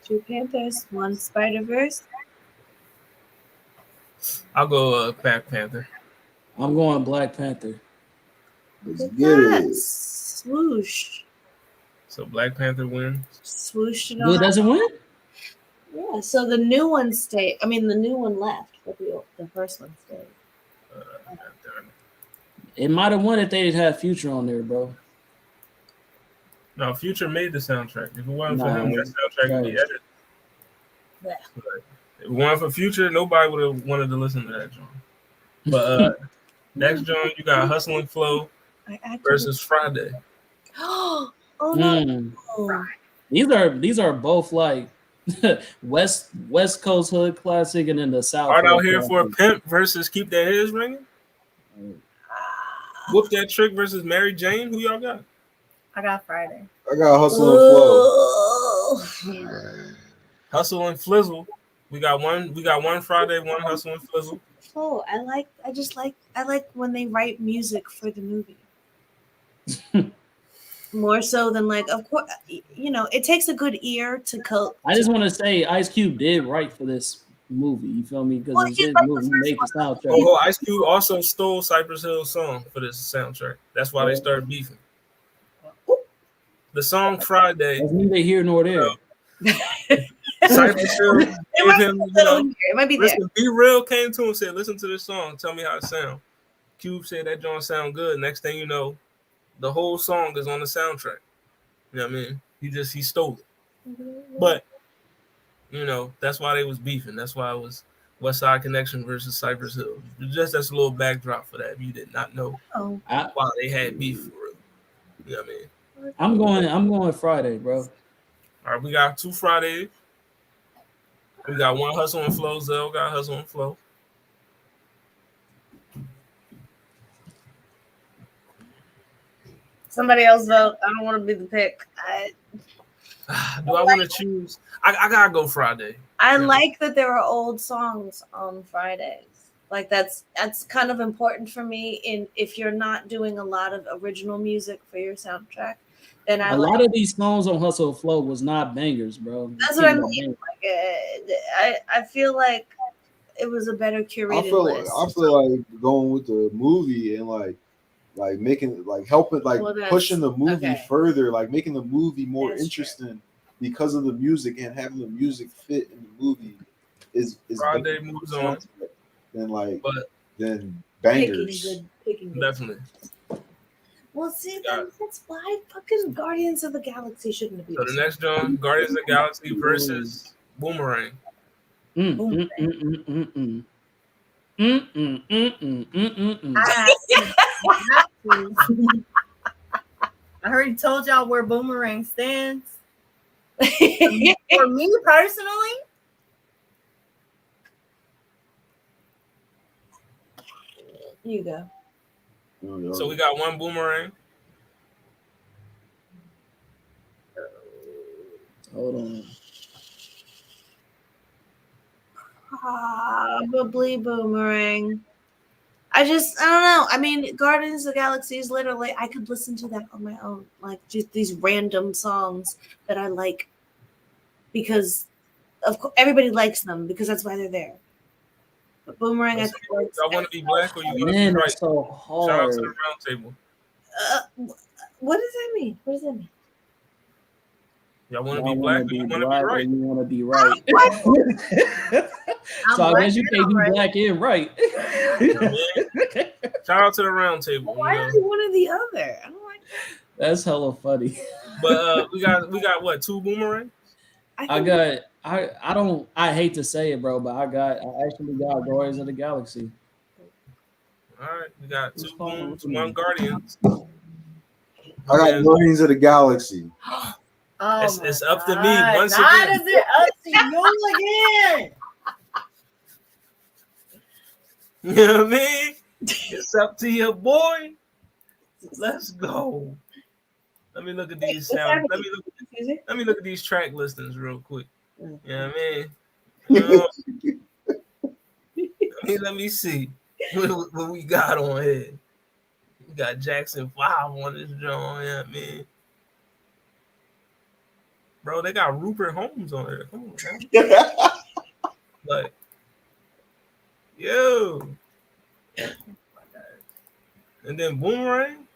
[SPEAKER 5] 2 Panthers, 1 Spider-Verse.
[SPEAKER 1] I'll go Black Panther.
[SPEAKER 2] I'm going Black Panther.
[SPEAKER 6] Let's get it.
[SPEAKER 5] Swoosh.
[SPEAKER 1] So Black Panther wins.
[SPEAKER 5] Swoosh.
[SPEAKER 2] Who doesn't win?
[SPEAKER 5] Yeah, so the new one stayed. I mean, the new one left, but the first one stayed.
[SPEAKER 2] It might have won if they didn't have Future on there, bro.
[SPEAKER 1] No, Future made the soundtrack. If it wasn't for him, that soundtrack would be edited.
[SPEAKER 5] Yeah.
[SPEAKER 1] If it wasn't for Future, nobody would have wanted to listen to that John. But next John, you got Hustle and Flow versus Friday.
[SPEAKER 5] Oh no!
[SPEAKER 2] These are both like West Coast hood classic, and then the South.
[SPEAKER 1] Hard Out Here for a Pimp versus Keep That Heads Ringing. Whoop That Trick versus Mary Jane. Who y'all got?
[SPEAKER 3] I got Friday.
[SPEAKER 6] I got Hustle and Flow.
[SPEAKER 1] Hustle and Flizzle. We got one Friday, one Hustle and Flizzle.
[SPEAKER 5] Oh, I like when they write music for the movie. More so than like, of course, it takes a good ear to coat.
[SPEAKER 2] I just want to say Ice Cube did write for this movie. You feel me? Because it's his movie. He made the soundtrack.
[SPEAKER 1] Oh, Ice Cube also stole Cypress Hill's song for this soundtrack. That's why they started beefing. The song Friday.
[SPEAKER 2] That's neither here nor there.
[SPEAKER 1] Cypress Hill gave him,
[SPEAKER 5] it might be there.
[SPEAKER 1] Listen, Be Real came to him and said, "Listen to this song. Tell me how it sounds." Cube said that joint sound good. Next thing you know, the whole song is on the soundtrack. You know what I mean? He stole it. But that's why they was beefing. That's why it was West Side Connection versus Cypress Hill. Just that's a little backdrop for that. If you did not know why they had beef for real. You know what I mean?
[SPEAKER 2] I'm going Friday, bro.
[SPEAKER 1] All right, we got 2 Fridays. We got 1 Hustle and Flow. Zell got Hustle and Flow.
[SPEAKER 5] Somebody else vote. I don't want to be the pick.
[SPEAKER 1] Do I want to choose? I gotta go Friday.
[SPEAKER 5] I like that there are old songs on Fridays. Like that's kind of important for me. If you're not doing a lot of original music for your soundtrack, then
[SPEAKER 2] a lot of these songs on Hustle and Flow was not bangers, bro.
[SPEAKER 5] That's what I mean. Like, I feel like it was a better curated list.
[SPEAKER 6] I feel like going with the movie and like making helping pushing the movie further, like making the movie more interesting because of the music and having the music fit in the movie is
[SPEAKER 1] Friday moves on
[SPEAKER 6] than bangers.
[SPEAKER 5] Picking
[SPEAKER 1] Definitely.
[SPEAKER 5] Well, see, that's why fucking Guardians of the Galaxy shouldn't be.
[SPEAKER 1] So the next one, Guardians of the Galaxy versus Boomerang.
[SPEAKER 5] I have
[SPEAKER 3] I already told y'all where Boomerang stands. For me personally,
[SPEAKER 5] you go.
[SPEAKER 1] So we got one Boomerang.
[SPEAKER 2] Hold on.
[SPEAKER 5] Probably Boomerang. I don't know. I mean, Guardians of the Galaxy is literally, I could listen to that on my own. Like, just these random songs that I like because of course everybody likes them because that's why they're there. But Boomerang, I think
[SPEAKER 1] y'all want to be black or you want to be
[SPEAKER 2] Man,
[SPEAKER 1] right?
[SPEAKER 2] that's so
[SPEAKER 1] Shout out
[SPEAKER 2] hard.
[SPEAKER 1] to the round table.
[SPEAKER 5] What does that mean? What does that mean?
[SPEAKER 1] Y'all want to be black or you want to be right?
[SPEAKER 2] You want to be right. So I guess you can't be black and right.
[SPEAKER 1] Shout out to the round table.
[SPEAKER 5] Why are they one or the other? I don't like that.
[SPEAKER 2] That's hella funny.
[SPEAKER 1] But we got what, 2 Boomerangs?
[SPEAKER 2] I hate to say it, bro, but I actually got Guardians of the Galaxy.
[SPEAKER 1] All right, we got 2 Booms, 1 Guardians.
[SPEAKER 6] I got Guardians of the Galaxy.
[SPEAKER 3] oh
[SPEAKER 1] it's up to me once
[SPEAKER 3] How
[SPEAKER 1] again.
[SPEAKER 3] is it up to you again?
[SPEAKER 1] You know what I mean? It's up to your boy. Let's go. Let me look at these sounds. Let me look at these track listings real quick. You know what I mean? Let me see what we got on here. We got Jackson 5 on this joint. You know what I mean? Bro, they got Rupert Holmes on there. Come on, man. Like, yo. And then Boomerang.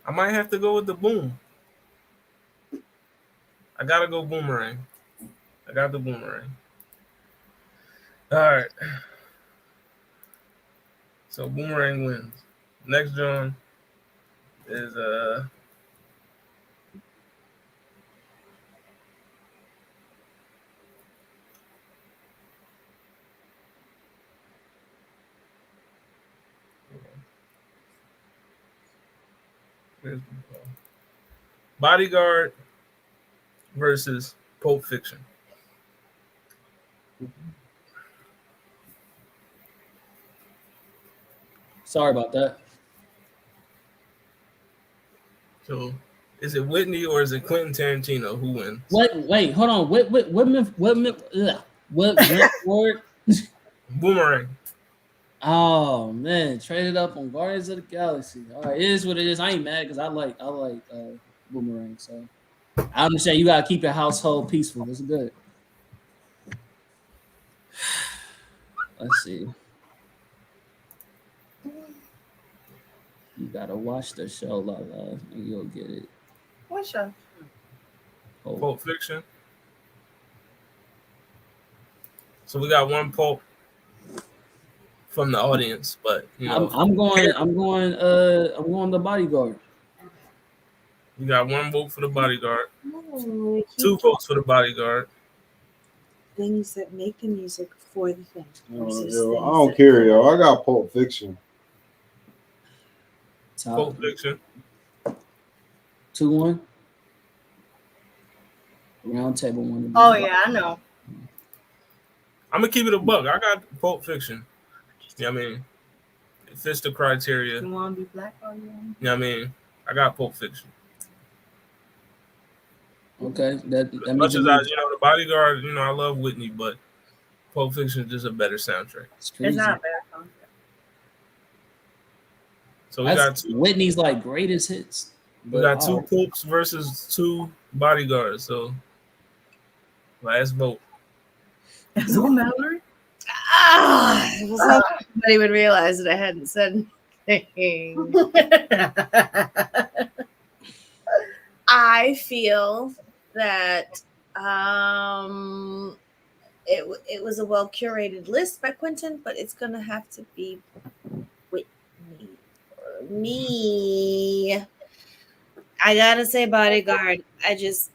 [SPEAKER 1] I might have to go with the Boom. I gotta go Boomerang. I got the Boomerang. All right. So Boomerang wins. Next John is Bodyguard versus Pulp Fiction.
[SPEAKER 2] Sorry about that.
[SPEAKER 1] So, is it Whitney or is it Quentin Tarantino who wins?
[SPEAKER 2] Wait, hold on. What word?
[SPEAKER 1] Boomerang.
[SPEAKER 2] Oh man, traded up on Guardians of the Galaxy. All right, it is what it is. I ain't mad because I like Boomerang. So I understand you gotta keep your household peaceful. It's good. Let's see. You gotta watch the show, Lala, and you'll get it.
[SPEAKER 3] What show?
[SPEAKER 1] Pulp Fiction. So we got 1 Pulp from the audience, but you know,
[SPEAKER 2] I'm going the Bodyguard.
[SPEAKER 1] You got 1 vote for the Bodyguard.
[SPEAKER 5] No,
[SPEAKER 1] 2 votes for the Bodyguard.
[SPEAKER 5] Things that make the music for the thing.
[SPEAKER 6] I don't care, yo. I got Pulp Fiction.
[SPEAKER 1] Pulp Fiction.
[SPEAKER 2] 2-1. Round table 1.
[SPEAKER 3] Oh yeah, I know.
[SPEAKER 1] I'm gonna keep it a buck. I got Pulp Fiction. You know what I mean? It fits the criteria.
[SPEAKER 3] You want to be black or you?
[SPEAKER 1] You know what I mean? I got Pulp Fiction.
[SPEAKER 2] Okay, that
[SPEAKER 1] as much as the Bodyguard, I love Whitney, but Pulp Fiction is just a better soundtrack.
[SPEAKER 3] It's not a bad soundtrack.
[SPEAKER 1] So we got 2
[SPEAKER 2] Whitney's like greatest hits.
[SPEAKER 1] We got 2 Pulps versus 2 Bodyguards. So last vote.
[SPEAKER 3] So Mallory.
[SPEAKER 5] It was hoping somebody would realize that I hadn't said anything. I feel that it was a well curated list by Quentin, but it's gonna have to be Whitney for me. I gotta say, Bodyguard. I just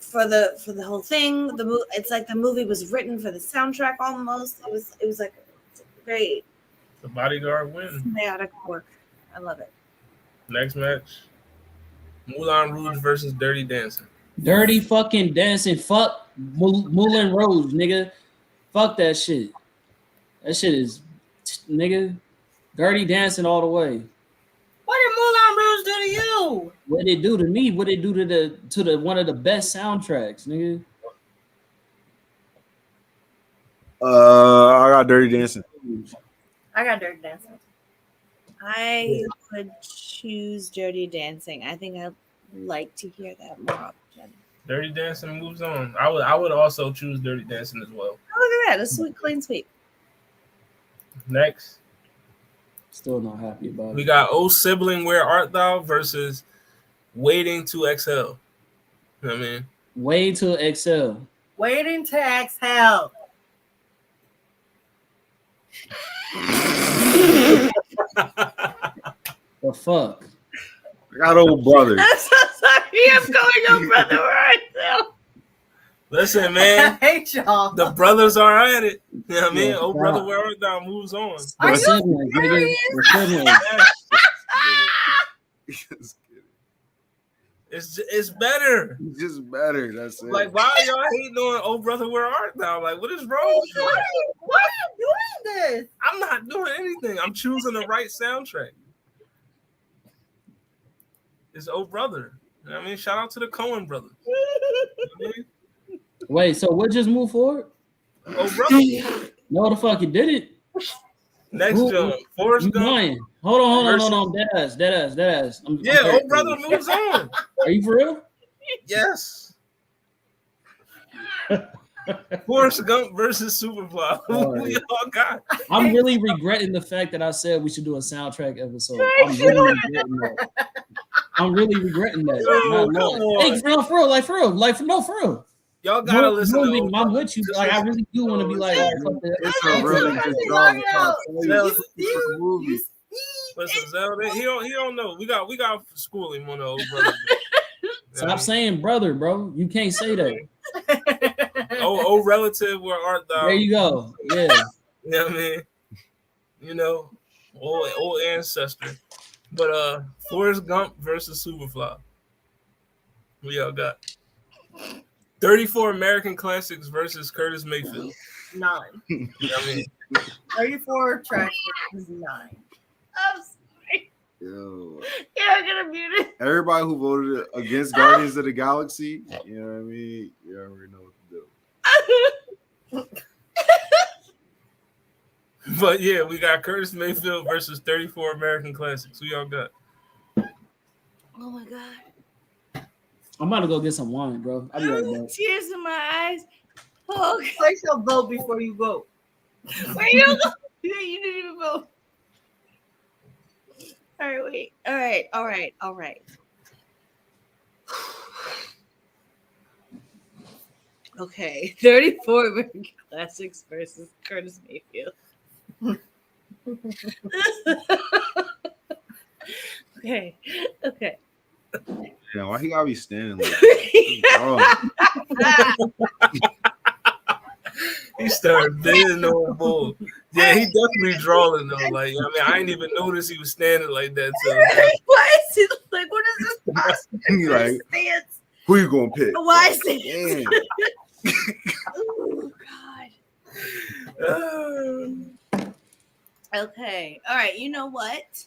[SPEAKER 5] for the whole thing. It's like the movie was written for the soundtrack almost. It was like great.
[SPEAKER 1] The Bodyguard win.
[SPEAKER 5] Symbiotic work. I love it.
[SPEAKER 1] Next match: Moulin Rouge versus Dirty Dancing.
[SPEAKER 2] Dirty fucking Dancing. Fuck Moulin Rouge, nigga. Fuck that shit. That shit is, nigga. Dirty Dancing all the way.
[SPEAKER 3] What did Moulin Rouge do to you?
[SPEAKER 2] What did it do to me? What did it do to the one of the best soundtracks, nigga?
[SPEAKER 4] I got Dirty Dancing.
[SPEAKER 3] I got Dirty Dancing.
[SPEAKER 5] I would choose Dirty Dancing. I think I'd like to hear that more often.
[SPEAKER 1] Dirty Dancing moves on. I would also choose Dirty Dancing as well.
[SPEAKER 5] Oh, look at that. A sweet, clean sweep.
[SPEAKER 1] Next,
[SPEAKER 2] Still not happy about
[SPEAKER 1] we
[SPEAKER 2] it.
[SPEAKER 1] got Oh Sibling, Where Art Thou versus Waiting to Exhale. You know what I mean?
[SPEAKER 2] Way to excel.
[SPEAKER 3] Waiting to exhale.
[SPEAKER 2] The fuck?
[SPEAKER 4] I got Old Brother.
[SPEAKER 5] I'm so sorry. I'm going on, brother. Right now.
[SPEAKER 1] Listen,
[SPEAKER 3] I
[SPEAKER 1] man,
[SPEAKER 3] hate y'all.
[SPEAKER 1] the brothers are at it. You know what I mean?
[SPEAKER 2] Yeah,
[SPEAKER 1] Oh Brother, Where Art Thou moves on.
[SPEAKER 3] Are
[SPEAKER 2] The
[SPEAKER 3] you
[SPEAKER 2] siblings, nigga. The siblings.
[SPEAKER 1] It's better.
[SPEAKER 4] Just better. That's it.
[SPEAKER 1] Like, why are y'all hating on Oh Brother, Where Art Thou? Like, what is wrong with you?
[SPEAKER 3] Why are you doing this?
[SPEAKER 1] I'm not doing anything. I'm choosing the right soundtrack. It's Oh Brother. You know what I mean? Shout out to the Coen brothers. You know what I mean?
[SPEAKER 2] Wait, so what just moved forward?
[SPEAKER 1] Oh Brother.
[SPEAKER 2] No, the fuck you did it.
[SPEAKER 1] Next
[SPEAKER 2] Who-
[SPEAKER 1] jump. Forrest
[SPEAKER 2] You
[SPEAKER 1] Gump.
[SPEAKER 2] lying. Hold on. Dead ass.
[SPEAKER 1] Yeah, Oh Brother moves on.
[SPEAKER 2] Are you for real?
[SPEAKER 1] Yes. Forrest Gump versus Superfly. Who
[SPEAKER 2] Alright.
[SPEAKER 1] y'all got?
[SPEAKER 2] I'm really regretting the fact that I said we should do a soundtrack episode. I'm really regretting that.
[SPEAKER 1] Yo,
[SPEAKER 2] No.
[SPEAKER 1] come on.
[SPEAKER 2] Hey, for real.
[SPEAKER 1] Y'all gotta listen to
[SPEAKER 2] Moving,
[SPEAKER 1] Oh
[SPEAKER 2] I'm
[SPEAKER 1] Brother.
[SPEAKER 2] with you. Like, I really do want to be like, fuck that.
[SPEAKER 4] It's a really good job.
[SPEAKER 3] You
[SPEAKER 1] Listen, Zelda, he don't know. We got to school him on the Oh Brother.
[SPEAKER 2] Stop saying brother, bro. You can't say that.
[SPEAKER 1] Oh relative, where art thou?
[SPEAKER 2] There you go. Yeah.
[SPEAKER 1] You know what I mean? You know, old ancestor. But Forrest Gump versus Superfly. Who y'all got? 34 American Classics versus Curtis Mayfield.
[SPEAKER 3] 9.
[SPEAKER 1] You know what I mean?
[SPEAKER 3] 34 tracks is 9.
[SPEAKER 5] I'm sorry.
[SPEAKER 4] Yo,
[SPEAKER 5] Yeah, I'm gonna mute it.
[SPEAKER 4] everybody who voted against Guardians of the Galaxy, you know what I mean? You already know what to do.
[SPEAKER 1] But yeah, we got Curtis Mayfield versus 34 American Classics. Who y'all got?
[SPEAKER 5] Oh my god.
[SPEAKER 2] I'm about to go get some wine, bro. I'll be right back.
[SPEAKER 5] Tears in my eyes. Oh, okay.
[SPEAKER 3] Place your vote before you vote.
[SPEAKER 5] Where you go? You didn't even vote. All right, wait. All right. Okay, 34 American Classics versus Curtis Mayfield. Okay.
[SPEAKER 4] Yeah, why he gotta be standing like that?
[SPEAKER 1] He started bending on bull. Yeah, he definitely drawing though. Like, I mean, I didn't even notice he was standing like that. So
[SPEAKER 5] Why is it like? What is this posture?
[SPEAKER 4] He like,
[SPEAKER 5] Stance?
[SPEAKER 4] who you gonna pick?
[SPEAKER 5] Why is it?
[SPEAKER 4] Damn.
[SPEAKER 5] Oh God. Okay. All right. You know what?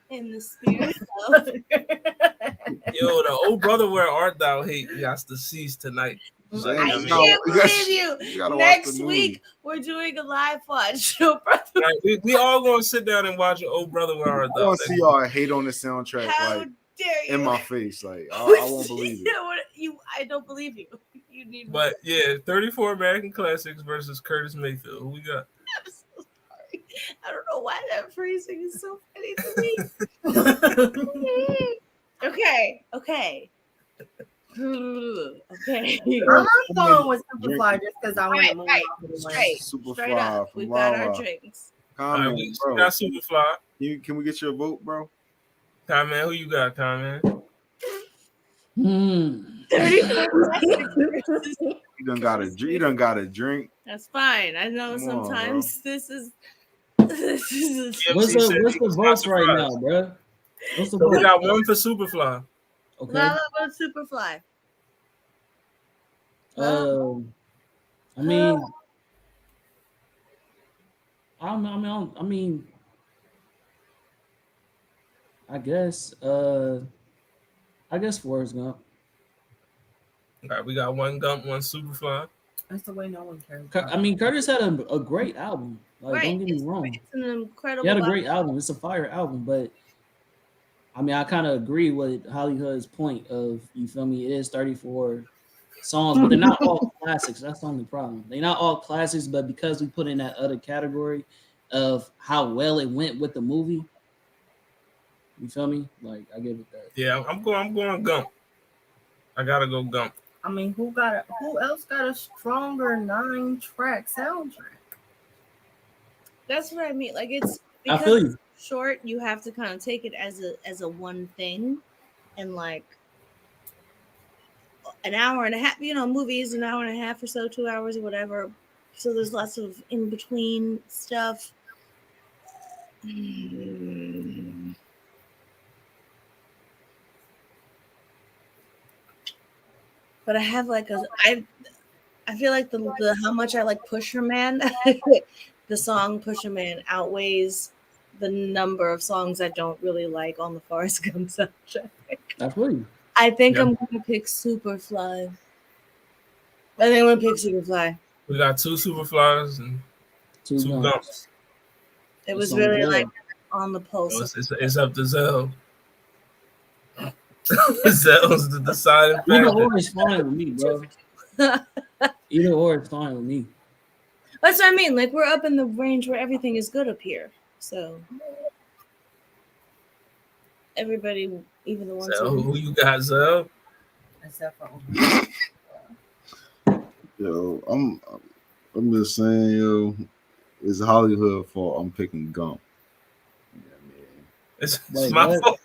[SPEAKER 5] In the spirit of
[SPEAKER 1] yo, the old brother, where art thou? He has to cease tonight.
[SPEAKER 4] Damn,
[SPEAKER 1] Like,
[SPEAKER 5] I
[SPEAKER 1] I mean,
[SPEAKER 5] can't
[SPEAKER 4] you guys-
[SPEAKER 5] believe you.
[SPEAKER 4] you gotta watch
[SPEAKER 5] Next
[SPEAKER 4] the
[SPEAKER 5] week
[SPEAKER 4] movie.
[SPEAKER 5] we're doing a live watch show, brother.
[SPEAKER 1] like, we all gonna sit down and watch your old brother, where art
[SPEAKER 4] I
[SPEAKER 1] thou?
[SPEAKER 4] want to see y'all hate on the soundtrack
[SPEAKER 5] How
[SPEAKER 4] like
[SPEAKER 5] dare you?
[SPEAKER 4] in my face. Like I won't believe it.
[SPEAKER 5] I don't believe you. You need.
[SPEAKER 1] But yeah, 34 American Classics versus Curtis Mayfield. Who we got?
[SPEAKER 5] I'm so sorry. I don't know why that phrasing is so funny to me. Okay. Okay.
[SPEAKER 3] I'm going with Superfly just because I want to move
[SPEAKER 5] Right,
[SPEAKER 3] off of the lane.
[SPEAKER 5] straight
[SPEAKER 4] Superfly
[SPEAKER 5] up.
[SPEAKER 4] from
[SPEAKER 5] We got our
[SPEAKER 4] Lala.
[SPEAKER 5] drinks.
[SPEAKER 1] All right,
[SPEAKER 4] Comment,
[SPEAKER 1] we
[SPEAKER 4] bro.
[SPEAKER 1] got Superfly.
[SPEAKER 4] Can we get your vote, bro?
[SPEAKER 1] Comment. Who you got? Comment.
[SPEAKER 4] You done got a drink.
[SPEAKER 5] That's fine. I know
[SPEAKER 4] Come
[SPEAKER 5] sometimes
[SPEAKER 4] on,
[SPEAKER 5] this is.
[SPEAKER 2] What's the votes right now, bro? What's the
[SPEAKER 1] So we
[SPEAKER 2] vote?
[SPEAKER 1] got one for Superfly.
[SPEAKER 2] Okay.
[SPEAKER 5] Lala votes Superfly.
[SPEAKER 2] I mean, I don't know. I mean, I guess Forrest Gump.
[SPEAKER 1] All right, we got one Gump, one Superfly.
[SPEAKER 3] That's the way no one cares.
[SPEAKER 2] I mean, Curtis had a great album. Like,
[SPEAKER 5] Right.
[SPEAKER 2] don't get me wrong.
[SPEAKER 5] It's an incredible.
[SPEAKER 2] He had a great album. It's a fire album, but I mean, I kind of agree with Hollywood's point of, you feel me? It is 34 songs, but they're not all classics. That's the only problem. They're not all classics, but because we put in that other category of how well it went with the movie, you feel me? Like, I give it that.
[SPEAKER 1] Yeah, I'm going Gump. I gotta go Gump.
[SPEAKER 3] I mean, who else got a stronger 9-track soundtrack?
[SPEAKER 5] That's what I mean. Like, it's
[SPEAKER 2] I
[SPEAKER 5] because
[SPEAKER 2] feel you.
[SPEAKER 5] it's short. You have to kind of take it as a one thing, and like an hour and a half. You know, movie is an hour and a half or so, 2 hours or whatever. So there's lots of in between stuff. But I have like I feel like the how much I like Pusher Man, the song Pusher Man outweighs the number of songs I don't really like on the Forrest Gump soundtrack.
[SPEAKER 2] Absolutely.
[SPEAKER 5] I think I'm gonna pick Superfly. I think I'm gonna pick Superfly.
[SPEAKER 1] We got two Superflies and two Gumps.
[SPEAKER 5] It was really like on the pulse.
[SPEAKER 1] It's up to Zell. Zell's the deciding factor.
[SPEAKER 2] Either or is fine with me, bro. Either or is fine with me.
[SPEAKER 5] That's what I mean. Like, we're up in the range where everything is good up here. So everybody, even the ones
[SPEAKER 1] who you got, Zell?
[SPEAKER 3] Except for
[SPEAKER 6] Yo, I'm just saying, yo, it's Hollywood fault. I'm picking Gump. Yeah, man.
[SPEAKER 1] It's my fault.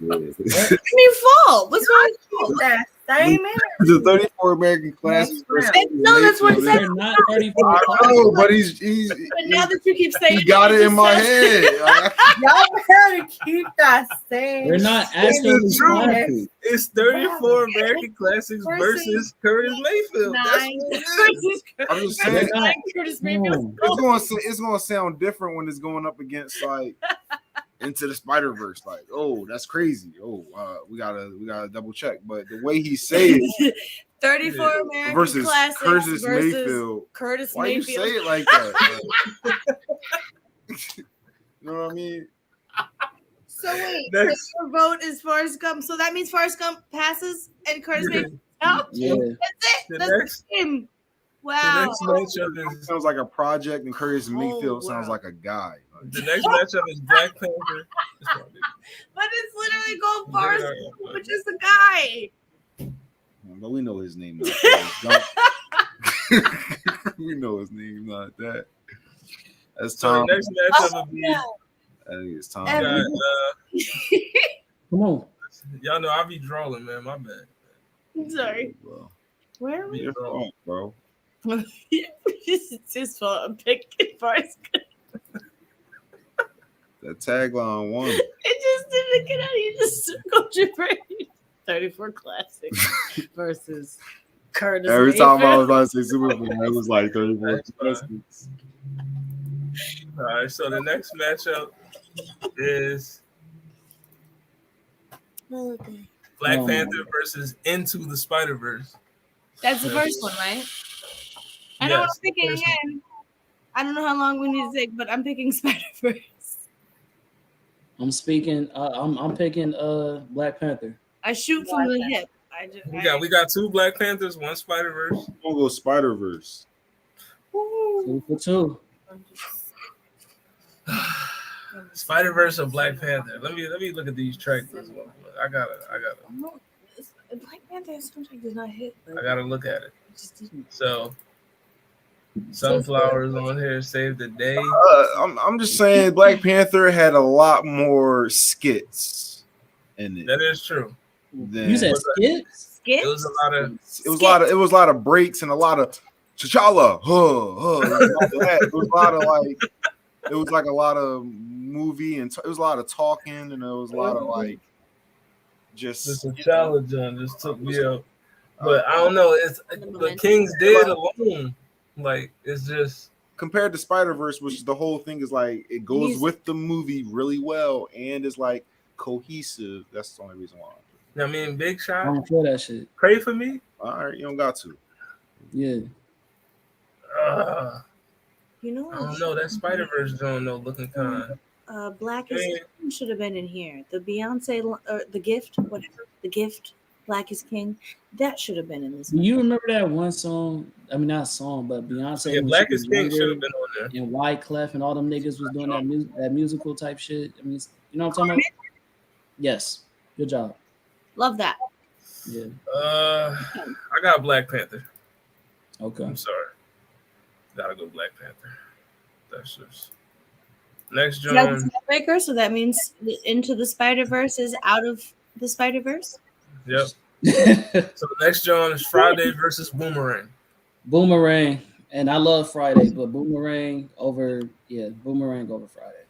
[SPEAKER 6] Yeah.
[SPEAKER 5] It's your fault. What's wrong with you?
[SPEAKER 3] that same
[SPEAKER 6] The 34 American classics.
[SPEAKER 5] No, that's what it said.
[SPEAKER 2] They're not 34.
[SPEAKER 6] I know, but he's
[SPEAKER 5] But now that you keep saying
[SPEAKER 6] he got it in my head.
[SPEAKER 3] Y'all better keep that same.
[SPEAKER 2] They're not actually classics.
[SPEAKER 1] It's 34 American classics versus Curtis Mayfield.
[SPEAKER 6] I'm just saying,
[SPEAKER 5] Curtis Mayfield.
[SPEAKER 6] it's gonna sound different when it's going up against like Into the Spider-Verse. Like, oh, that's crazy. Oh, we gotta double check. But the way he says it
[SPEAKER 5] 34 American
[SPEAKER 6] versus
[SPEAKER 5] classics
[SPEAKER 6] Curtis
[SPEAKER 5] versus
[SPEAKER 6] Mayfield.
[SPEAKER 5] Curtis
[SPEAKER 6] Why
[SPEAKER 5] Mayfield.
[SPEAKER 6] you say it like that? You know what I mean?
[SPEAKER 5] So wait, so your vote is Forrest Gump. So that means Forrest Gump passes and Curtis Mayfield out?
[SPEAKER 2] Yeah.
[SPEAKER 5] That's it. That's the game. Wow.
[SPEAKER 1] The next matchup
[SPEAKER 6] Sounds like a project, and Curtis Mayfield sounds like a guy.
[SPEAKER 1] The next matchup is Black Panther.
[SPEAKER 5] But it's literally Gold Forrest, which is the guy.
[SPEAKER 6] But we know his name. We know his name, not that. That's Tom.
[SPEAKER 1] So the next matchup would be.
[SPEAKER 6] I think it's Tom.
[SPEAKER 2] Come on.
[SPEAKER 1] Y'all know I be drawing, man. My bad.
[SPEAKER 5] I'm sorry.
[SPEAKER 6] Bro.
[SPEAKER 5] Where are we?
[SPEAKER 6] You're wrong, bro.
[SPEAKER 5] It's his fault. I'm picking Forrest Gump.
[SPEAKER 6] That tagline won.
[SPEAKER 5] It just didn't get out. You just circled your brain. 34 classics versus Curtis.
[SPEAKER 6] Every time I was
[SPEAKER 5] Mayfield.
[SPEAKER 6] about to say Super Bowl, it was like 34 classics.
[SPEAKER 1] All right, so the next matchup is Black Panther versus Into the Spider-Verse.
[SPEAKER 5] That's the first one, right? I know what I'm picking again. I don't know how long we need to take, but I'm picking Spider-Verse.
[SPEAKER 2] I'm picking Black Panther.
[SPEAKER 5] I shoot from the hip.
[SPEAKER 1] We got two Black Panthers, one Spider-Verse.
[SPEAKER 6] I'm gonna go Spider-Verse.
[SPEAKER 2] 2 for 2.
[SPEAKER 1] Spider-Verse or Black Panther. Let me look at these tracks. I gotta.
[SPEAKER 5] Black Panther soundtrack did not hit.
[SPEAKER 1] I gotta look at it.
[SPEAKER 5] It just didn't.
[SPEAKER 1] So, Sunflowers on here, Save the Day.
[SPEAKER 6] I'm just saying Black Panther had a lot more skits.
[SPEAKER 4] in it.
[SPEAKER 1] That is true.
[SPEAKER 4] Then
[SPEAKER 2] You said skits?
[SPEAKER 1] It was a lot of
[SPEAKER 4] it was a lot of breaks and a lot of T'Challa. It was a lot of like it was like a lot of movie and it was a lot of talking and it was a lot of like just
[SPEAKER 1] a challenge just took me out. But I don't know. It's the King's Dead alone. Like it's just
[SPEAKER 4] compared to Spider-Verse, which the whole thing is like it goes with the movie really well and is like cohesive. That's the only reason why.
[SPEAKER 1] I mean, Big Shot.
[SPEAKER 2] I don't feel that shit.
[SPEAKER 1] Pray for me.
[SPEAKER 4] All right, you don't got to.
[SPEAKER 2] Yeah.
[SPEAKER 5] You know,
[SPEAKER 1] I don't know. That Spider-Verse don't know looking kind.
[SPEAKER 5] Black is King should have been in here. The Beyonce or the Gift, whatever. The Gift, Black is King. That should have been in this.
[SPEAKER 2] Do you remember that one song? I mean, not song, but Beyonce.
[SPEAKER 1] Yeah, Black is King should have been on there.
[SPEAKER 2] And Wyclef and all them niggas was doing that musical type shit. I mean, you know what I'm talking about? Yes. Good job.
[SPEAKER 5] Love that.
[SPEAKER 2] Yeah.
[SPEAKER 1] I got Black Panther.
[SPEAKER 2] Okay.
[SPEAKER 1] I'm sorry. Gotta go Black Panther. That's just next John.
[SPEAKER 5] Breaker, so that means Into the Spider-Verse is out of the Spider-Verse.
[SPEAKER 1] Yep. So next John is Friday versus Boomerang.
[SPEAKER 2] Boomerang, and I love Friday, but Boomerang over Friday.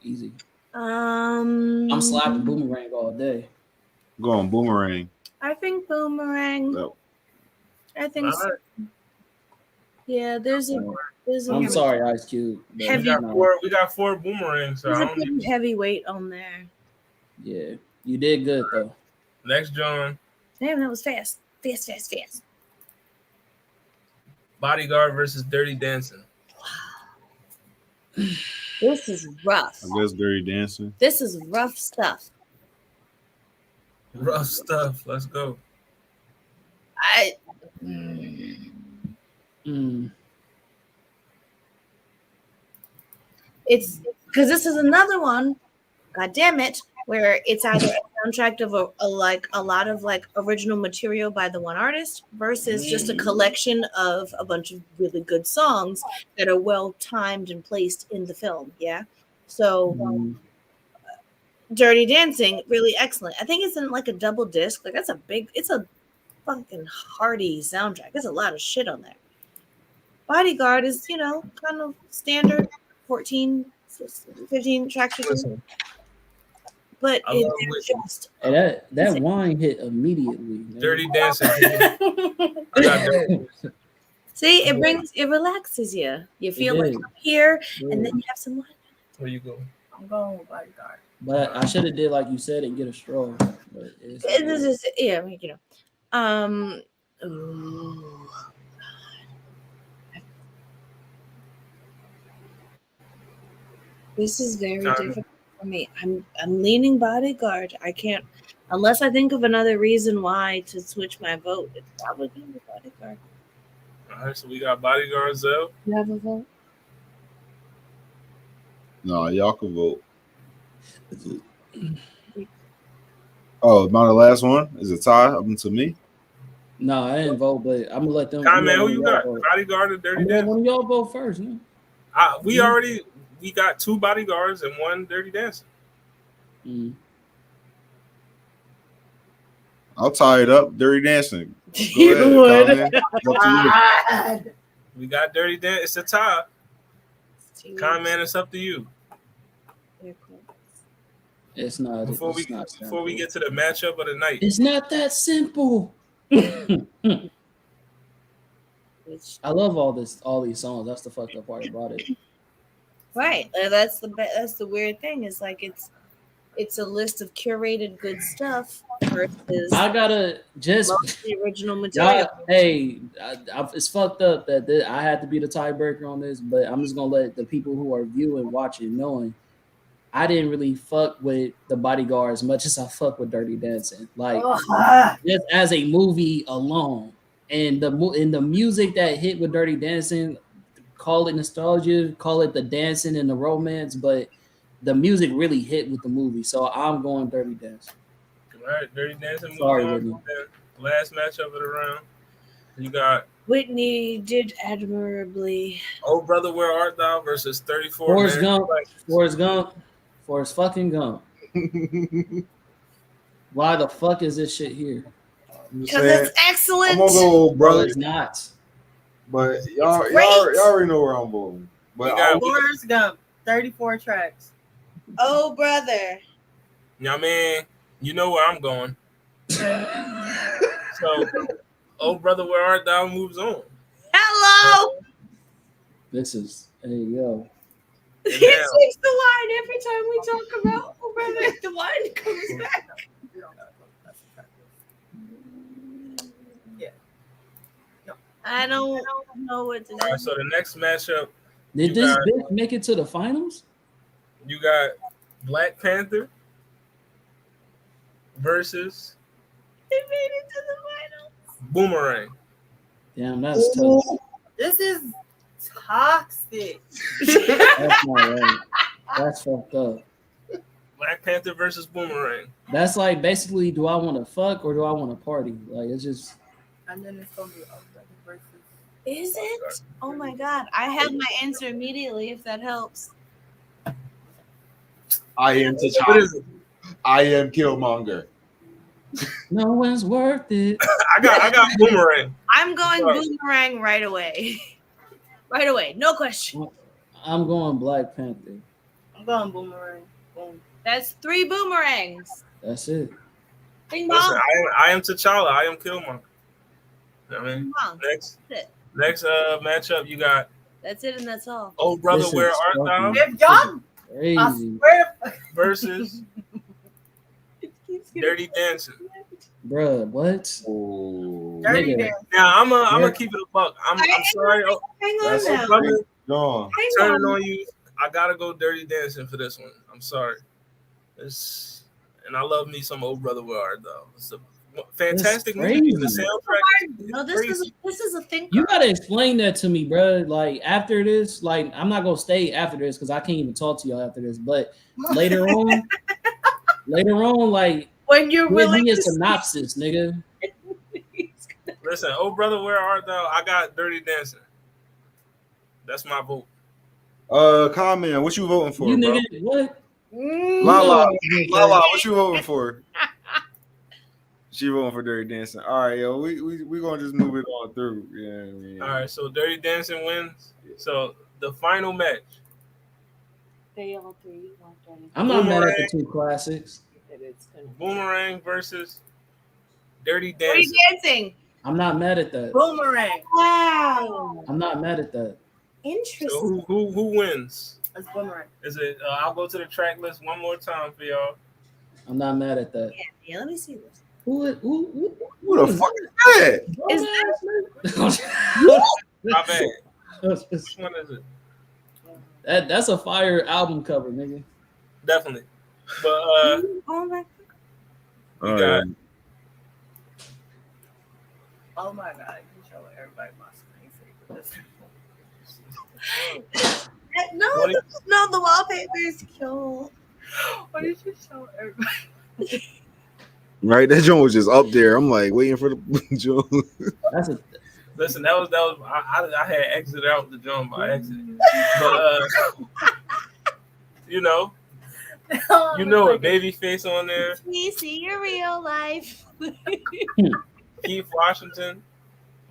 [SPEAKER 2] Easy. I'm slapping Boomerang all day.
[SPEAKER 4] Go on, Boomerang.
[SPEAKER 5] I think Boomerang.
[SPEAKER 4] No.
[SPEAKER 5] I think so. Yeah, there's a
[SPEAKER 2] I'm sorry, Ice Cube.
[SPEAKER 1] We got four Boomerangs. So
[SPEAKER 5] there's a pretty heavy weight on there.
[SPEAKER 2] Yeah, you did good though.
[SPEAKER 1] Next John.
[SPEAKER 5] Damn, that was fast. Fast.
[SPEAKER 1] Bodyguard versus Dirty Dancing.
[SPEAKER 5] Wow. This is rough.
[SPEAKER 4] I guess Dirty Dancing.
[SPEAKER 5] This is rough stuff.
[SPEAKER 1] Rough stuff. Let's go.
[SPEAKER 5] It's because this is another one, god damn it, where it's either a soundtrack of a lot of like original material by the one artist versus just a collection of a bunch of really good songs that are well timed and placed in the film. Yeah. So Dirty Dancing, really excellent. I think it's in like a double disc. Like it's a fucking hearty soundtrack. There's a lot of shit on there. Bodyguard is, kind of standard 14, 15 tracks. But it's just
[SPEAKER 2] that wine hit immediately. Man.
[SPEAKER 1] Dirty Dancing.
[SPEAKER 5] See, it relaxes you. You feel like I'm here, and then you have some wine.
[SPEAKER 1] Where you go?
[SPEAKER 3] I'm going with Bodyguard.
[SPEAKER 2] But I should have did like you said and get a straw. But
[SPEAKER 5] This is This is very difficult for me. I'm leaning Bodyguard. I can't, unless I think of another reason why to switch my vote. It's probably gonna be Bodyguard.
[SPEAKER 1] All right, so we got Bodyguard, Zell.
[SPEAKER 5] You have a vote?
[SPEAKER 6] No, y'all can vote. Oh, am I the last one? Is it tie up to me?
[SPEAKER 2] No, I didn't vote, but I'm gonna let them.
[SPEAKER 1] Man, who you got? Vote. Bodyguard or Dirty Dancing?
[SPEAKER 2] One of y'all vote first. Man.
[SPEAKER 1] We got two Bodyguards and one Dirty Dancing.
[SPEAKER 6] I'll tie it up. Dirty Dancing.
[SPEAKER 5] You would.
[SPEAKER 1] We got Dirty Dancing. It's a tie. Man, it's up to you.
[SPEAKER 2] It's not.
[SPEAKER 1] Before we get to the matchup of the night,
[SPEAKER 2] it's not that simple. I love all these songs. That's the fucked up part about it.
[SPEAKER 5] Right. That's the weird thing. Is like it's a list of curated good stuff versus
[SPEAKER 2] I gotta just
[SPEAKER 5] the original material.
[SPEAKER 2] It's fucked up that I had to be the tiebreaker on this, but I'm just gonna let the people who are viewing, watching, knowing I didn't really fuck with The Bodyguard as much as I fuck with Dirty Dancing. Like just as a movie alone, and the music that hit with Dirty Dancing, call it nostalgia, call it the dancing and the romance, but the music really hit with the movie. So I'm going Dirty Dancing.
[SPEAKER 1] All right, Dirty Dancing.
[SPEAKER 2] Sorry, Whitney.
[SPEAKER 1] Last matchup of the round. You got
[SPEAKER 5] Whitney did admirably.
[SPEAKER 1] Oh Brother, Where Art Thou versus 34.
[SPEAKER 2] Forrest Gump. Forrest fucking Gump. Why the fuck is this shit here?
[SPEAKER 6] I'm just
[SPEAKER 5] Because
[SPEAKER 6] saying.
[SPEAKER 5] it's excellent.
[SPEAKER 6] I'm gonna go
[SPEAKER 2] Bro,
[SPEAKER 6] brother,
[SPEAKER 2] it's not.
[SPEAKER 6] but y'all
[SPEAKER 5] great.
[SPEAKER 6] already know where I'm voting. But
[SPEAKER 1] We got-
[SPEAKER 3] Forrest Gump, 34 tracks.
[SPEAKER 5] Oh, brother.
[SPEAKER 1] I mean, you know where I'm going. So, oh brother, where art thou moves on.
[SPEAKER 5] Hello.
[SPEAKER 2] This is hey yo.
[SPEAKER 5] He
[SPEAKER 1] And
[SPEAKER 5] takes
[SPEAKER 1] now-
[SPEAKER 5] the line every time we talk about oh, brother. The line comes back. I don't know what to
[SPEAKER 1] All right,
[SPEAKER 5] do.
[SPEAKER 1] so the next matchup,
[SPEAKER 2] Did
[SPEAKER 1] You
[SPEAKER 2] this
[SPEAKER 1] got-
[SPEAKER 2] bitch make it to the finals?
[SPEAKER 1] you got Black Panther versus
[SPEAKER 5] He made it to the final.
[SPEAKER 1] Boomerang.
[SPEAKER 2] Damn, that's tough.
[SPEAKER 3] This is toxic.
[SPEAKER 2] That's not right. That's fucked up.
[SPEAKER 1] Black Panther versus Boomerang.
[SPEAKER 2] That's like basically, do I want to fuck or do I want to party? Like it's just
[SPEAKER 3] And then it's gonna be oh, brother versus.
[SPEAKER 5] Is it? Oh my god. I have my answer immediately if that helps.
[SPEAKER 6] I am
[SPEAKER 1] What
[SPEAKER 6] T'Challa.
[SPEAKER 1] is it?
[SPEAKER 6] I am Killmonger.
[SPEAKER 2] no one's worth it.
[SPEAKER 1] I got Boomerang.
[SPEAKER 5] I'm going
[SPEAKER 1] Sorry.
[SPEAKER 5] Boomerang right away. Right away. No question.
[SPEAKER 2] I'm going Black Panther.
[SPEAKER 3] I'm going Boomerang. Boom.
[SPEAKER 5] That's 3 boomerangs.
[SPEAKER 2] That's it.
[SPEAKER 5] Bing
[SPEAKER 1] Listen,
[SPEAKER 5] bong.
[SPEAKER 1] I am T'Challa. I am Killmonger. I mean,
[SPEAKER 5] Bing bong.
[SPEAKER 1] next
[SPEAKER 5] That's it.
[SPEAKER 1] matchup, you got
[SPEAKER 5] That's it and that's all.
[SPEAKER 1] Oh Brother,
[SPEAKER 2] This
[SPEAKER 1] Where
[SPEAKER 2] is
[SPEAKER 1] Art Thou
[SPEAKER 3] If y'all, I
[SPEAKER 2] Crazy,
[SPEAKER 3] swear,
[SPEAKER 1] versus
[SPEAKER 5] It keeps getting-
[SPEAKER 1] Dirty Dancing.
[SPEAKER 2] bruh. What?
[SPEAKER 6] Oh,
[SPEAKER 3] Dirty
[SPEAKER 2] Nigga.
[SPEAKER 3] Dance.
[SPEAKER 1] Now I'm
[SPEAKER 2] Yeah.
[SPEAKER 1] gonna keep it a buck. I'm sorry, oh,
[SPEAKER 5] Hang on
[SPEAKER 6] that's
[SPEAKER 5] now.
[SPEAKER 6] a
[SPEAKER 1] brother.
[SPEAKER 6] great John.
[SPEAKER 5] Hang
[SPEAKER 1] Turning
[SPEAKER 5] on.
[SPEAKER 1] on you. I gotta go Dirty Dancing for this one. I'm sorry. And I love me some Old Brother Where Art Thou. It's a fantastic
[SPEAKER 2] That's
[SPEAKER 1] movie. The
[SPEAKER 2] crazy.
[SPEAKER 1] soundtrack is
[SPEAKER 5] No,
[SPEAKER 1] crazy.
[SPEAKER 5] this is a thinker.
[SPEAKER 2] You gotta explain that to me, bruh. Like after this, like I'm not gonna stay after this because I can't even talk to y'all after this. But later on, like
[SPEAKER 5] when you're
[SPEAKER 2] give
[SPEAKER 5] willing
[SPEAKER 2] me a
[SPEAKER 5] to
[SPEAKER 2] synopsis, nigga.
[SPEAKER 1] Listen, Oh Brother, Where Art Thou? I got Dirty Dancing. That's my vote.
[SPEAKER 6] Comment. What you voting for,
[SPEAKER 2] You
[SPEAKER 6] bro?
[SPEAKER 2] nigga, what?
[SPEAKER 6] Lala, what you voting for? She voting for Dirty Dancing. All right, yo, we gonna just move it on through. Yeah, I mean,
[SPEAKER 1] All right, so Dirty Dancing wins. So the final match.
[SPEAKER 5] They all 3 want Dirty.
[SPEAKER 2] I'm not mad at
[SPEAKER 1] Boomerang.
[SPEAKER 2] the 2 classics.
[SPEAKER 1] Boomerang versus Dirty
[SPEAKER 5] Dirty
[SPEAKER 1] Dancing.
[SPEAKER 5] dancing.
[SPEAKER 2] I'm not mad at that.
[SPEAKER 3] Boomerang.
[SPEAKER 5] Wow.
[SPEAKER 2] I'm not mad at that.
[SPEAKER 5] Interesting.
[SPEAKER 1] So who wins?
[SPEAKER 3] That's Boomerang.
[SPEAKER 1] Is it? I'll go to the track list one more time for y'all.
[SPEAKER 2] I'm not mad at that.
[SPEAKER 5] Yeah, let me see this.
[SPEAKER 2] Who
[SPEAKER 6] who the fuck is that?
[SPEAKER 5] Is
[SPEAKER 1] My bad. Which one is it?
[SPEAKER 2] that's a fire album cover, nigga.
[SPEAKER 1] Definitely. But
[SPEAKER 5] Oh my
[SPEAKER 1] we
[SPEAKER 6] All
[SPEAKER 1] got
[SPEAKER 6] right.
[SPEAKER 3] Oh my god, you show everybody my screen
[SPEAKER 5] no, no, the wallpaper is cute.
[SPEAKER 3] Why did you show everybody?
[SPEAKER 6] Right, that joint was just up there. I'm like waiting for the joint.
[SPEAKER 2] That's a
[SPEAKER 1] listen. That was I had exited out the drum by accident. But you know it. Babyface on there.
[SPEAKER 5] We see your real life.
[SPEAKER 1] Keith Washington,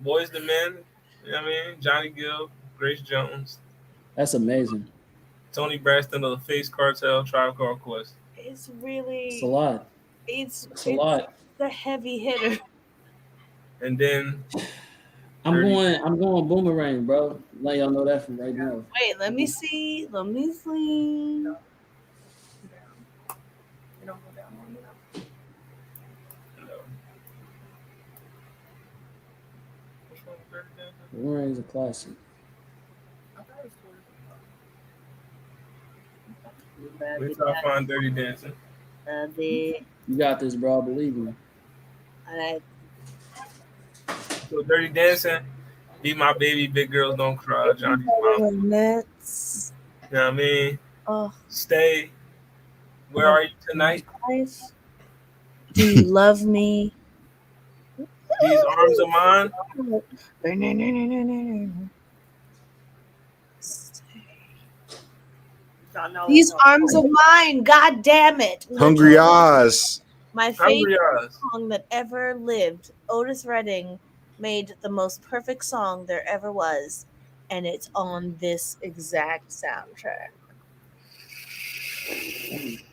[SPEAKER 1] Boys the Men. You know what I mean? Johnny Gill, Grace Jones,
[SPEAKER 2] that's amazing.
[SPEAKER 1] Tony Braxton of the Face Cartel, Tribe Called Quest.
[SPEAKER 5] It's really
[SPEAKER 2] It's a lot.
[SPEAKER 5] it's
[SPEAKER 2] It's a lot.
[SPEAKER 5] the heavy hitter.
[SPEAKER 1] And then
[SPEAKER 2] I'm going Boomerang, bro. Let y'all know that from right now.
[SPEAKER 5] Wait, let me see. Let me see.
[SPEAKER 3] You don't go down on me.
[SPEAKER 1] which one was Dirty Dancing?
[SPEAKER 2] Boomerang's a classic.
[SPEAKER 3] I thought it was
[SPEAKER 1] Wait till I find Dirty Dancing.
[SPEAKER 2] You got this, bro. I believe you.
[SPEAKER 1] So Dirty Dancing, Be My Baby, Big Girls Don't Cry, Johnny's Mom.
[SPEAKER 5] Let's.
[SPEAKER 1] You know what I mean?
[SPEAKER 5] Oh,
[SPEAKER 1] Stay. Where Are You Tonight?
[SPEAKER 5] life. Do you love me?
[SPEAKER 1] These Arms Are Mine.
[SPEAKER 3] Y'all know
[SPEAKER 5] These arms are mine. God damn it.
[SPEAKER 6] Hungry Eyes.
[SPEAKER 5] My
[SPEAKER 1] Hungry
[SPEAKER 5] favorite
[SPEAKER 1] Eyes.
[SPEAKER 5] song that ever lived. Otis Redding made the most perfect song there ever was, and it's on this exact soundtrack.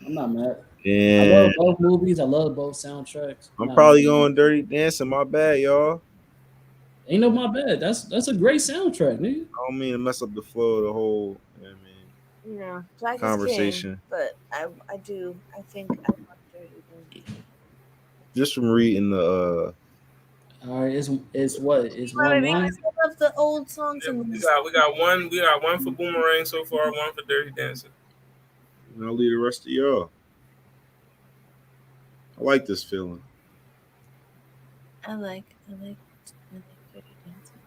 [SPEAKER 2] I'm not mad. I
[SPEAKER 4] Yeah,
[SPEAKER 2] love both movies. I love both soundtracks.
[SPEAKER 4] I'm
[SPEAKER 2] Not
[SPEAKER 4] probably
[SPEAKER 2] mad.
[SPEAKER 4] going Dirty Dancing. My bad, y'all.
[SPEAKER 2] Ain't no my bad. That's a great soundtrack, nigga.
[SPEAKER 4] I don't mean to mess up the flow of the whole. You know what I mean,
[SPEAKER 5] You know, Jack is king,
[SPEAKER 4] conversation.
[SPEAKER 5] but I think I love Dirty Dancing.
[SPEAKER 4] Just from reading the
[SPEAKER 2] All right, it's what? It's
[SPEAKER 5] But
[SPEAKER 2] 1-1.
[SPEAKER 5] because I love the old songs
[SPEAKER 1] Yeah,
[SPEAKER 5] and
[SPEAKER 1] we got one for Boomerang so far, one for Dirty Dancing.
[SPEAKER 4] and I'll leave the rest of y'all. I like this feeling.
[SPEAKER 5] I like Dirty Dancing.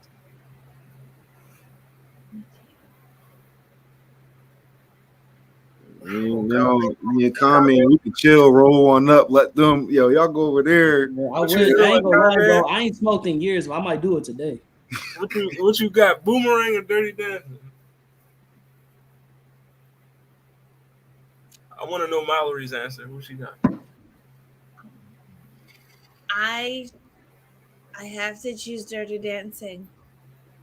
[SPEAKER 4] Me and Comment, we can chill, roll one up, let them, y'all go over there.
[SPEAKER 2] Yeah, I
[SPEAKER 1] What
[SPEAKER 2] would.
[SPEAKER 1] you
[SPEAKER 2] I ain't gonna lie,
[SPEAKER 1] doing,
[SPEAKER 2] bro. I ain't smoked in years, but I might do it today.
[SPEAKER 1] What you got? Boomerang or Dirty Dancing? I want to know Mallory's answer. Who she got?
[SPEAKER 5] I have to choose Dirty Dancing.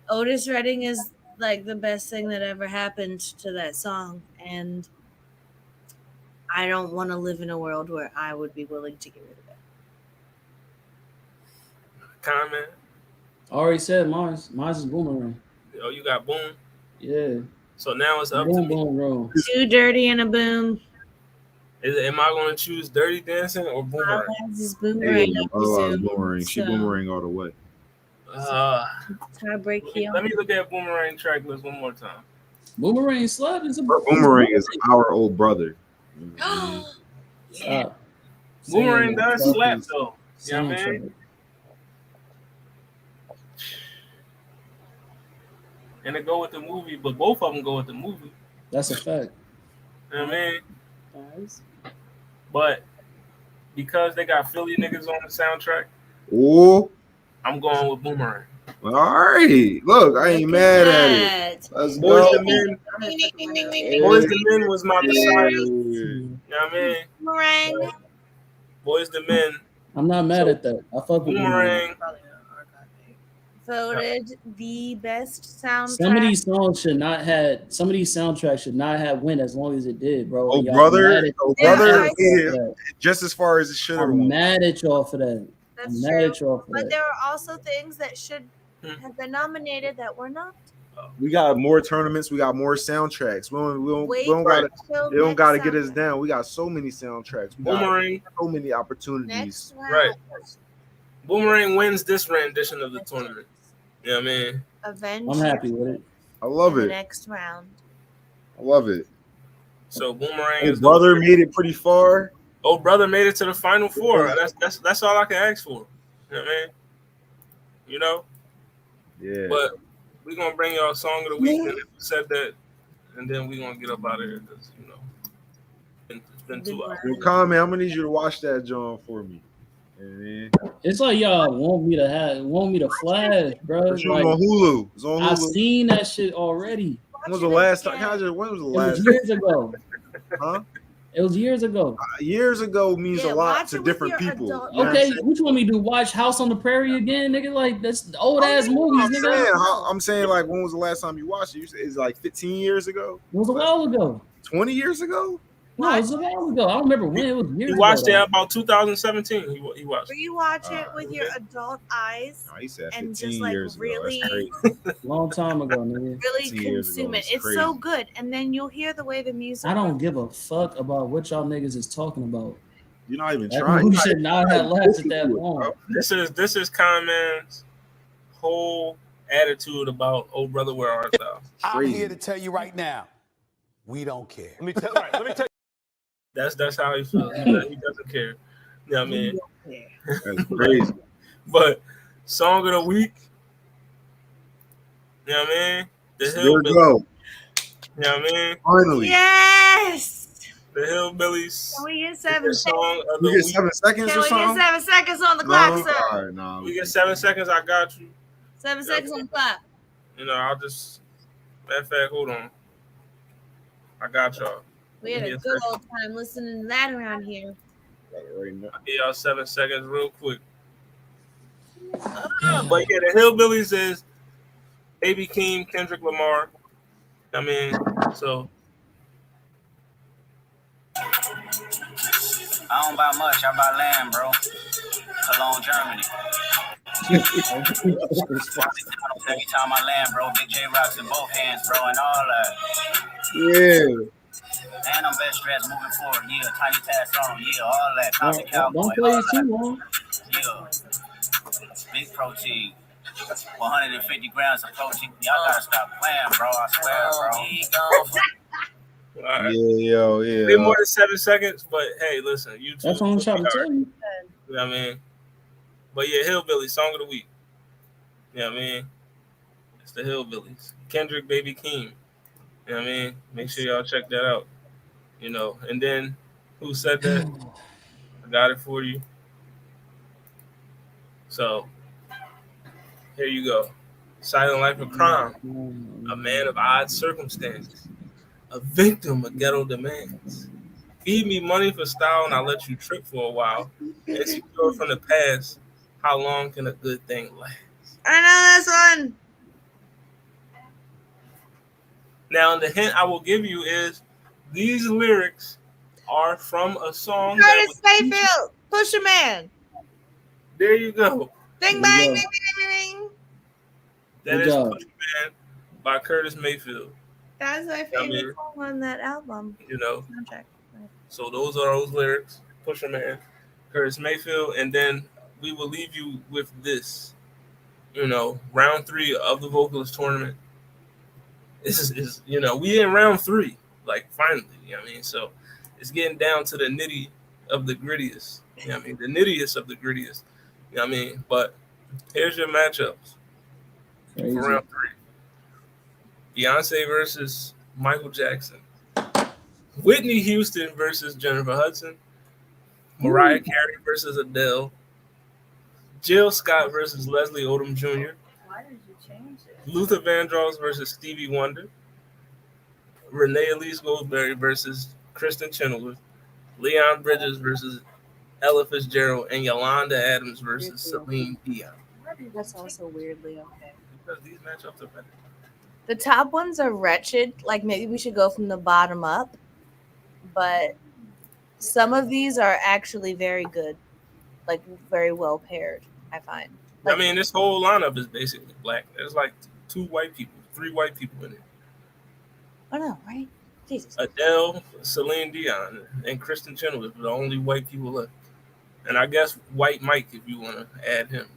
[SPEAKER 5] Otis Redding is like the best thing that ever happened to that song, and I don't want to live in a world where I would be willing to get rid of it.
[SPEAKER 1] Comment.
[SPEAKER 2] I already said mine's is Boomerang.
[SPEAKER 1] Oh, you got Boom.
[SPEAKER 2] Yeah.
[SPEAKER 1] So now it's up to
[SPEAKER 2] Boom,
[SPEAKER 1] me.
[SPEAKER 2] boom, room.
[SPEAKER 5] Too dirty and a boom.
[SPEAKER 1] Am I going to choose Dirty Dancing or Boomerang?
[SPEAKER 5] This is Boomerang. I presume.
[SPEAKER 4] Boomerang. She
[SPEAKER 5] So-
[SPEAKER 4] boomerang all the way.
[SPEAKER 5] Tiebreak here.
[SPEAKER 1] Let me look at Boomerang track list one more time.
[SPEAKER 2] Boomerang Slab is a
[SPEAKER 4] Boomerang is our old brother.
[SPEAKER 5] Yeah.
[SPEAKER 2] Stop.
[SPEAKER 1] Boomerang
[SPEAKER 2] Saying
[SPEAKER 1] does
[SPEAKER 2] fuck
[SPEAKER 1] slap
[SPEAKER 2] this
[SPEAKER 1] though. You know what I mean?
[SPEAKER 2] soundtrack.
[SPEAKER 1] And it go with the movie, but both of them go with the movie.
[SPEAKER 2] That's a fact.
[SPEAKER 1] You know what I mean?
[SPEAKER 5] Does.
[SPEAKER 1] But because they got Philly niggas on the soundtrack,
[SPEAKER 4] Oh,
[SPEAKER 1] I'm going with Boomerang.
[SPEAKER 4] all right. Look, I ain't mad at it. Let's
[SPEAKER 1] Boys
[SPEAKER 4] go.
[SPEAKER 1] the Men. Boys the Men was my Messiah. You know what I mean?
[SPEAKER 5] Boomerang.
[SPEAKER 1] Boys the Men.
[SPEAKER 2] I'm not mad at that. I fuck with Boomerang.
[SPEAKER 1] Boomerang.
[SPEAKER 5] Voted the best soundtrack.
[SPEAKER 2] Some of these songs should not have. Some of these soundtracks should not have win as long as it did, bro.
[SPEAKER 4] Oh,
[SPEAKER 2] And y'all
[SPEAKER 4] brother.
[SPEAKER 2] mad at-
[SPEAKER 4] Oh,
[SPEAKER 5] Yeah,
[SPEAKER 4] brother.
[SPEAKER 5] I-
[SPEAKER 4] Yeah, just as far as it should have
[SPEAKER 2] I'm
[SPEAKER 4] won.
[SPEAKER 2] mad at y'all for that.
[SPEAKER 5] That's
[SPEAKER 2] I'm mad
[SPEAKER 5] true.
[SPEAKER 2] at y'all for
[SPEAKER 5] But
[SPEAKER 2] that.
[SPEAKER 5] there are also things that should have been nominated that were not.
[SPEAKER 4] We got more tournaments. We got more soundtracks.
[SPEAKER 5] Wait
[SPEAKER 4] we don't
[SPEAKER 5] for
[SPEAKER 4] gotta.
[SPEAKER 5] till
[SPEAKER 4] They don't
[SPEAKER 5] next
[SPEAKER 4] gotta get us
[SPEAKER 5] soundtrack.
[SPEAKER 4] down. We got so many soundtracks. We got
[SPEAKER 1] Boomerang.
[SPEAKER 4] so many opportunities.
[SPEAKER 5] Next round.
[SPEAKER 1] Right. Boomerang wins this rendition of the tournament. You know what I mean?
[SPEAKER 5] Avenge.
[SPEAKER 2] I'm happy with it.
[SPEAKER 4] I love
[SPEAKER 5] in the
[SPEAKER 4] it.
[SPEAKER 5] next round.
[SPEAKER 4] I love it.
[SPEAKER 1] So Boomerang
[SPEAKER 4] His
[SPEAKER 1] is
[SPEAKER 4] brother made it pretty far.
[SPEAKER 1] Oh, brother made it to the final four. That's all I can ask for. You know what I mean? You know?
[SPEAKER 4] Yeah.
[SPEAKER 1] But we're gonna bring y'all song of the week, and if we said that, and then we're gonna get up out of here because it's been 2 hours.
[SPEAKER 4] Well, Comment, I'm gonna need you to watch that, John, for me. Yeah.
[SPEAKER 2] It's like y'all want me to flash, bro.
[SPEAKER 4] It's
[SPEAKER 2] Like
[SPEAKER 4] on Hulu. It's on
[SPEAKER 2] I
[SPEAKER 4] Hulu.
[SPEAKER 2] seen that shit already.
[SPEAKER 4] When was the last time? When was the
[SPEAKER 2] It
[SPEAKER 4] last
[SPEAKER 2] was years ago.
[SPEAKER 4] Huh?
[SPEAKER 2] It was years ago.
[SPEAKER 4] Years ago means
[SPEAKER 5] Yeah,
[SPEAKER 4] a lot
[SPEAKER 5] watch
[SPEAKER 4] to
[SPEAKER 5] it with
[SPEAKER 4] different
[SPEAKER 5] your
[SPEAKER 4] people.
[SPEAKER 5] adult-
[SPEAKER 4] You know what I'm
[SPEAKER 2] Okay,
[SPEAKER 4] saying?
[SPEAKER 2] what you want me to do? Watch House on the Prairie again, nigga? Like that's old ass movies,
[SPEAKER 4] I'm
[SPEAKER 2] nigga.
[SPEAKER 4] saying, I'm saying, like, when was the last time you watched it? You said it's like 15 years ago?
[SPEAKER 2] It was a while ago.
[SPEAKER 4] 20 years ago?
[SPEAKER 2] No, it was a while ago. I don't remember when. It was years
[SPEAKER 1] He
[SPEAKER 2] ago.
[SPEAKER 1] watched it
[SPEAKER 2] though.
[SPEAKER 1] about 2017. He watched.
[SPEAKER 5] Rewatch it with your adult eyes
[SPEAKER 4] No, he said
[SPEAKER 5] and
[SPEAKER 4] 15
[SPEAKER 5] just like
[SPEAKER 4] years ago.
[SPEAKER 5] really,
[SPEAKER 4] That's crazy.
[SPEAKER 2] Long time ago, nigga.
[SPEAKER 5] really
[SPEAKER 4] 15 years ago
[SPEAKER 5] consume it.
[SPEAKER 4] is
[SPEAKER 5] It's
[SPEAKER 4] crazy.
[SPEAKER 5] so good, and then you'll hear the way the music.
[SPEAKER 2] I don't give a fuck about what y'all niggas is talking about.
[SPEAKER 4] You're not even
[SPEAKER 2] That
[SPEAKER 4] trying.
[SPEAKER 2] movie should not have lasted that
[SPEAKER 4] Bro.
[SPEAKER 2] long.
[SPEAKER 1] This is Conman's whole attitude about "Oh Brother, Where Art Thou."
[SPEAKER 7] I'm here to tell you right now, we don't care.
[SPEAKER 8] Let me tell you.
[SPEAKER 1] That's how he feels. He doesn't care. You know what I mean?
[SPEAKER 4] That's crazy.
[SPEAKER 1] But song of the week. You know what I mean? The
[SPEAKER 4] There we
[SPEAKER 1] Hillbillies.
[SPEAKER 4] go.
[SPEAKER 1] You know what I mean?
[SPEAKER 4] Finally.
[SPEAKER 5] Yes.
[SPEAKER 1] The Hillbillies.
[SPEAKER 5] Can we get
[SPEAKER 1] Is
[SPEAKER 5] 7
[SPEAKER 1] the
[SPEAKER 5] seconds?
[SPEAKER 1] song of the
[SPEAKER 4] We get
[SPEAKER 1] week.
[SPEAKER 4] 7 seconds
[SPEAKER 5] Can
[SPEAKER 4] or
[SPEAKER 5] we get
[SPEAKER 4] something?
[SPEAKER 5] 7 seconds on the clock,
[SPEAKER 4] No?
[SPEAKER 5] sir?
[SPEAKER 4] All right, nah.
[SPEAKER 1] We get 7 seconds. I got you.
[SPEAKER 5] 7 seconds on the clock.
[SPEAKER 1] You know, I'll just. Matter of fact, hold on. I got y'all.
[SPEAKER 5] We had a
[SPEAKER 1] Yes,
[SPEAKER 5] good
[SPEAKER 1] sir.
[SPEAKER 5] old time listening to that around here.
[SPEAKER 4] Right now.
[SPEAKER 1] I'll give y'all 7 seconds real quick. But yeah, the Hillbillies is Baby Keem, Kendrick Lamar. I mean, so
[SPEAKER 8] I don't buy much. I buy land, bro. Cologne, Germany. Every time I land, bro. Big J rocks in both hands, bro, and all that.
[SPEAKER 6] Yeah.
[SPEAKER 8] And I'm best dressed moving forward. Yeah, tiny task on. Yeah, all that. Compton cowboy.
[SPEAKER 2] Don't
[SPEAKER 8] All
[SPEAKER 2] play it too
[SPEAKER 8] that.
[SPEAKER 2] long.
[SPEAKER 8] Yeah. Big protein. 150 grams of protein. Y'all gotta stop playing, bro. I swear, bro.
[SPEAKER 1] all right.
[SPEAKER 6] Yeah,
[SPEAKER 1] Be more than 7 seconds, but hey, listen, YouTube.
[SPEAKER 2] That's what I'm trying to tell you.
[SPEAKER 1] You know what I mean? But yeah, Hillbilly, song of the week. You know what I mean? It's the Hillbillies. Kendrick, Baby Keem. You know what I mean? Make sure y'all check that out. You know, and then who said that? I got it for you. So here you go. Silent Life of Crime. A man of odd circumstances. A victim of ghetto demands. Feed me money for style and I'll let you trip for a while. Insecure from the past. How long can a good thing last?
[SPEAKER 5] I know this one.
[SPEAKER 1] Now, the hint I will give you is these lyrics are from a song
[SPEAKER 5] Curtis Mayfield, Push a Man.
[SPEAKER 1] There you go.
[SPEAKER 5] Ding bang, ding ding ding ding.
[SPEAKER 1] That is Push Man by Curtis Mayfield.
[SPEAKER 5] That's my favorite song on that album.
[SPEAKER 1] You know.
[SPEAKER 5] Soundtrack.
[SPEAKER 1] So those are those lyrics. Push Man, Curtis Mayfield, and then we will leave you with this. You know, round 3 of the vocalist tournament. This is we in round 3, like finally. You know what I mean? So it's getting down to the nitty of the grittiest. You know what I mean? The nittiest of the grittiest. You know what I mean? But here's your matchups for round 3. Beyonce versus Michael Jackson. Whitney Houston versus Jennifer Hudson. Mariah Carey versus Adele. Jill Scott versus Leslie Odom Jr.
[SPEAKER 3] Why did you change it?
[SPEAKER 1] Luther Vandross versus Stevie Wonder. Renee Elise Goldsberry versus Kristen Chenoweth. Leon Bridges versus Ella Fitzgerald. And Yolanda Adams versus Celine Dion.
[SPEAKER 5] That's also weirdly okay.
[SPEAKER 1] Because these matchups are better.
[SPEAKER 5] The top ones are wretched. Like maybe we should go from the bottom up. But some of these are actually very good. Like very well paired, I find. Like,
[SPEAKER 1] I mean, this whole lineup is basically black. There's like 2 white people, 3 white people in it.
[SPEAKER 5] I know, right? Jesus.
[SPEAKER 1] Adele, Celine Dion, and Kristen Chenoweth are the only white people left. And I guess White Mike, if you want to add him.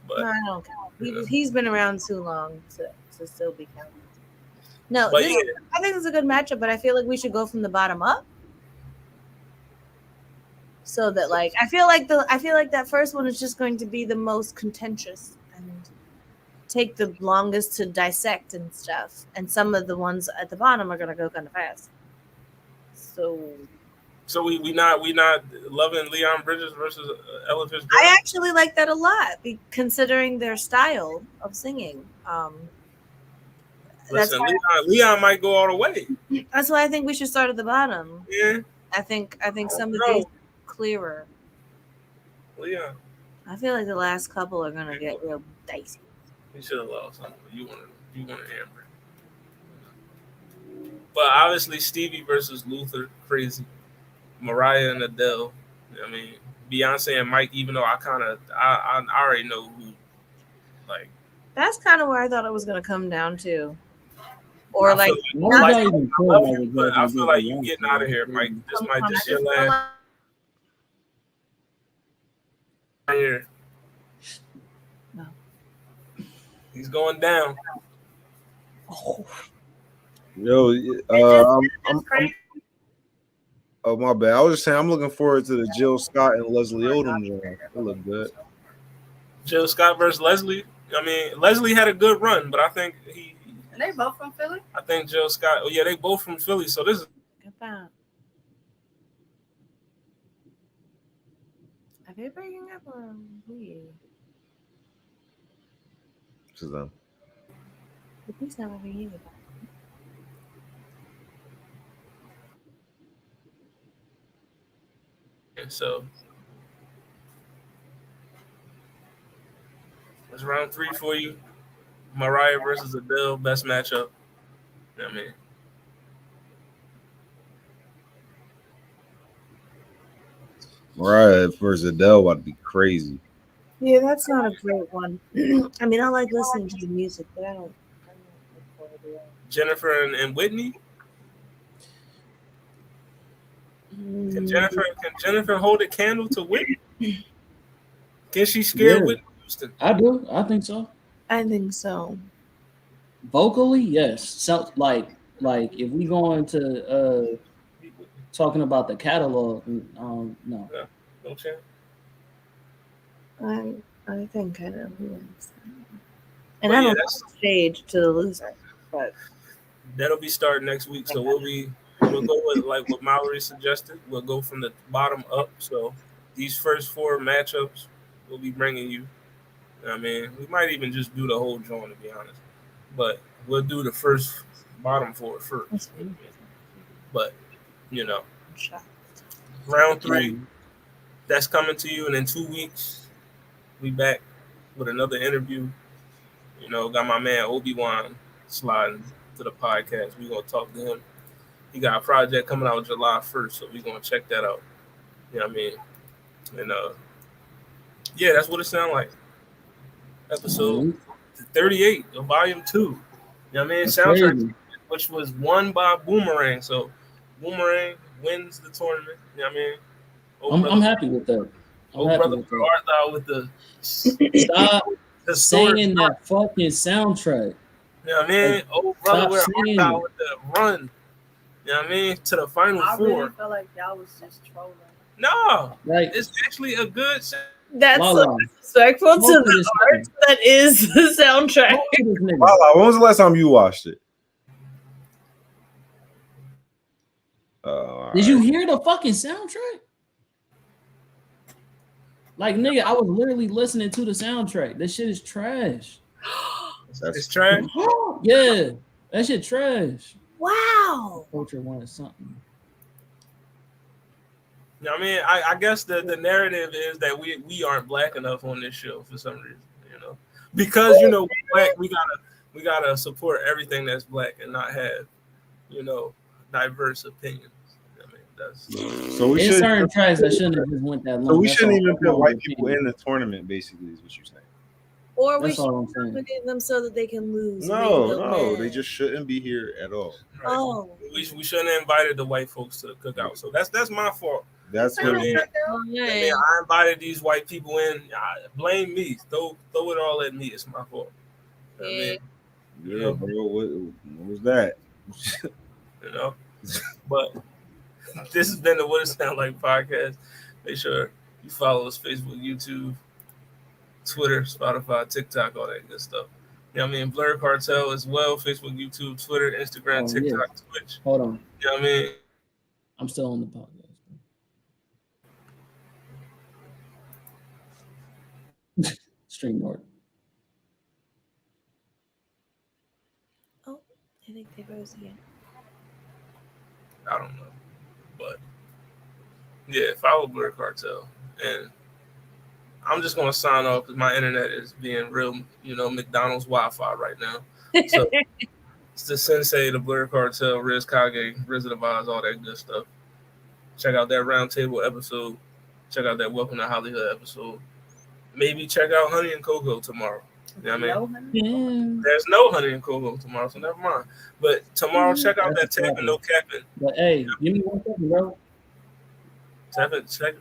[SPEAKER 1] But
[SPEAKER 5] no, I don't count. He's been around too long to still be counted. No,
[SPEAKER 1] I
[SPEAKER 5] think it's a good matchup, but I feel like we should go from the bottom up. So that like I feel like that first one is just going to be the most contentious and take the longest to dissect and stuff. And some of the ones at the bottom are gonna go kind of fast.
[SPEAKER 1] So we not loving Leon Bridges versus Ella Fitzgerald?
[SPEAKER 5] I actually like that a lot, considering their style of singing.
[SPEAKER 1] Listen, Leon might go all the way.
[SPEAKER 5] That's why I think we should start at the bottom.
[SPEAKER 1] Yeah.
[SPEAKER 5] I think some of these clearer.
[SPEAKER 1] Leon.
[SPEAKER 5] I feel like the last couple are gonna get real dicey.
[SPEAKER 1] You should have lost something. You wanted Amber. But obviously Stevie versus Luther, crazy. Mariah and Adele. I mean, Beyonce and Mike, even though I already know who, like.
[SPEAKER 5] That's kind of where I thought it was gonna come down to. Or I feel
[SPEAKER 1] like you getting out of here, Mike. This your last. Here.
[SPEAKER 5] No.
[SPEAKER 1] He's going down.
[SPEAKER 6] Oh. Oh, my bad. I was just saying I'm looking forward to the Jill Scott and Leslie Odom joint. It look good.
[SPEAKER 1] Jill Scott versus Leslie. I mean, Leslie had a good run, but I think
[SPEAKER 3] And they both from Philly?
[SPEAKER 1] I think Jill Scott. Oh yeah, they both from Philly. So this is.
[SPEAKER 5] Are they breaking up or we?
[SPEAKER 6] To them.
[SPEAKER 5] The police never be either.
[SPEAKER 1] And so it's round 3 for you. Mariah versus Adele, best matchup. You know what I mean?
[SPEAKER 4] Mariah versus Adele about to be crazy.
[SPEAKER 9] Yeah, that's not a great one. I mean, I like listening to the music, but I don't look forward to that.
[SPEAKER 1] Jennifer and Whitney. Can Jennifer hold a candle to Whitney? Can she scare
[SPEAKER 2] Yeah,
[SPEAKER 1] Whitney Houston?
[SPEAKER 2] I do. I think so.
[SPEAKER 9] I think so.
[SPEAKER 2] Vocally, yes. So like if we go into talking about the catalog, no.
[SPEAKER 1] No, no chance.
[SPEAKER 9] I think I know who wins. And
[SPEAKER 1] But
[SPEAKER 9] I
[SPEAKER 1] yeah,
[SPEAKER 9] don't
[SPEAKER 1] that's
[SPEAKER 9] shade to the loser, but
[SPEAKER 1] that'll be starting next week. So we'll go with like what Mallory suggested. We'll go from the bottom up. So these first 4 matchups we'll be bringing you. I mean, we might even just do the whole joint to be honest. But we'll do the first bottom 4 first. But you know, round 3 that's coming to you, and in 2 weeks we back with another interview. You know, got my man Obi-Wan sliding to the podcast. We're gonna talk to him. He got a project coming out July 1st, so we're gonna check that out. You know what I mean? And yeah, that's what it sounds like. Episode 38 of volume 2. You know what I mean?
[SPEAKER 2] That's
[SPEAKER 1] Soundtrack,
[SPEAKER 2] crazy.
[SPEAKER 1] which was won by Boomerang. So Boomerang wins the tournament. You know what I mean?
[SPEAKER 2] I'm happy with that. I'm happy
[SPEAKER 1] brother
[SPEAKER 2] with that.
[SPEAKER 1] Arthur with the
[SPEAKER 2] Stop
[SPEAKER 1] historic
[SPEAKER 2] saying that fucking soundtrack.
[SPEAKER 1] You know what I mean?
[SPEAKER 2] Like,
[SPEAKER 1] Old brother
[SPEAKER 2] stop
[SPEAKER 1] with
[SPEAKER 2] saying
[SPEAKER 1] Arthur
[SPEAKER 2] it.
[SPEAKER 1] with the run. You know what I mean? To the final
[SPEAKER 3] I
[SPEAKER 1] 4.
[SPEAKER 3] really feel like y'all was just trolling.
[SPEAKER 1] No,
[SPEAKER 2] Like
[SPEAKER 1] it's actually a good.
[SPEAKER 5] That's so
[SPEAKER 2] Lala.
[SPEAKER 5] disrespectful to
[SPEAKER 2] Smoke to
[SPEAKER 5] the
[SPEAKER 2] this
[SPEAKER 5] art
[SPEAKER 2] nigga.
[SPEAKER 5] that is the soundtrack.
[SPEAKER 2] Smoke to this nigga.
[SPEAKER 4] Lala, when was the last time you watched it?
[SPEAKER 2] Did you hear the fucking soundtrack? Like nigga, I was literally listening to the soundtrack. That shit is trash.
[SPEAKER 1] It's trash.
[SPEAKER 2] Yeah, that shit trash.
[SPEAKER 5] Wow.
[SPEAKER 2] Culture wanted something.
[SPEAKER 1] You know what I mean? I guess the narrative is that we aren't black enough on this show for some reason. You know, because you know we're black, we gotta support everything that's black and not have diverse opinions. I mean, that's
[SPEAKER 4] so we
[SPEAKER 2] There's
[SPEAKER 4] should.
[SPEAKER 2] certain tracks that shouldn't have just went that long.
[SPEAKER 4] So we
[SPEAKER 2] That's
[SPEAKER 4] shouldn't
[SPEAKER 2] all.
[SPEAKER 4] even
[SPEAKER 2] That's
[SPEAKER 4] put
[SPEAKER 2] my
[SPEAKER 4] white
[SPEAKER 2] opinion.
[SPEAKER 4] people in the tournament. Basically, is what you're saying.
[SPEAKER 5] Or we
[SPEAKER 2] That's
[SPEAKER 5] should
[SPEAKER 2] all I'm saying.
[SPEAKER 5] nominate them so that they can lose.
[SPEAKER 4] No, they just shouldn't be here at all.
[SPEAKER 1] right.
[SPEAKER 5] Oh.
[SPEAKER 1] We shouldn't have invited the white folks to the cookout. So that's my fault.
[SPEAKER 4] That's
[SPEAKER 1] You know
[SPEAKER 4] what
[SPEAKER 1] what I mean? I mean, I invited these white people in. Blame me. Throw it all at me. It's my fault. You know what I mean?
[SPEAKER 4] Yeah, bro. What was that?
[SPEAKER 1] You know, but this has been the What It Sound Like podcast. Make sure you follow us: Facebook, YouTube, Twitter, Spotify, TikTok, all that good stuff. You know what I mean? Blur Cartel as well: Facebook, YouTube, Twitter, Instagram,
[SPEAKER 2] Oh,
[SPEAKER 1] TikTok,
[SPEAKER 2] yeah.
[SPEAKER 1] Twitch.
[SPEAKER 2] Hold on.
[SPEAKER 1] You know what I mean?
[SPEAKER 2] I'm still on the podcast. Stream North.
[SPEAKER 9] oh, I think they rose again.
[SPEAKER 1] I don't know, but yeah, follow Blur Cartel, and I'm just gonna sign off because my internet is being real, McDonald's Wi-Fi right now. So it's the Sensei, the Blur Cartel, Riz Kage, Wizard of Oz, all that good stuff. Check out that roundtable episode. Check out that Welcome to Hollywood episode. Maybe check out Honey and Cocoa tomorrow. You know what I mean? There's no Honey and Cocoa tomorrow, so never mind. But tomorrow, check out that Tapping No Capping.
[SPEAKER 2] But hey, give me 1 second, bro.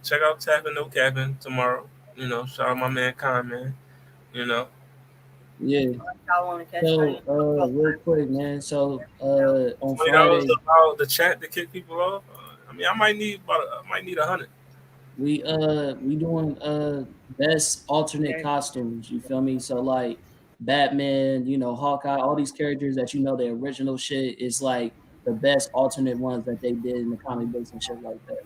[SPEAKER 1] Check out Tapping No Capping tomorrow. Shout out my man Con, man.
[SPEAKER 2] Yeah.
[SPEAKER 3] Y'all want to catch
[SPEAKER 2] So real quick, man. So on
[SPEAKER 1] $20
[SPEAKER 2] Friday,
[SPEAKER 1] about the chat to kick people off. I mean, I might need 100.
[SPEAKER 2] we doing best alternate costumes. You feel me? So like Batman, Hawkeye, all these characters that the original shit is like the best alternate ones that they did in the comic books and shit like that.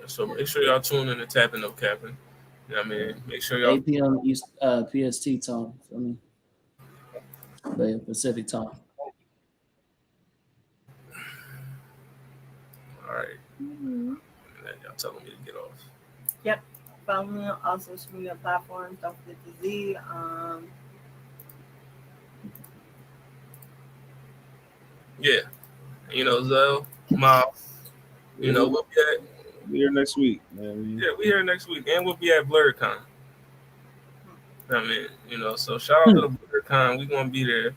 [SPEAKER 1] So make sure y'all tune in to Tapping No Capping. You know what I mean? Make sure y'all
[SPEAKER 2] 8 p.m. East PST time. Feel me? But Pacific time.
[SPEAKER 1] all right. And y'all telling me to get off.
[SPEAKER 3] Yep. Follow me on all social media platforms. Don't forget the Z.
[SPEAKER 1] Yeah. You know, Zell, Miles, you know, we'll
[SPEAKER 4] be here next week, man.
[SPEAKER 1] Yeah, we here next week. And we'll be at BlurredCon. I mean, you know, so shout out to the BlurredCon. We're gonna be there.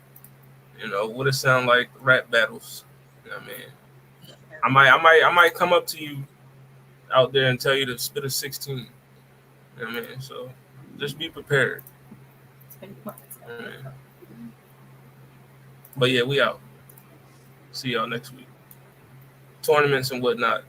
[SPEAKER 1] You know, what it sound like rap battles. You know what I mean? I might come up to you out there and tell you to spit a 16. You know what I mean? So just be prepared. But yeah, we out. See y'all next week. Tournaments and whatnot.